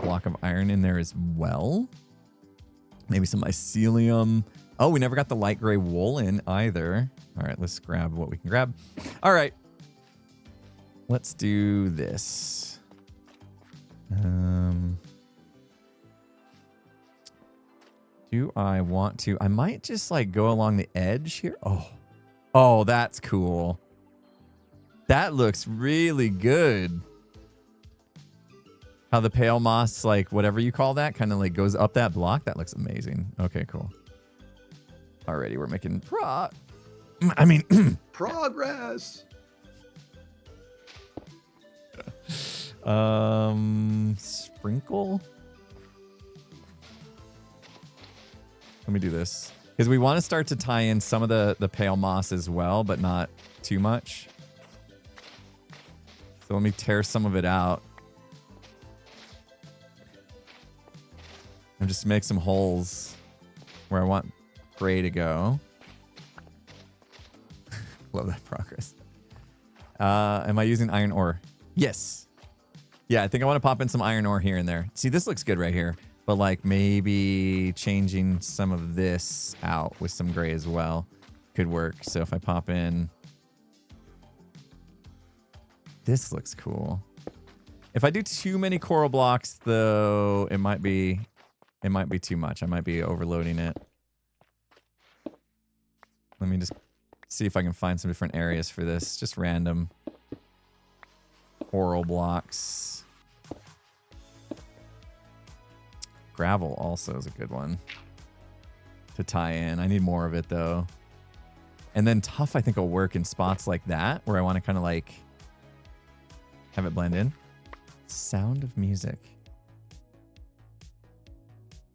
block of iron in there as well. Maybe some mycelium. Oh, we never got the light gray wool in either. All right, let's grab what we can grab. All right. Let's do this. Do I want to? I might just like go along the edge here. Oh, Oh, that's cool. That looks really good. How the pale moss, like whatever you call that, kind of like goes up that block. That looks amazing. Okay, cool. Alrighty, we're making Progress. Sprinkle. Let me do this. Because we want to start to tie in some of the pale moss as well, but not too much. So let me tear some of it out. And just make some holes where I want gray to go. Love that progress. Am I using iron ore? Yes. Yeah, I think I want to pop in some iron ore here and there. See, this looks good right here. But like maybe changing some of this out with some gray as well could work. So if I pop in... This looks cool. If I do too many coral blocks, though, it might be too much. I might be overloading it. Let me just see if I can find some different areas for this. Just random coral blocks. Gravel also is a good one to tie in. I need more of it, though. And then tuff, I think, will work in spots like that where I want to kind of like have it blend in. Sound of music.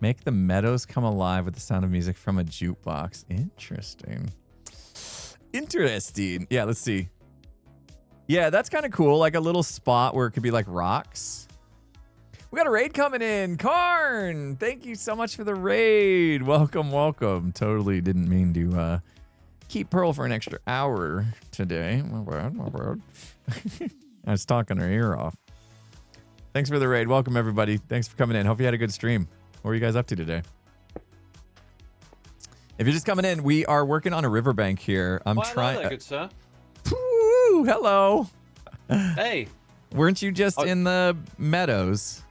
Make the meadows come alive with the sound of music from a jukebox. Interesting. Interesting. Yeah, let's see. Yeah, that's kind of cool. Like a little spot where it could be like rocks. We got a raid coming in. Karn, thank you so much for the raid. Welcome, welcome. Totally didn't mean to keep Pearl for an extra hour today. My bad, my bad. I was talking her ear off. Thanks for the raid. Welcome, everybody. Thanks for coming in. Hope you had a good stream. What were you guys up to today? If you're just coming in, we are working on a riverbank here. I'm trying. Hello there, good sir. Woo, hello. Hey. Weren't you just in the meadows?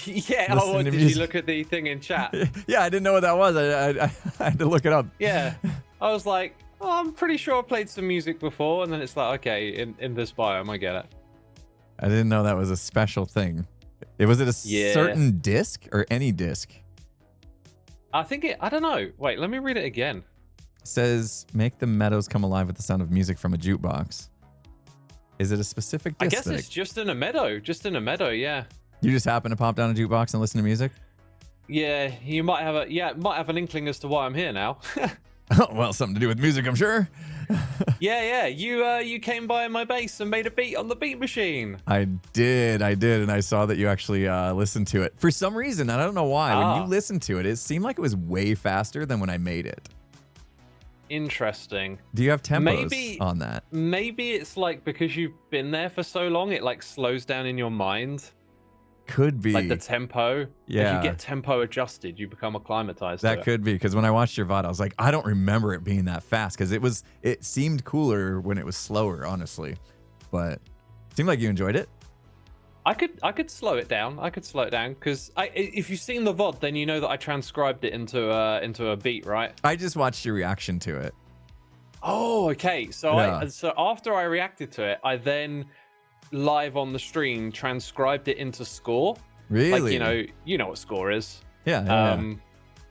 Yeah. Oh, what, did you look at the thing in chat? Yeah, I didn't know what that was. I had to look it up. Yeah. I was like, oh, I'm pretty sure I played some music before, and then it's like, okay, in this biome, I get it. I didn't know that was a special thing. Was it a certain disc or any disc? I think I don't know. Wait, let me read it again. It says, make the meadows come alive with the sound of music from a jukebox. Is it a specific disc? I guess it's just in a meadow. Just in a meadow, yeah. You just happen to pop down a jukebox and listen to music? Yeah, you might have might have an inkling as to why I'm here now. Well, something to do with music, I'm sure. Yeah. You came by my base and made a beat on the beat machine. I did, and I saw that you actually listened to it. For some reason, and I don't know why, when you listened to it, it seemed like it was way faster than when I made it. Interesting. Do you have tempos on that? Maybe it's like because you've been there for so long, it like slows down in your mind. Could be. Like the tempo. Yeah. If you get tempo adjusted, you become acclimatized That to it. could be, because when I watched your VOD, I was like, I don't remember it being that fast, because it seemed cooler when it was slower, honestly. But it seemed like you enjoyed it. I could slow it down. I could slow it down because if you've seen the VOD, then you know that I transcribed it into a beat, right? I just watched your reaction to it. Oh, okay. So so after I reacted to it, I then live on the stream transcribed it into score. Really? Like you know what score is. Yeah.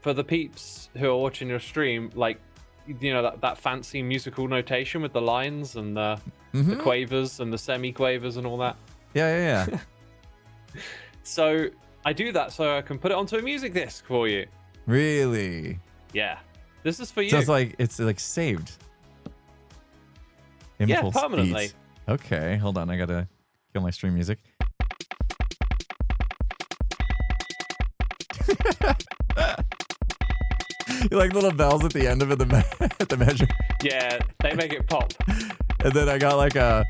For the peeps who are watching your stream, like that fancy musical notation with the lines and the quavers and the semi-quavers and all that. Yeah. So I do that so I can put it onto a music disc for you. Really? Yeah. This is for you. So it's like saved. Impulse permanently. beats. Okay, hold on. I gotta kill my stream music. You like little bells at the end of it, at the measure. Yeah, they make it pop. And then I got like a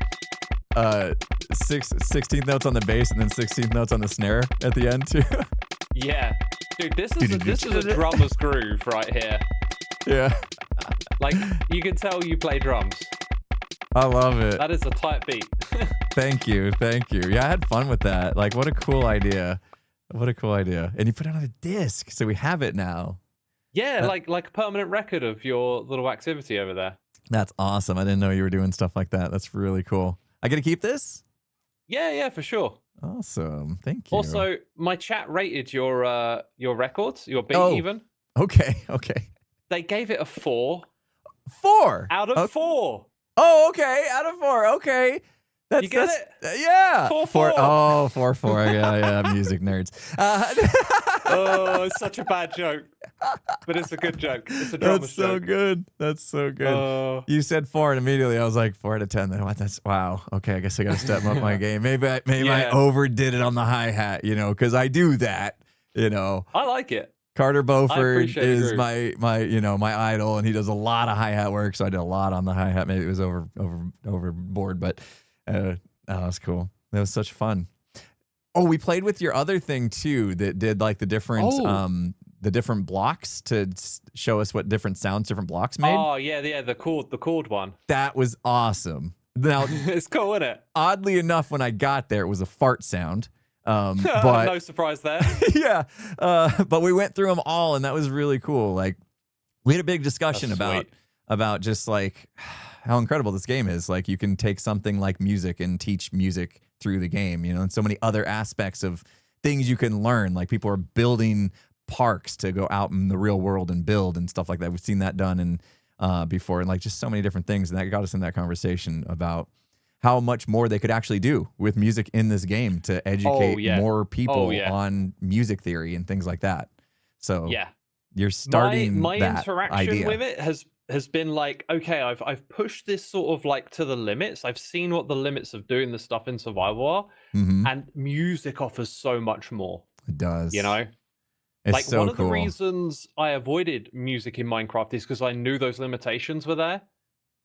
16th notes on the bass and then 16th notes on the snare at the end too. Yeah, dude, this is a drummer's groove right here. Yeah. Like you can tell you play drums. I love it. That is a tight beat. Thank you. Yeah, I had fun with that. Like, what a cool idea. And you put it on a disc, so we have it now. Yeah, like a permanent record of your little activity over there. That's awesome. I didn't know you were doing stuff like that. That's really cool. I get to keep this? Yeah, for sure. Awesome. Thank you. Also, my chat rated your records, your beat even. Okay. They gave it a 4. 4 out of 4. Oh, okay. Out of 4. Okay. You get it? Yeah. 4. Oh, 4. Yeah. Music nerds. Oh, it's such a bad joke, but it's a good joke. It's a drama That's so joke. good. That's so good. You said 4, and immediately I was like 4 out of 10. Then what? That's wow. Okay, I guess I got to step up my game. Maybe I overdid it on the hi hat. Because I do that. I like it. Carter Beauford is my my idol, and he does a lot of hi hat work. So I did a lot on the hi hat. Maybe it was overboard, but that was cool. That was such fun. Oh, we played with your other thing too that did like the different blocks to show us what different sounds different blocks made. Oh yeah, the chord one. That was awesome. Now it's cool, isn't it? Oddly enough, when I got there, it was a fart sound. But no surprise there. Yeah, but we went through them all, and that was really cool. Like we had a big discussion about just like how incredible this game is. Like you can take something like music and teach music through the game, and so many other aspects of things you can learn. Like people are building parks to go out in the real world and build and stuff like that. We've seen that done before, and like just so many different things. And that got us in that conversation about how much more they could actually do with music in this game to educate more people on music theory and things like that. So you're starting my that interaction idea. with it has been like, okay, I've pushed this sort of like to the limits. I've seen what the limits of doing this stuff in survival are, and music offers so much more. It does. It's like so one of the reasons I avoided music in Minecraft is because I knew those limitations were there.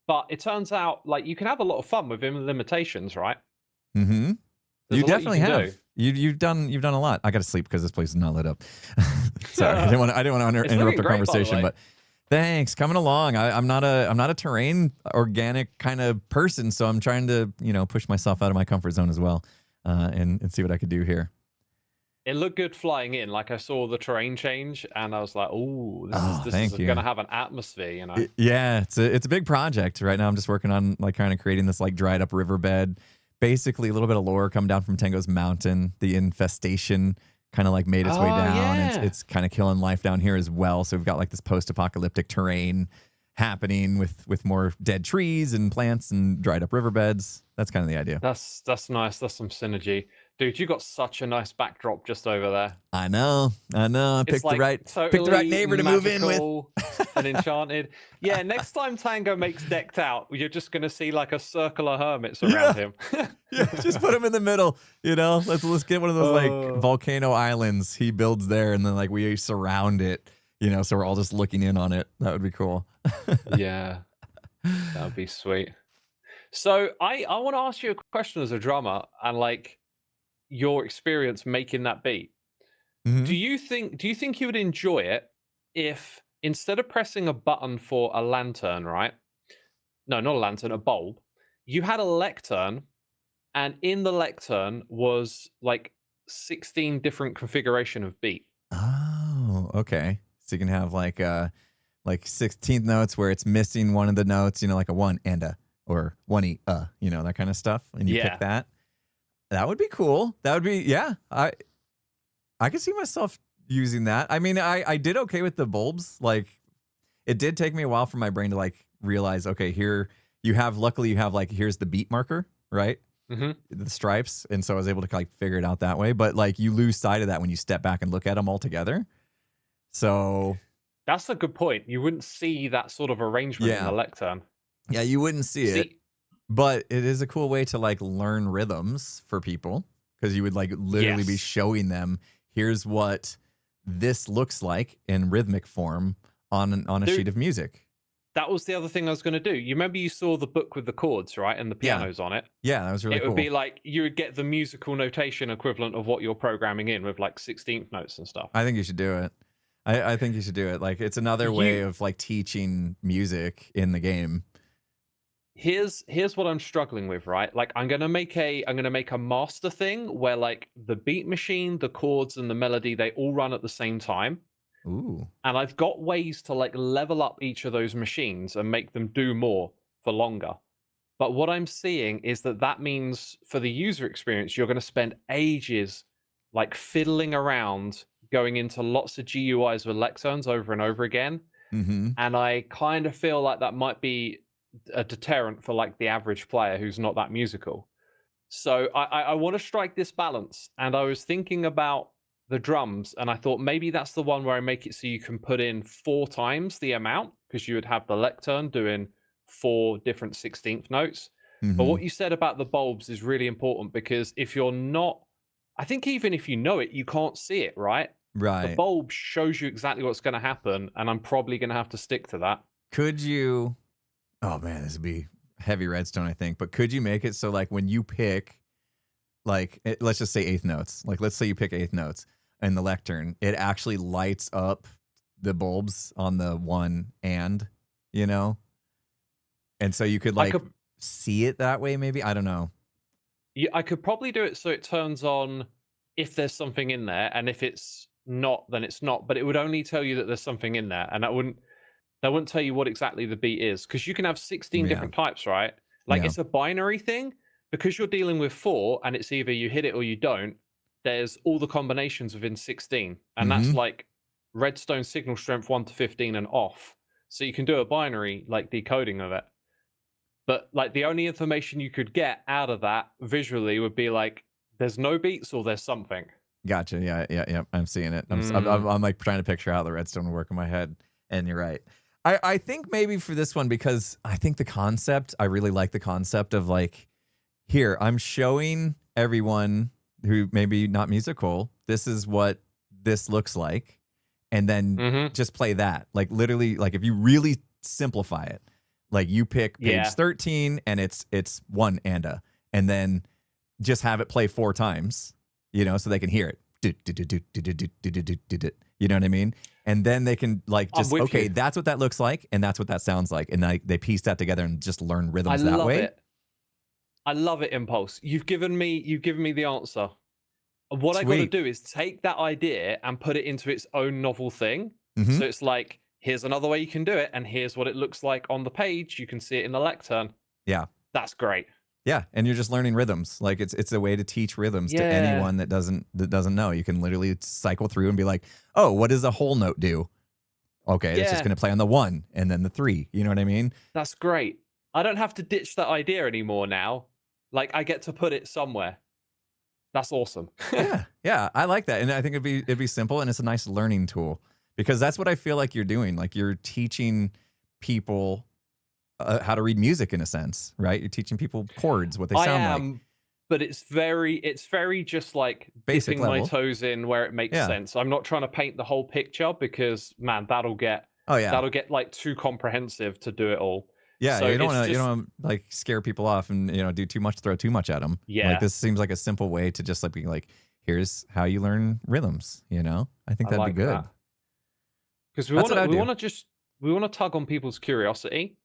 But it turns out like you can have a lot of fun within limitations, right? Mm-hmm. You definitely have. You've done a lot. I got to sleep because this place is not lit up. Sorry, I didn't want to interrupt the conversation, but thanks. Coming along. I'm not a terrain organic kind of person, so I'm trying to push myself out of my comfort zone as well, and see what I could do here. It looked good flying in. Like I saw the terrain change, and I was like, "Oh, this is going to have an atmosphere," Yeah, it's a big project right now. I'm just working on like kind of creating this like dried up riverbed. Basically, a little bit of lore come down from Tango's Mountain. The infestation kind of like made its way down. Yeah. It's kind of killing life down here as well. So we've got like this post-apocalyptic terrain happening with more dead trees and plants and dried up riverbeds. That's kind of the idea. That's nice. That's some synergy. Dude, you got such a nice backdrop just over there. I know. I picked the right neighbor to move in with. And enchanted. Yeah, next time Tango makes decked out, you're just gonna see like a circle of hermits around him. Yeah, just put him in the middle. Let's get one of those like volcano islands he builds there, and then like we surround it. So we're all just looking in on it. That would be cool. Yeah, that would be sweet. So I want to ask you a question as a drummer, and like your experience making that beat. Mm-hmm. Do you think you would enjoy it if instead of pressing a button for a lantern, right? No, not a lantern, a bulb. You had a lectern, and in the lectern was like 16 different configuration of beat. Oh, okay. So you can have like 16th notes where it's missing one of the notes, like a 1 and a, or 1 that kind of stuff, and you pick that. That would be cool. That would be, I could see myself using that. I mean, I did okay with the bulbs. Like, it did take me a while for my brain to like realize, okay, here luckily you have like, here's the beat marker, right? Mm-hmm. The stripes. And so I was able to like figure it out that way. But like you lose sight of that when you step back and look at them all together. So that's a good point. You wouldn't see that sort of arrangement in the lectern. Yeah, you wouldn't see it. But it is a cool way to like learn rhythms for people, because you would like literally be showing them, here's what this looks like in rhythmic form on a sheet of music. That was the other thing I was going to do. You remember you saw the book with the chords, right? And the pianos on it. Yeah, that was really cool. It would be like you would get the musical notation equivalent of what you're programming in with like 16th notes and stuff. I think you should do it. I think you should do it. Like it's another way of like teaching music in the game. Here's what I'm struggling with, right? Like I'm gonna make a master thing where like the beat machine, the chords, and the melody, they all run at the same time. Ooh. And I've got ways to like level up each of those machines and make them do more for longer. But what I'm seeing is that means for the user experience, you're going to spend ages like fiddling around, going into lots of GUIs with lecterns over and over again. Mm-hmm. And I kind of feel like that might be a deterrent for like the average player who's not that musical. So I want to strike this balance. And I was thinking about the drums, and I thought maybe that's the one where I make it so you can put in 4 times the amount, because you would have the lectern doing 4 different 16th notes. Mm-hmm. But what you said about the bulbs is really important, because if you're not, I think even if you know it, you can't see it, right? Right. The bulb shows you exactly what's going to happen, and I'm probably going to have to stick to that. Could you, oh man, this would be heavy redstone, I think, but could you make it so like when you pick, like, let's just say 8th notes, like let's say you pick 8th notes in the lectern, it actually lights up the bulbs on the 1 and, you know? And so you could like see it that way, maybe? I don't know. Yeah, I could probably do it so it turns on if there's something in there, and if it's not, then it's not. But it would only tell you that there's something in there, and that wouldn't tell you what exactly the beat is, because you can have 16 different types, right? Like it's a binary thing, because you're dealing with 4, and it's either you hit it or you don't. There's all the combinations within 16, and that's like redstone signal strength 1 to 15 and off. So you can do a binary like decoding of it. But like the only information you could get out of that visually would be like there's no beats or there's something. Gotcha. Yeah. I'm seeing it. I'm like trying to picture how the redstone would work in my head. And you're right. I think maybe for this one, because I think the concept, I really like the concept of like, here, I'm showing everyone who maybe not musical, this is what this looks like. And then just play that. Like literally, like if you really simplify it, like you pick page 13 and it's 1 and then just have it play 4 times, you know, so they can hear it. You know what I mean? And then they can like just, okay, that's what that looks like. And that's what that sounds like. And they piece that together and just learn rhythms that way. I love it, Impulse. You've given me the answer. What I got to do is take that idea and put it into its own novel thing. So it's like, here's another way you can do it, and here's what it looks like on the page. You can see it in the lectern. Yeah. That's great. Yeah, and you're just learning rhythms. Like it's a way to teach rhythms to anyone that doesn't know. You can literally cycle through and be like, "Oh, what does a whole note do?" Okay, it's just going to play on the 1 and then the 3. You know what I mean? That's great. I don't have to ditch that idea anymore now. Like I get to put it somewhere. That's awesome. yeah, I like that, and I think it'd be simple, and it's a nice learning tool, because that's what I feel like you're doing. Like you're teaching people how to read music in a sense, right? You're teaching people chords, what they sound like. But it's very just like basic dipping level. my toes in where it makes sense. I'm not trying to paint the whole picture, because man, that'll get like too comprehensive to do it all. Yeah, so you don't want to like scare people off and do too much, throw too much at them. Yeah, like this seems like a simple way to just like be like, here's how you learn rhythms. I think that'd be good. Because we want to tug on people's curiosity.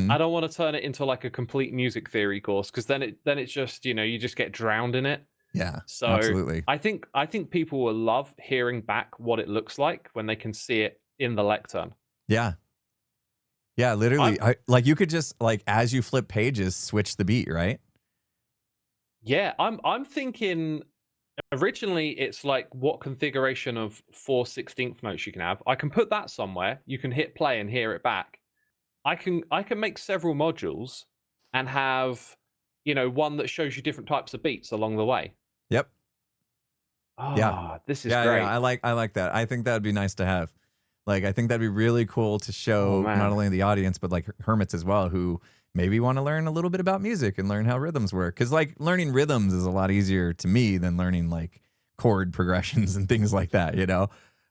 I don't want to turn it into like a complete music theory course, because then it's just you just get drowned in it. Yeah, so absolutely. I think people will love hearing back what it looks like when they can see it in the lectern. Yeah, literally. Like you could just like as you flip pages, switch the beat, right? Yeah, I'm thinking. Originally, it's like what configuration of 4 16th notes you can have. I can put that somewhere. You can hit play and hear it back. I can make several modules and have, one that shows you different types of beats along the way. Yep. This is great. Yeah, I like that. I think that'd be nice to have. Like, I think that'd be really cool to show not only the audience, but like hermits as well, who maybe want to learn a little bit about music and learn how rhythms work. Because like learning rhythms is a lot easier to me than learning like chord progressions and things like that,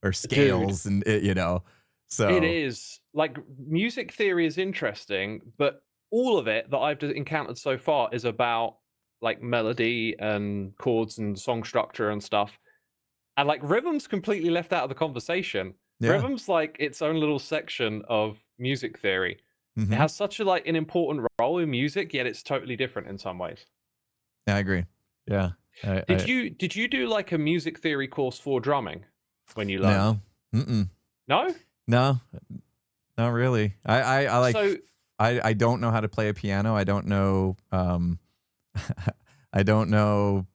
or scales. Dude, and so it is like music theory is interesting, but all of it that I've encountered so far is about like melody and chords and song structure and stuff. And like rhythms completely left out of the conversation. Rhythm's like its own little section of music theory. It has such an important role in music, yet it's totally different in some ways. I agree. Yeah. Did you do like a music theory course for drumming when you learned? No. No. No, not really. I like. So I don't know how to play a piano. I don't know. I don't know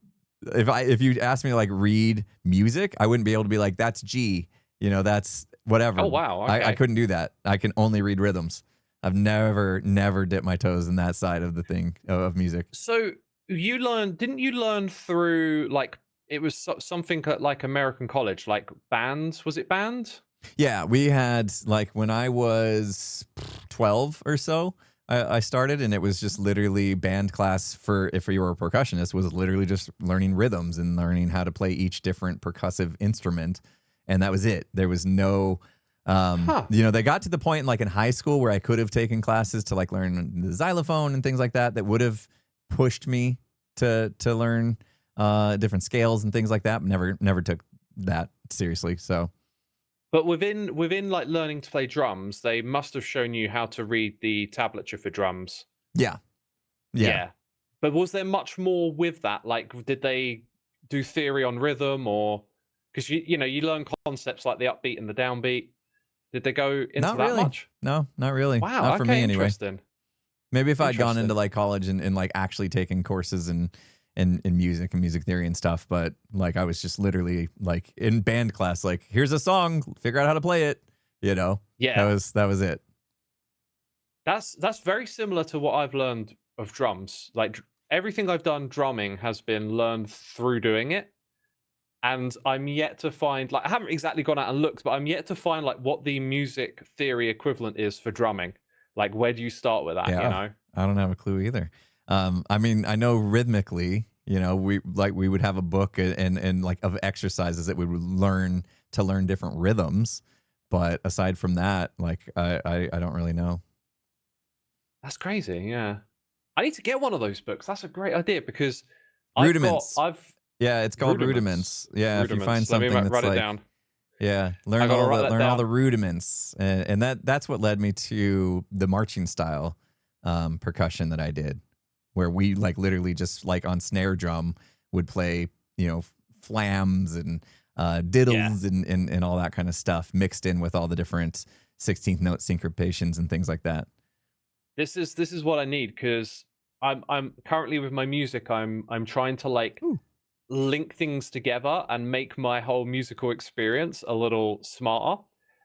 if you ask me to like read music, I wouldn't be able to be like that's G. You know, that's whatever. oh wow. Okay. I couldn't do that. I can only read rhythms. I've never dipped my toes in that side of the thing of music. So didn't you learn through like it was something like American college, like bands? Was it band? Yeah, we had like when I was 12 or so, I started, and it was just literally band class for if you were a percussionist was literally just learning rhythms and learning how to play each different percussive instrument, and that was it. There was no, you know, they got to the point like in high school where I could have taken classes to like learn the xylophone and things like that that would have pushed me to learn different scales and things like that. But never took that seriously. So. But within like learning to play drums, they must have shown you how to read the tablature for drums. Yeah. But was there much more with that? Like, did they do theory on rhythm, or because you know you learn concepts like the upbeat and the downbeat? Did they go into Not that really. much? No, not really. Wow. Not Okay. for me anyway. Interesting. Maybe if I'd gone into Interesting. like college and like actually taking courses in music and music theory and stuff, but like I was just literally like in band class, like here's a song, figure out how to play it. You know, Yeah. that was it. That's very similar to what I've learned of drums. Like everything I've done drumming has been learned through doing it. And I'm yet to find, like, I haven't exactly gone out and looked, but I'm yet to find like what the music theory equivalent is for drumming. Like, where do you start with that? Yeah. You know, I don't have a clue either. I mean, I know rhythmically, you know, we would have a book and like of exercises that we would learn to learn different rhythms. But aside from that, like I don't really know. that's crazy. Yeah, I need to get one of those books. That's a great idea because Rudiments. I've Yeah, it's called Rudiments. Rudiments. Yeah, if you find Let me something that's write it like down. yeah, I learn gotta all write the that learn all down. the rudiments, and that's what led me to the marching style percussion that I did, where we like literally just like on snare drum would play, you know, flams and diddles and all that kind of stuff mixed in with all the different 16th note syncopations and things like that. This is what I need because I'm currently with my music. I'm trying to like link things together and make my whole musical experience a little smarter.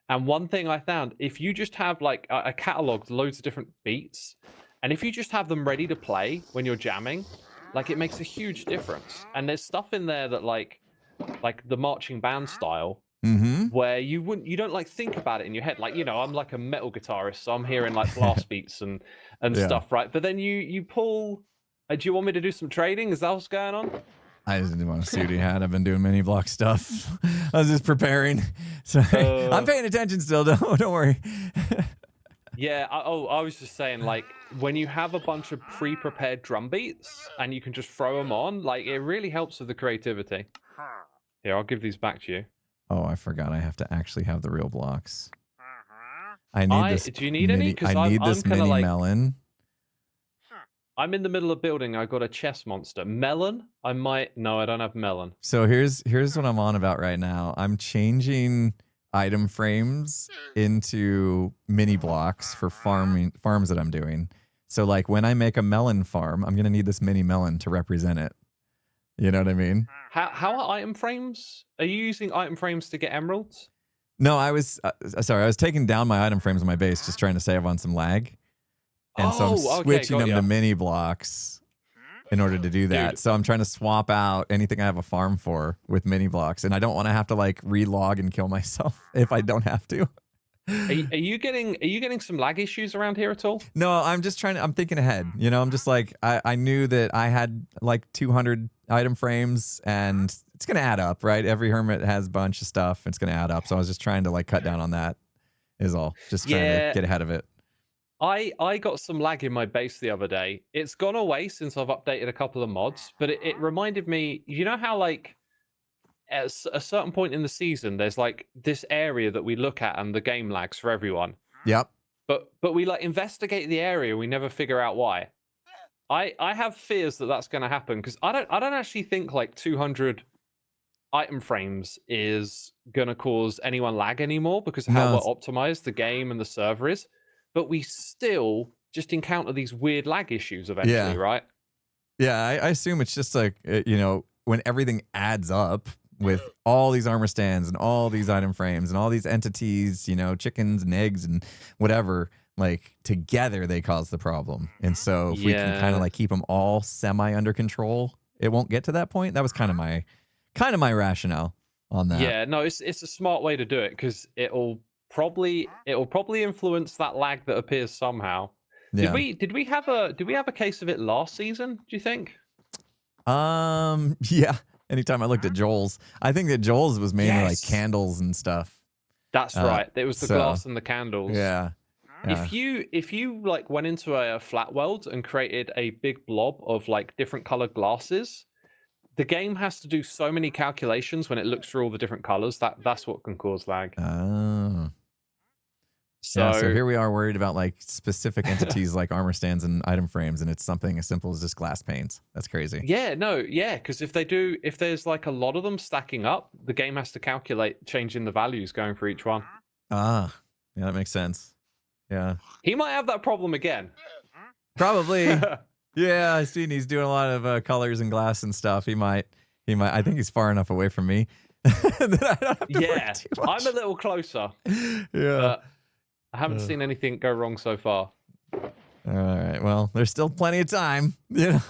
And one thing I found, if you just have like a catalog, loads of different beats, and if you just have them ready to play when you're jamming, like it makes a huge difference. And there's stuff in there that like the marching band style, where you don't like think about it in your head. Like, you know, I'm like a metal guitarist, so I'm hearing like blast beats and Yeah. stuff, right? But then you pull. Do you want me to do some trading? Is that what's going on? I just didn't want to see what he had. I've been doing mini block stuff. I was just preparing. So I'm paying attention still. Don't worry. Yeah. I was just saying, like, when you have a bunch of pre-prepared drum beats and you can just throw them on, like, it really helps with the creativity. Here, I'll give these back to you. Oh, I forgot. I have to actually have the real blocks. I need this. Do you need any? 'Cause I need I'm this kinda mini like- melon. I'm in the middle of building. I got a chess monster. Melon? No, I don't have melon. So here's what I'm on about right now. I'm changing item frames into mini blocks for farms that I'm doing. So like when I make a melon farm, I'm gonna need this mini melon to represent it. You know what I mean? How are item frames? Are you using item frames to get emeralds? No, I was sorry. I was taking down my item frames on my base, just trying to save on some lag. And so I'm switching them to mini blocks in order to do that. Dude. So I'm trying to swap out anything I have a farm for with mini blocks, and I don't want to have to like relog and kill myself if I don't have to. Are you getting some lag issues around here at all? No, I'm just trying to. I'm thinking ahead. You know, I'm just like I knew that I had like 200 item frames, and it's gonna add up, right? Every hermit has a bunch of stuff. It's gonna add up. So I was just trying to like cut down on that. Is all. Just trying to get ahead of it. I got some lag in my base the other day. It's gone away since I've updated a couple of mods, but it reminded me, you know how like at a certain point in the season, there's like this area that we look at and the game lags for everyone. Yep. But we like investigate the area, we never figure out why. I have fears that that's going to happen because I don't actually think like 200 item frames is gonna cause anyone lag anymore because of how No, well optimized the game and the server is. But we still just encounter these weird lag issues eventually, Yeah. right? Yeah, I assume it's just like, you know, when everything adds up with all these armor stands and all these item frames and all these entities, you know, chickens and eggs and whatever, like together they cause the problem. And so if we can kind of like keep them all semi under control, it won't get to that point. That was kind of my rationale on that. Yeah, no, it's a smart way to do it because it'll probably influence that lag that appears somehow. Yeah. Did we have a case of it last season? Do you think? Yeah. Anytime I looked at Joel's, I think that Joel's was mainly like Yes. candles and stuff. That's right. It was the so, glass and the candles. Yeah. Yeah. If you like went into a flat world and created a big blob of like different colored glasses, the game has to do so many calculations when it looks through all the different colors that's what can cause lag. Oh. So, Yeah, so here we are worried about like specific entities like armor stands and item frames, and it's something as simple as just glass panes. That's crazy. yeah, because if there's like a lot of them stacking up, the game has to calculate changing the values going for each one. Ah, yeah, that makes sense. Yeah. He might have that problem again. Probably. Yeah, I've seen he's doing a lot of colors and glass and stuff. He might. I think he's far enough away from me. that I don't have to worry Yeah, too much. I'm a little closer. Yeah. I haven't seen anything go wrong so far. All right. Well, there's still plenty of time. You know.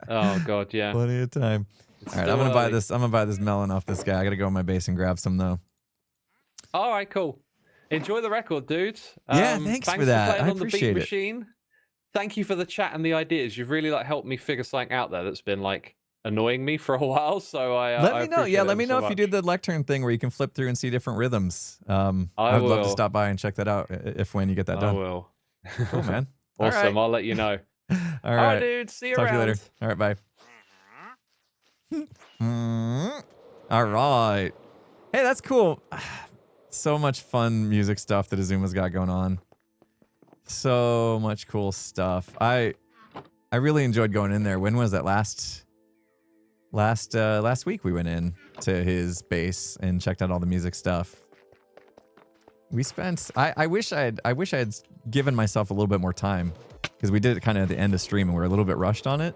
Oh god, yeah. Plenty of time. It's All right, still I'm gonna buy early. this. I'm gonna buy this melon off this guy. I gotta go in my base and grab some though. All right, cool. Enjoy the record, dudes. Yeah, thanks for that. playing I on the appreciate Beat it. Machine. Thank you for the chat and the ideas. You've really like helped me figure something out there that's been like annoying me for a while. So I Let I me know. appreciate Yeah, them let me so know if you much. do the lectern thing where you can flip through and see different rhythms. I I'd love to will. stop by and check that out if when you get that I done. will. Cool, man. All Awesome. right. I'll let you know. All All right. right, dude. See you Talk to you around. later. All right, bye. All right. Hey, that's cool. So much fun music stuff that Azuma's got going on. So much cool stuff. I really enjoyed going in there. When was that? Last week we went in to his base and checked out all the music stuff. We spent I wish I had given myself a little bit more time because we did it kind of at the end of stream and we're a little bit rushed on it.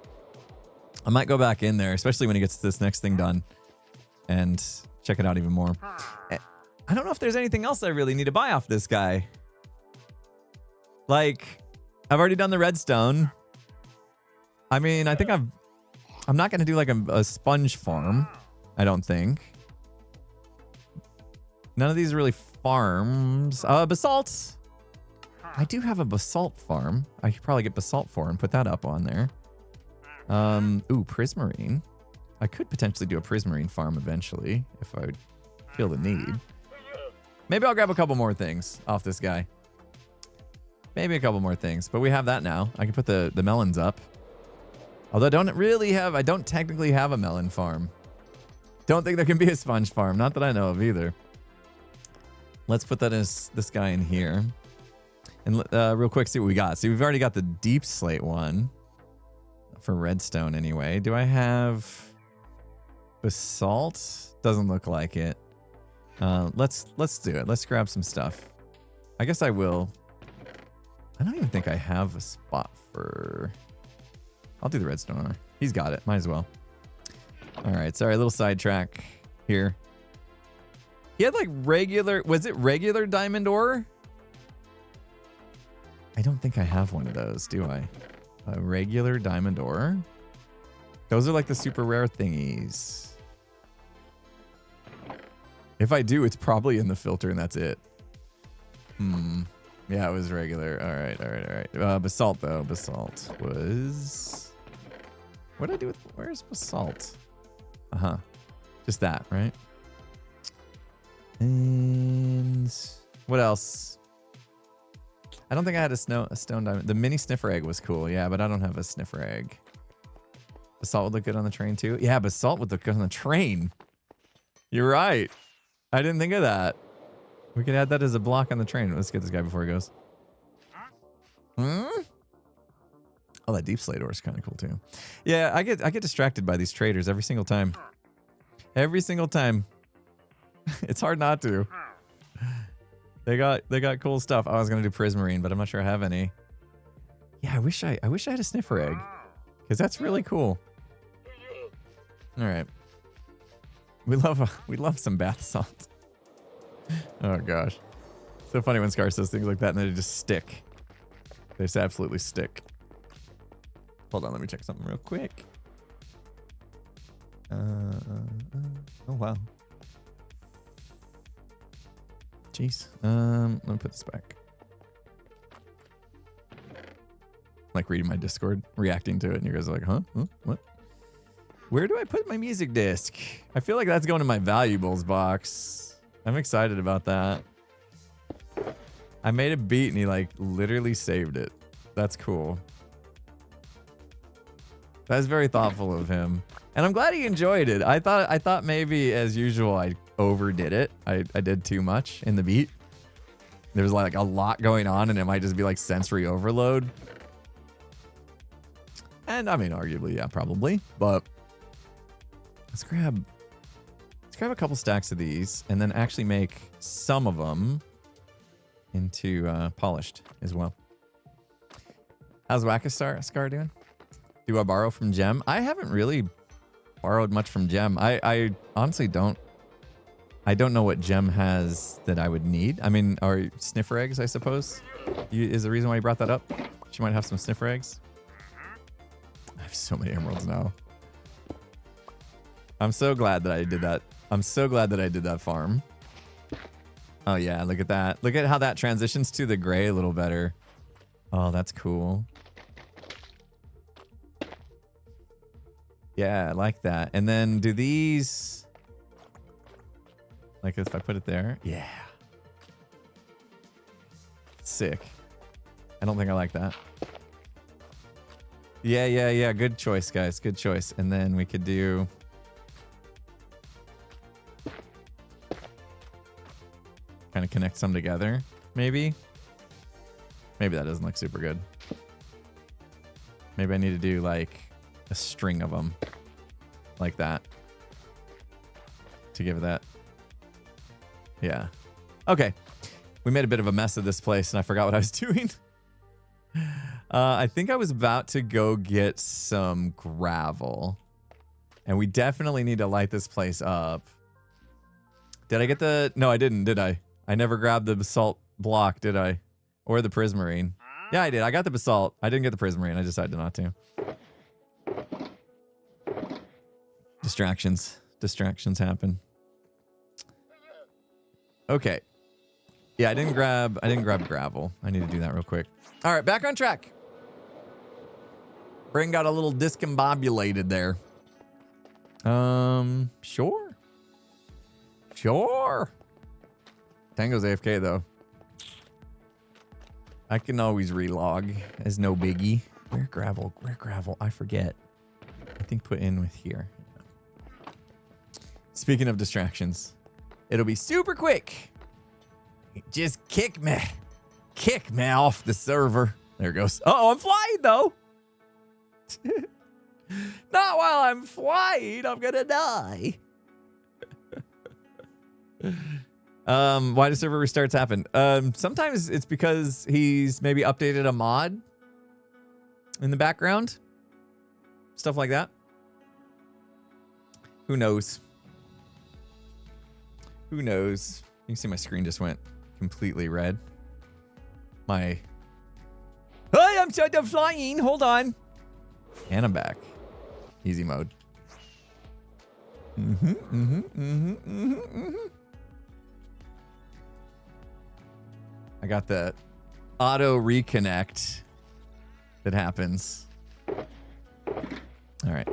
I might go back in there, especially when he gets this next thing done, and check it out even more. I don't know if there's anything else I really need to buy off this guy. Like, I've already done the redstone. I mean, I think I'm not going to do like a sponge farm, I don't think. None of these are really farms. Basalt. I do have a basalt farm. I could probably get basalt for and put that up on there. Ooh, prismarine. I could potentially do a prismarine farm eventually if I would feel the need. Maybe I'll grab a couple more things off this guy. Maybe a couple more things, but we have that now. I can put the melons up. Although I don't technically have a melon farm. Don't think there can be a sponge farm. Not that I know of either. Let's put that as this guy in here. And real quick, see what we got. See, we've already got the deep slate one for redstone anyway. Do I have basalt? Doesn't look like it. Let's do it. Let's grab some stuff. I guess I will. I don't even think I have a spot for... I'll do the redstone ore. He's got it. Might as well. All right. Sorry, a little sidetrack here. He had like regular... Was it regular diamond ore? I don't think I have one of those, do I? A regular diamond ore? Those are like the super rare thingies. If I do, it's probably in the filter and that's it. Yeah, it was regular. All right. Basalt, though. Basalt was... What did I do with... Where's basalt? Uh-huh. Just that, right? And... What else? I don't think I had a stone diamond. The mini sniffer egg was cool, yeah, but I don't have a sniffer egg. Basalt would look good on the train, too. Yeah, basalt would look good on the train. You're right. I didn't think of that. We could add that as a block on the train. Let's get this guy before he goes. Oh, that deep slate ore is kind of cool too. Yeah, I get distracted by these traders every single time. Every single time. It's hard not to. They got cool stuff. I was gonna do Prismarine, but I'm not sure I have any. Yeah, I wish I had a sniffer egg, because that's really cool. All right. We love some bath salt. Oh gosh. So funny when Scar says things like that and they just stick. They just absolutely stick. Hold on, let me check something real quick. Oh wow. Jeez. Let me put this back. Like reading my Discord, reacting to it, and you guys are like, huh? What? Where do I put my music disc? I feel like that's going in my valuables box. I'm excited about that. I made a beat and he like literally saved it. That's cool. That's very thoughtful of him. And I'm glad he enjoyed it. I thought maybe as usual I overdid it. I did too much in the beat. There was like a lot going on and it might just be like sensory overload. And I mean arguably, yeah, probably. But let's grab a couple stacks of these and then actually make some of them into polished as well. How's Whack-A-Scar doing? Do I borrow from Gem? I haven't really borrowed much from Gem. I honestly don't. I don't know what Gem has that I would need. I mean, are sniffer eggs, I suppose, is the reason why you brought that up? She might have some sniffer eggs. I have so many emeralds now. I'm so glad that I did that. I'm so glad that I did that farm. Oh yeah, look at that. Look at how that transitions to the gray a little better. Oh, that's cool. Yeah, I like that. And then do these... Like if I put it there. Yeah. Sick. I don't think I like that. Yeah. Good choice, guys. Good choice. And then we could do... Kind of connect some together, maybe. Maybe that doesn't look super good. Maybe I need to do like a string of them like that to give it that. Yeah. Okay. We made a bit of a mess of this place and I forgot what I was doing. I think I was about to go get some gravel and we definitely need to light this place up. Did I get the... No, I didn't, did I? I never grabbed the basalt block, did I? Or the prismarine. Yeah, I did. I got the basalt. I didn't get the prismarine. I decided not to. Distractions. Distractions happen. Okay. Yeah, I didn't grab gravel. I need to do that real quick. All right, back on track. Brain got a little discombobulated there. Sure. Sure. Tango's AFK though. I can always relog as no biggie. Where gravel? Where gravel? I forget. I think put in with here. Speaking of distractions, it'll be super quick. Just kick me off the server. There it goes. Oh, I'm flying though. Not while I'm flying. I'm gonna die. Why do server restarts happen? Sometimes it's because he's maybe updated a mod in the background. Stuff like that. Who knows? Who knows? You can see my screen just went completely red. Hey, I'm flying. Hold on. And I'm back. Easy mode. I got the auto reconnect that happens. All right.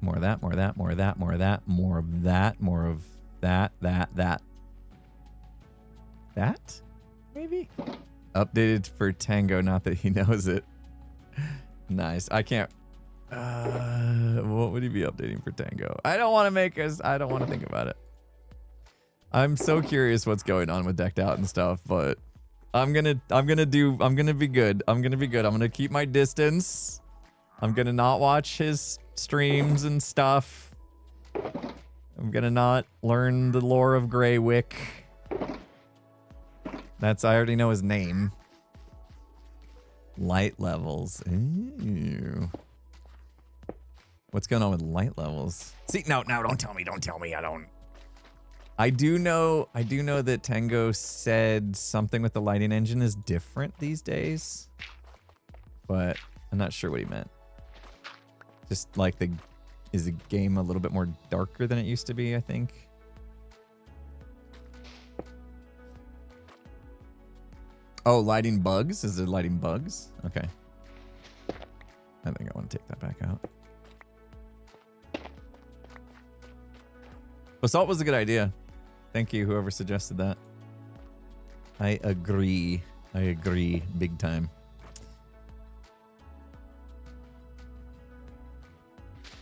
More of that, more of that, more of that, more of that, more of that, more of that. That? Maybe? Updated for Tango, not that he knows it. Nice. I can't. What would he be updating for Tango? I don't want to think about it. I'm so curious what's going on with Decked Out and stuff, but I'm gonna be good. I'm gonna be good. I'm gonna keep my distance. I'm gonna not watch his streams and stuff. I'm gonna not learn the lore of Greywick. I already know his name. Light levels. Ooh. What's going on with light levels? See, no, don't tell me. I do know that Tango said something with the lighting engine is different these days. But I'm not sure what he meant. Just like is the game a little bit more darker than it used to be, I think. Oh, lighting bugs? Is it lighting bugs? Okay. I think I want to take that back out. Basalt was a good idea. Thank you, whoever suggested that. I agree. Big time.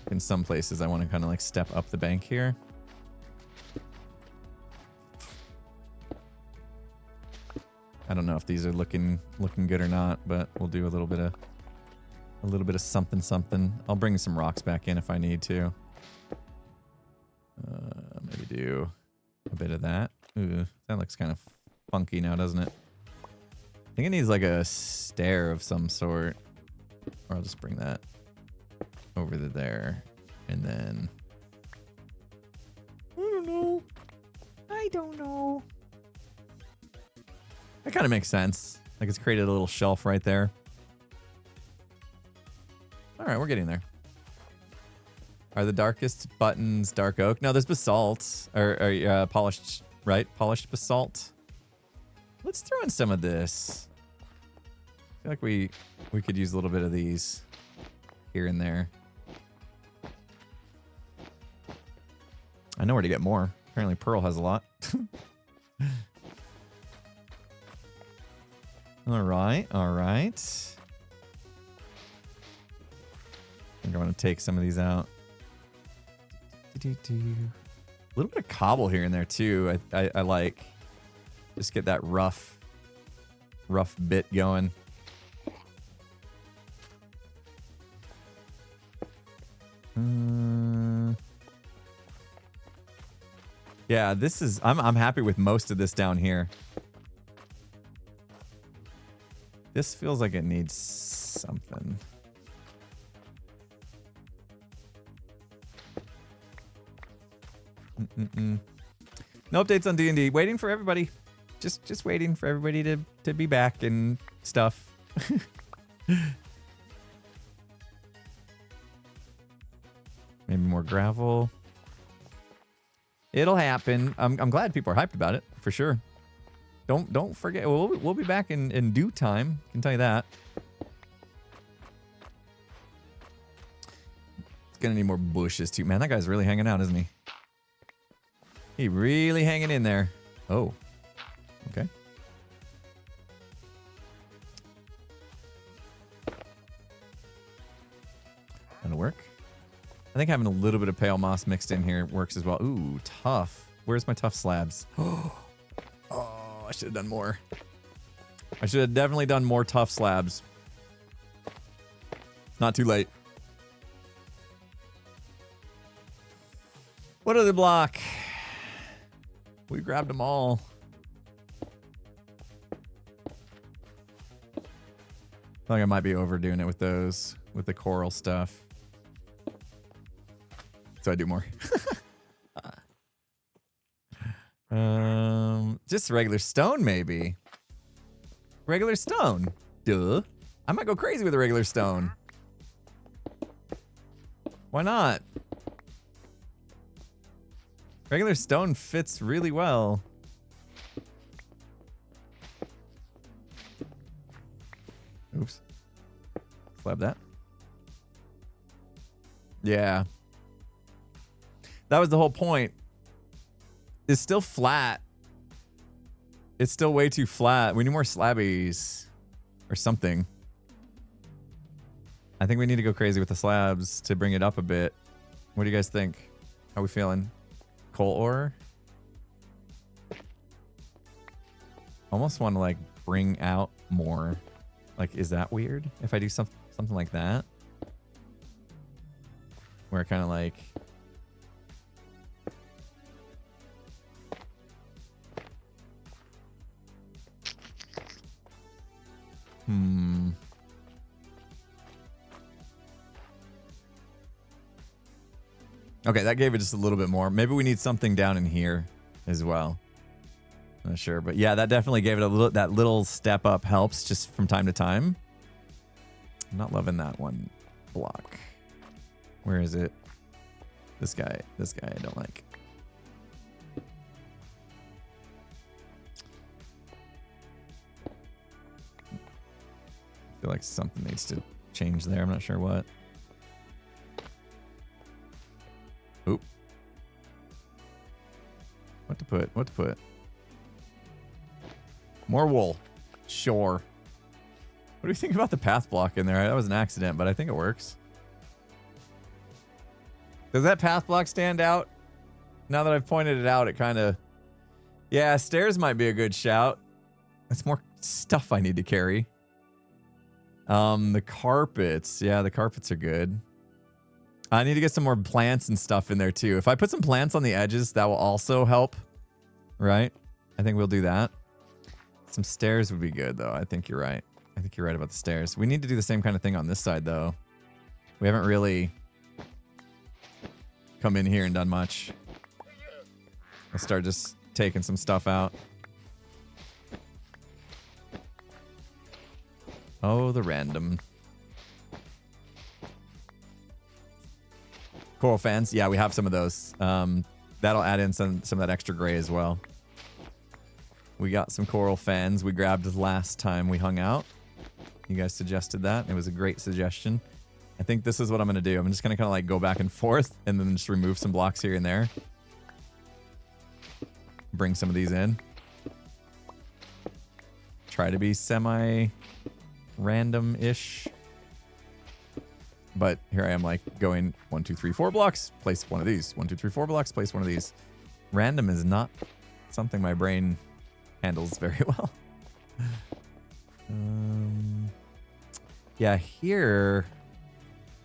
In some places, I want to kind of like step up the bank here. I don't know if these are looking good or not, but we'll do a little bit of something. I'll bring some rocks back in if I need to. Maybe do a bit of that. Ooh, that looks kind of funky now, doesn't it? I think it needs like a stair of some sort. Or I'll just bring that over to there. And then... I don't know. That kind of makes sense. Like it's created a little shelf right there. All right, we're getting there. Are the darkest buttons dark oak? No, there's basalt. Or polished, right? Polished basalt. Let's throw in some of this. I feel like we could use a little bit of these here and there. I know where to get more. Apparently Pearl has a lot. All right. I think I want to take some of these out. A little bit of cobble here and there too. I like. Just get that rough bit going. Yeah, this is. I'm happy with most of this down here. This feels like it needs something. No updates on D&D. Waiting for everybody. Just waiting for everybody to be back and stuff. Maybe more gravel. It'll happen. I'm glad people are hyped about it for sure. Don't forget. We'll be back in due time. Can tell you that. It's gonna need more bushes too. Man, that guy's really hanging out, isn't he? He really hanging in there. Oh. Okay. That'll work. I think having a little bit of pale moss mixed in here works as well. Ooh, tough. Where's my tough slabs? Oh, I should have done more. I should have definitely done more tough slabs. Not too late. What other block? We grabbed them all. I feel like I might be overdoing it with those, with the coral stuff. So I do more. Just regular stone, maybe. Regular stone. Duh. I might go crazy with a regular stone. Why not? Regular stone fits really well. Oops. Slab that. Yeah. That was the whole point. It's still flat. It's still way too flat. We need more slabbies or something. I think we need to go crazy with the slabs to bring it up a bit. What do you guys think? How are we feeling? Coal ore? Almost want to like bring out more. Like, is that weird if I do something like that? Where I kind of like Okay, that gave it just a little bit more. Maybe we need something down in here as well. Not sure, but yeah, that definitely gave it a little. That little step up helps just from time to time. I'm not loving that one block. Where is it? This guy I don't like. I feel like something needs to change there. I'm not sure what. Oop. What to put? What to put? More wool. Sure. What do you think about the path block in there? That was an accident, but I think it works. Does that path block stand out? Now that I've pointed it out, it kind of... Yeah, stairs might be a good shout. That's more stuff I need to carry. The carpets. Yeah, the carpets are good. I need to get some more plants and stuff in there too. If I put some plants on the edges, that will also help. Right? I think we'll do that. Some stairs would be good though. I think you're right. I think you're right about the stairs. We need to do the same kind of thing on this side though. We haven't really come in here and done much. Let's start just taking some stuff out. Oh, the random. Coral fans. Yeah, we have some of those. That'll add in some of that extra gray as well. We got some coral fans we grabbed last time we hung out. You guys suggested that. It was a great suggestion. I think this is what I'm going to do. I'm just going to kind of like go back and forth and then just remove some blocks here and there. Bring some of these in. Try to be semi-random-ish. But here I am like going 1, 2, 3, 4 blocks, place one of these. 1, 2, 3, 4 blocks, place one of these. Random is not something my brain handles very well. Yeah, here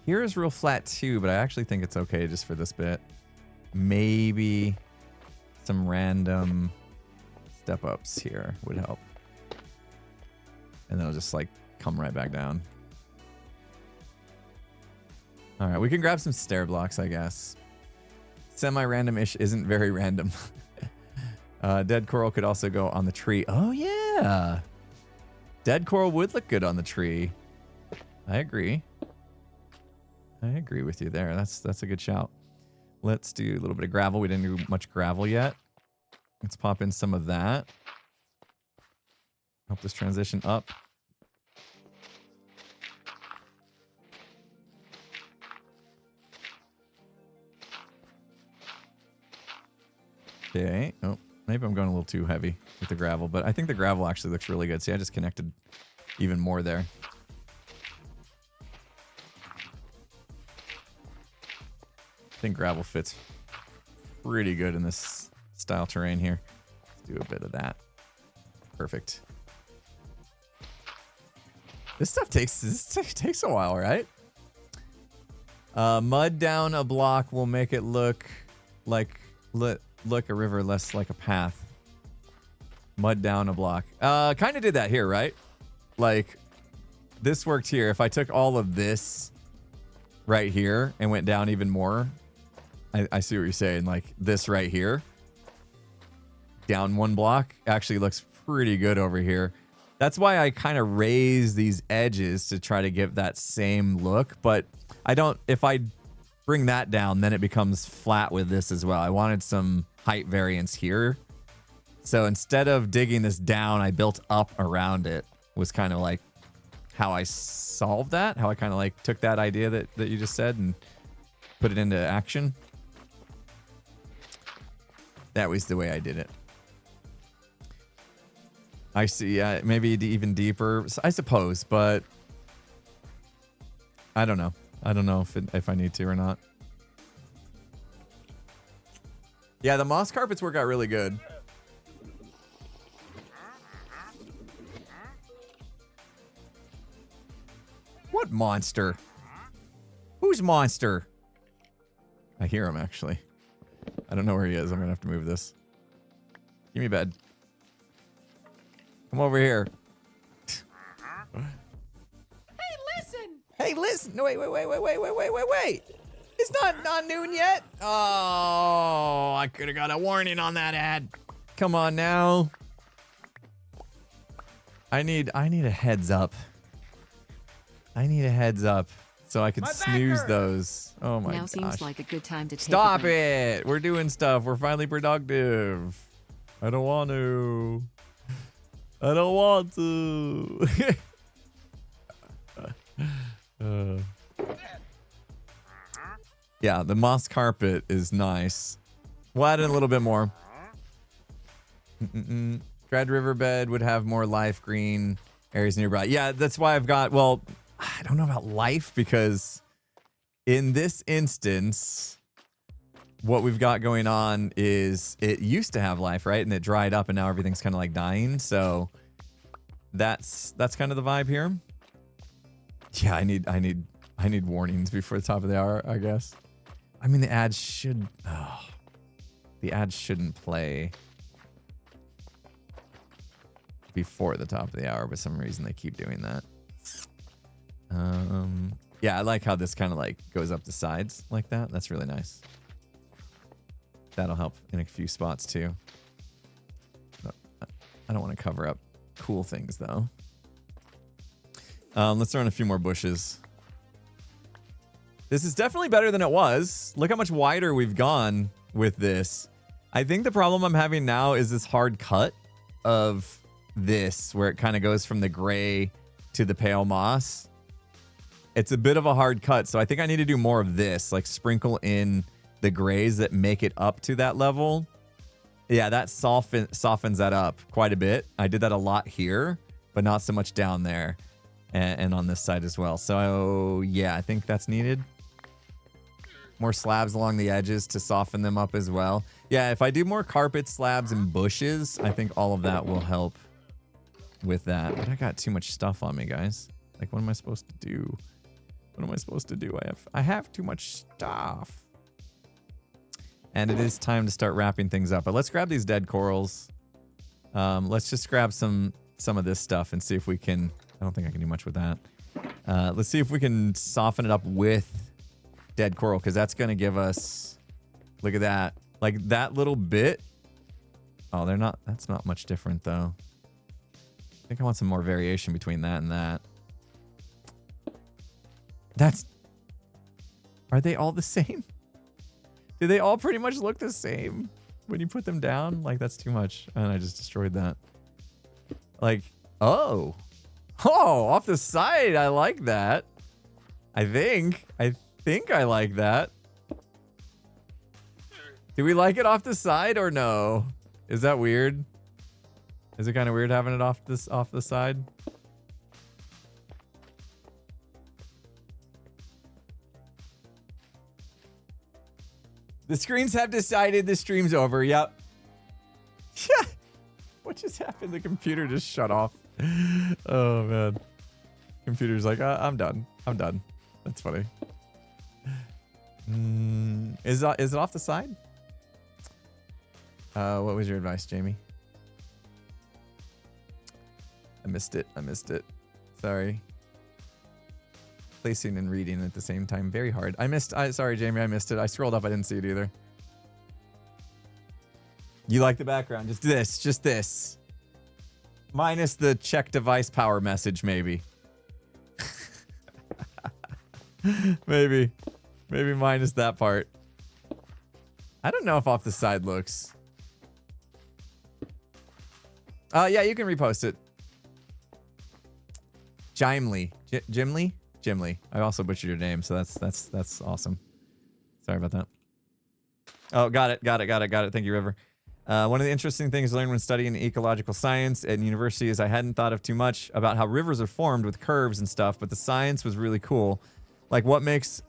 is real flat too, but I actually think it's okay just for this bit. Maybe some random step ups here would help. And then it'll just like come right back down. All right, we can grab some stair blocks, I guess. Semi-random-ish isn't very random. Dead coral could also go on the tree. Oh, yeah. Dead coral would look good on the tree. I agree. I agree with you there. That's a good shout. Let's do a little bit of gravel. We didn't do much gravel yet. Let's pop in some of that. Help this transition up. Okay. Oh, maybe I'm going a little too heavy with the gravel, but I think the gravel actually looks really good. See, I just connected even more there. I think gravel fits pretty good in this style terrain here. Let's do a bit of that. Perfect. This stuff takes a while, right? Mud down a block will make it look like a river, less like a path. Mud down a block. Kind of did that here, right? Like, this worked here. If I took all of this right here and went down even more, I see what you're saying. Like, this right here, down one block, actually looks pretty good over here. That's why I kind of raise these edges to try to give that same look. But I don't, if I bring that down, then it becomes flat with this as well. I wanted some height variance here. So instead of digging this down, I built up around it. Was kind of like how I solved that. How I kind of like took that idea that you just said and put it into action. That was the way I did it. I see. Maybe even deeper, I suppose, but I don't know. I don't know if I need to or not. Yeah, the moss carpets work out really good. What monster? Who's monster? I hear him, actually. I don't know where he is. I'm going to have to move this. Give me bed. Come over here. guys. No, wait. It's not noon yet. Oh, I could have got a warning on that ad. Come on now. I need a heads up. I need a heads up so I can snooze those. Oh my gosh. Now seems like a good time to take Stop a break. it. We're doing stuff. We're finally productive. I don't want to. I don't want to. Yeah, the moss carpet is nice. We'll add in a little bit more. Dread Riverbed would have more life green areas nearby. Yeah, that's why I've got, well, I don't know about life because in this instance, what we've got going on is it used to have life, right? And it dried up and now everything's kind of like dying. So that's kind of the vibe here. Yeah, I need warnings before the top of the hour, I guess. I mean, the ads shouldn't play before the top of the hour, but for some reason they keep doing that. Yeah, I like how this kind of like goes up the sides like that. That's really nice. That'll help in a few spots too. No, I don't want to cover up cool things though. Let's throw in a few more bushes. This is definitely better than it was. Look how much wider we've gone with this. I think the problem I'm having now is this hard cut of this, where it kind of goes from the gray to the pale moss. It's a bit of a hard cut, so I think I need to do more of this, like sprinkle in the grays that make it up to that level. Yeah, that softens that up quite a bit. I did that a lot here, but not so much down there and on this side as well. So yeah, I think that's needed. More slabs along the edges to soften them up as well. Yeah, if I do more carpet, slabs, and bushes, I think all of that will help with that. But I got too much stuff on me, guys. Like, what am I supposed to do? What am I supposed to do? I have too much stuff. And it is time to start wrapping things up. But let's grab these dead corals. Let's just grab some of this stuff and see if we can... I don't think I can do much with that. Let's see if we can soften it up with dead coral, because that's going to give us... Look at that. Like, that little bit... Oh, they're not... That's not much different, though. I think I want some more variation between that and that. That's... Are they all the same? Do they all pretty much look the same when you put them down? Like, that's too much. And I just destroyed that. Like, oh. Oh, off the side. I like that. I think I like that. Do we like it off the side or no? Is that weird? Is it kind of weird having it off the side? The screens have decided the stream's over. Yep. Yeah. What just happened? The computer just shut off. Oh man. Computer's like, I'm done. I'm done. That's funny. Is it off the side? What was your advice, Jamie? I missed it. Sorry. Placing and reading at the same time. Very hard. Sorry, Jamie, I missed it. I scrolled up. I didn't see it either. You like the background. Just this. Minus the check device power message, maybe. Maybe minus that part. I don't know if off the side looks. Yeah, you can repost it. Jimly. I also butchered your name, so that's awesome. Sorry about that. Oh, got it. Thank you, River. One of the interesting things I learned when studying ecological science at university is I hadn't thought of too much about how rivers are formed with curves and stuff, but the science was really cool. Like what makes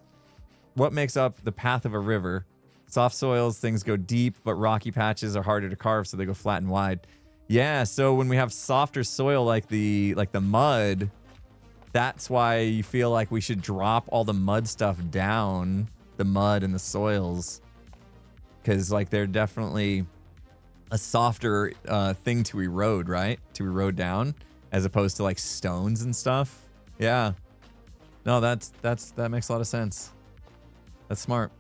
up the path of a river? Soft soils, things go deep, but rocky patches are harder to carve, so they go flat and wide. Yeah, so when we have softer soil like the mud, that's why you feel like we should drop all the mud stuff down, the mud and the soils, because like they're definitely a softer thing to erode, right? To erode down, as opposed to like stones and stuff. Yeah. No, that makes a lot of sense. That's smart.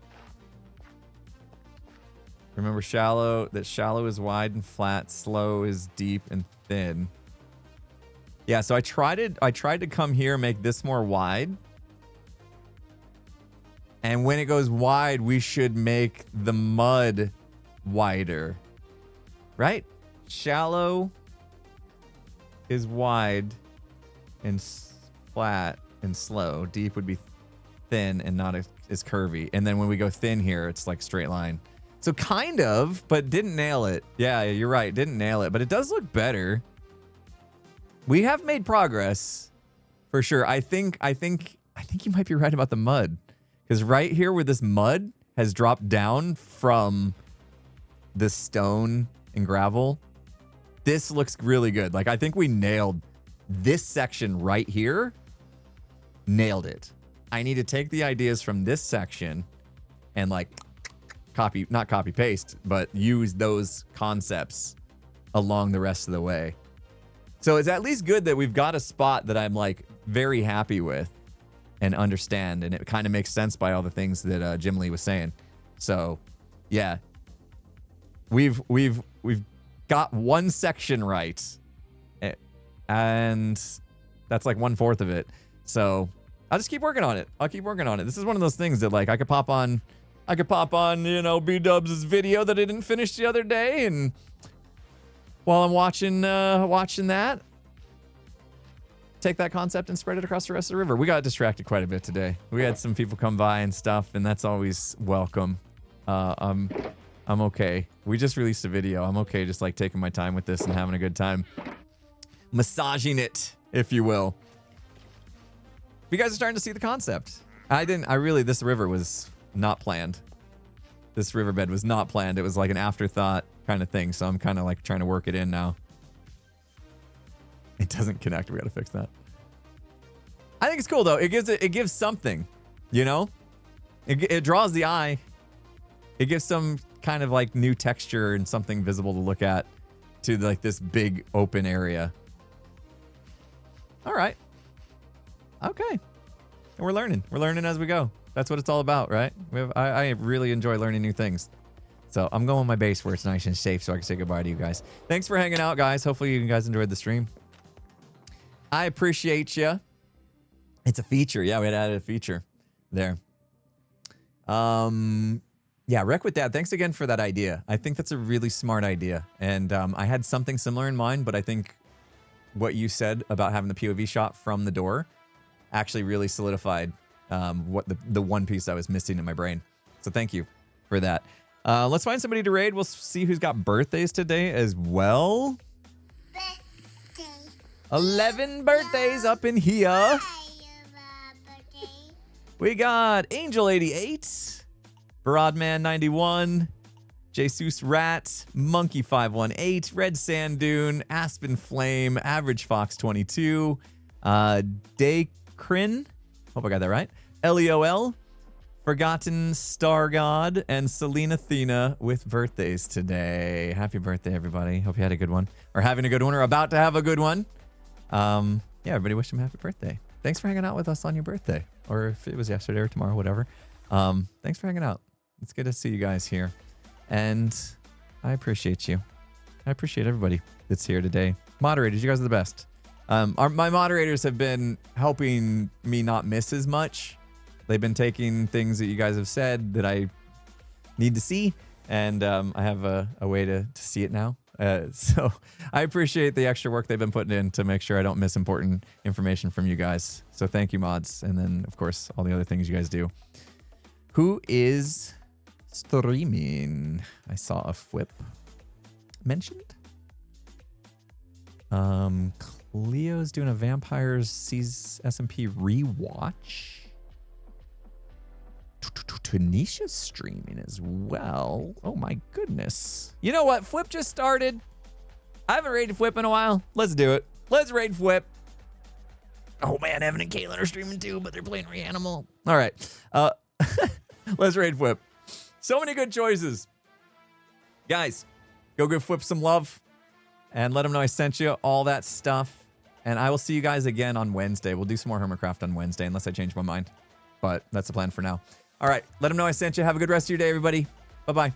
Remember shallow is wide and flat, slow is deep and thin. Yeah, so I tried to come here, make this more wide. And when it goes wide, we should make the mud wider. Right? Shallow is wide and flat and slow. Deep would be thin and not as curvy. And then when we go thin here, it's like straight line. So kind of, but didn't nail it. Yeah, you're right. Didn't nail it, but it does look better. We have made progress for sure. I think you might be right about the mud. Because right here where this mud has dropped down from the stone and gravel, this looks really good. Like I think we nailed this section right here. Nailed it. I need to take the ideas from this section and like not copy paste, but use those concepts along the rest of the way. So it's at least good that we've got a spot that I'm like very happy with and understand, and it kind of makes sense by all the things that Jim Lee was saying. So yeah, we've got one section right, and that's like 1/4 of it. So I'll just keep working on it. I'll keep working on it. This is one of those things that like I could pop on, you know, B-Dubs' video that I didn't finish the other day, and while I'm watching that, take that concept and spread it across the rest of the river. We got distracted quite a bit today. We had some people come by and stuff, and that's always welcome. I'm okay. We just released a video. I'm okay just like taking my time with this and having a good time. Massaging it, if you will. You guys are starting to see the concept. This river was not planned. This riverbed was not planned. It was like an afterthought kind of thing. So I'm kind of like trying to work it in now. It doesn't connect. We got to fix that. I think it's cool though. It gives something, you know, it draws the eye. It gives some kind of like new texture and something visible to look at to like this big open area. All right. Okay. And we're learning. We're learning as we go. That's what it's all about, right? I really enjoy learning new things. So I'm going to my base where it's nice and safe so I can say goodbye to you guys. Thanks for hanging out, guys. Hopefully you guys enjoyed the stream. I appreciate you. It's a feature. Yeah, we had added a feature there. Yeah, Wreck with Dad, thanks again for that idea. I think that's a really smart idea. And I had something similar in mind, but I think what you said about having the POV shot from the door actually really solidified what the one piece I was missing in my brain. So thank you for that. Let's find somebody to raid. We'll see who's got birthdays today as well. 11 birthdays up in here. We got Angel88, Broadman91, Jesus Rat, Monkey518, Red Sand Dune, Aspen Flame, Average Fox 22, Daycrin, hope I got that right, LEOL, Forgotten Star God, and Selena Athena with birthdays today. Happy birthday, everybody. Hope you had a good one, or having a good one, or about to have a good one. Yeah, everybody wish him happy birthday. Thanks for hanging out with us on your birthday, or if it was yesterday or tomorrow, whatever. Thanks for hanging out. It's good to see you guys here, and I appreciate you. I appreciate everybody that's here today. Moderators, you guys are the best. My moderators have been helping me not miss as much. They've been taking things that you guys have said that I need to see, and I have a way to see it now. So I appreciate the extra work they've been putting in to make sure I don't miss important information from you guys. So thank you, mods. And then, of course, all the other things you guys do. Who is streaming? I saw a flip mentioned. Cleo's doing a Vampires Seas SMP rewatch. Tanisha's streaming as well. Oh my goodness. You know what? Flip just started. I haven't raided Flip in a while. Let's do it. Let's raid Flip. Oh man, Evan and Caitlin are streaming too, but they're playing Reanimal. All right. Let's raid Flip. So many good choices. Guys, go give Flip some love and let him know I sent you all that stuff. And I will see you guys again on Wednesday. We'll do some more Hermitcraft on Wednesday, unless I change my mind. But that's the plan for now. All right. Let them know I sent you. Have a good rest of your day, everybody. Bye-bye.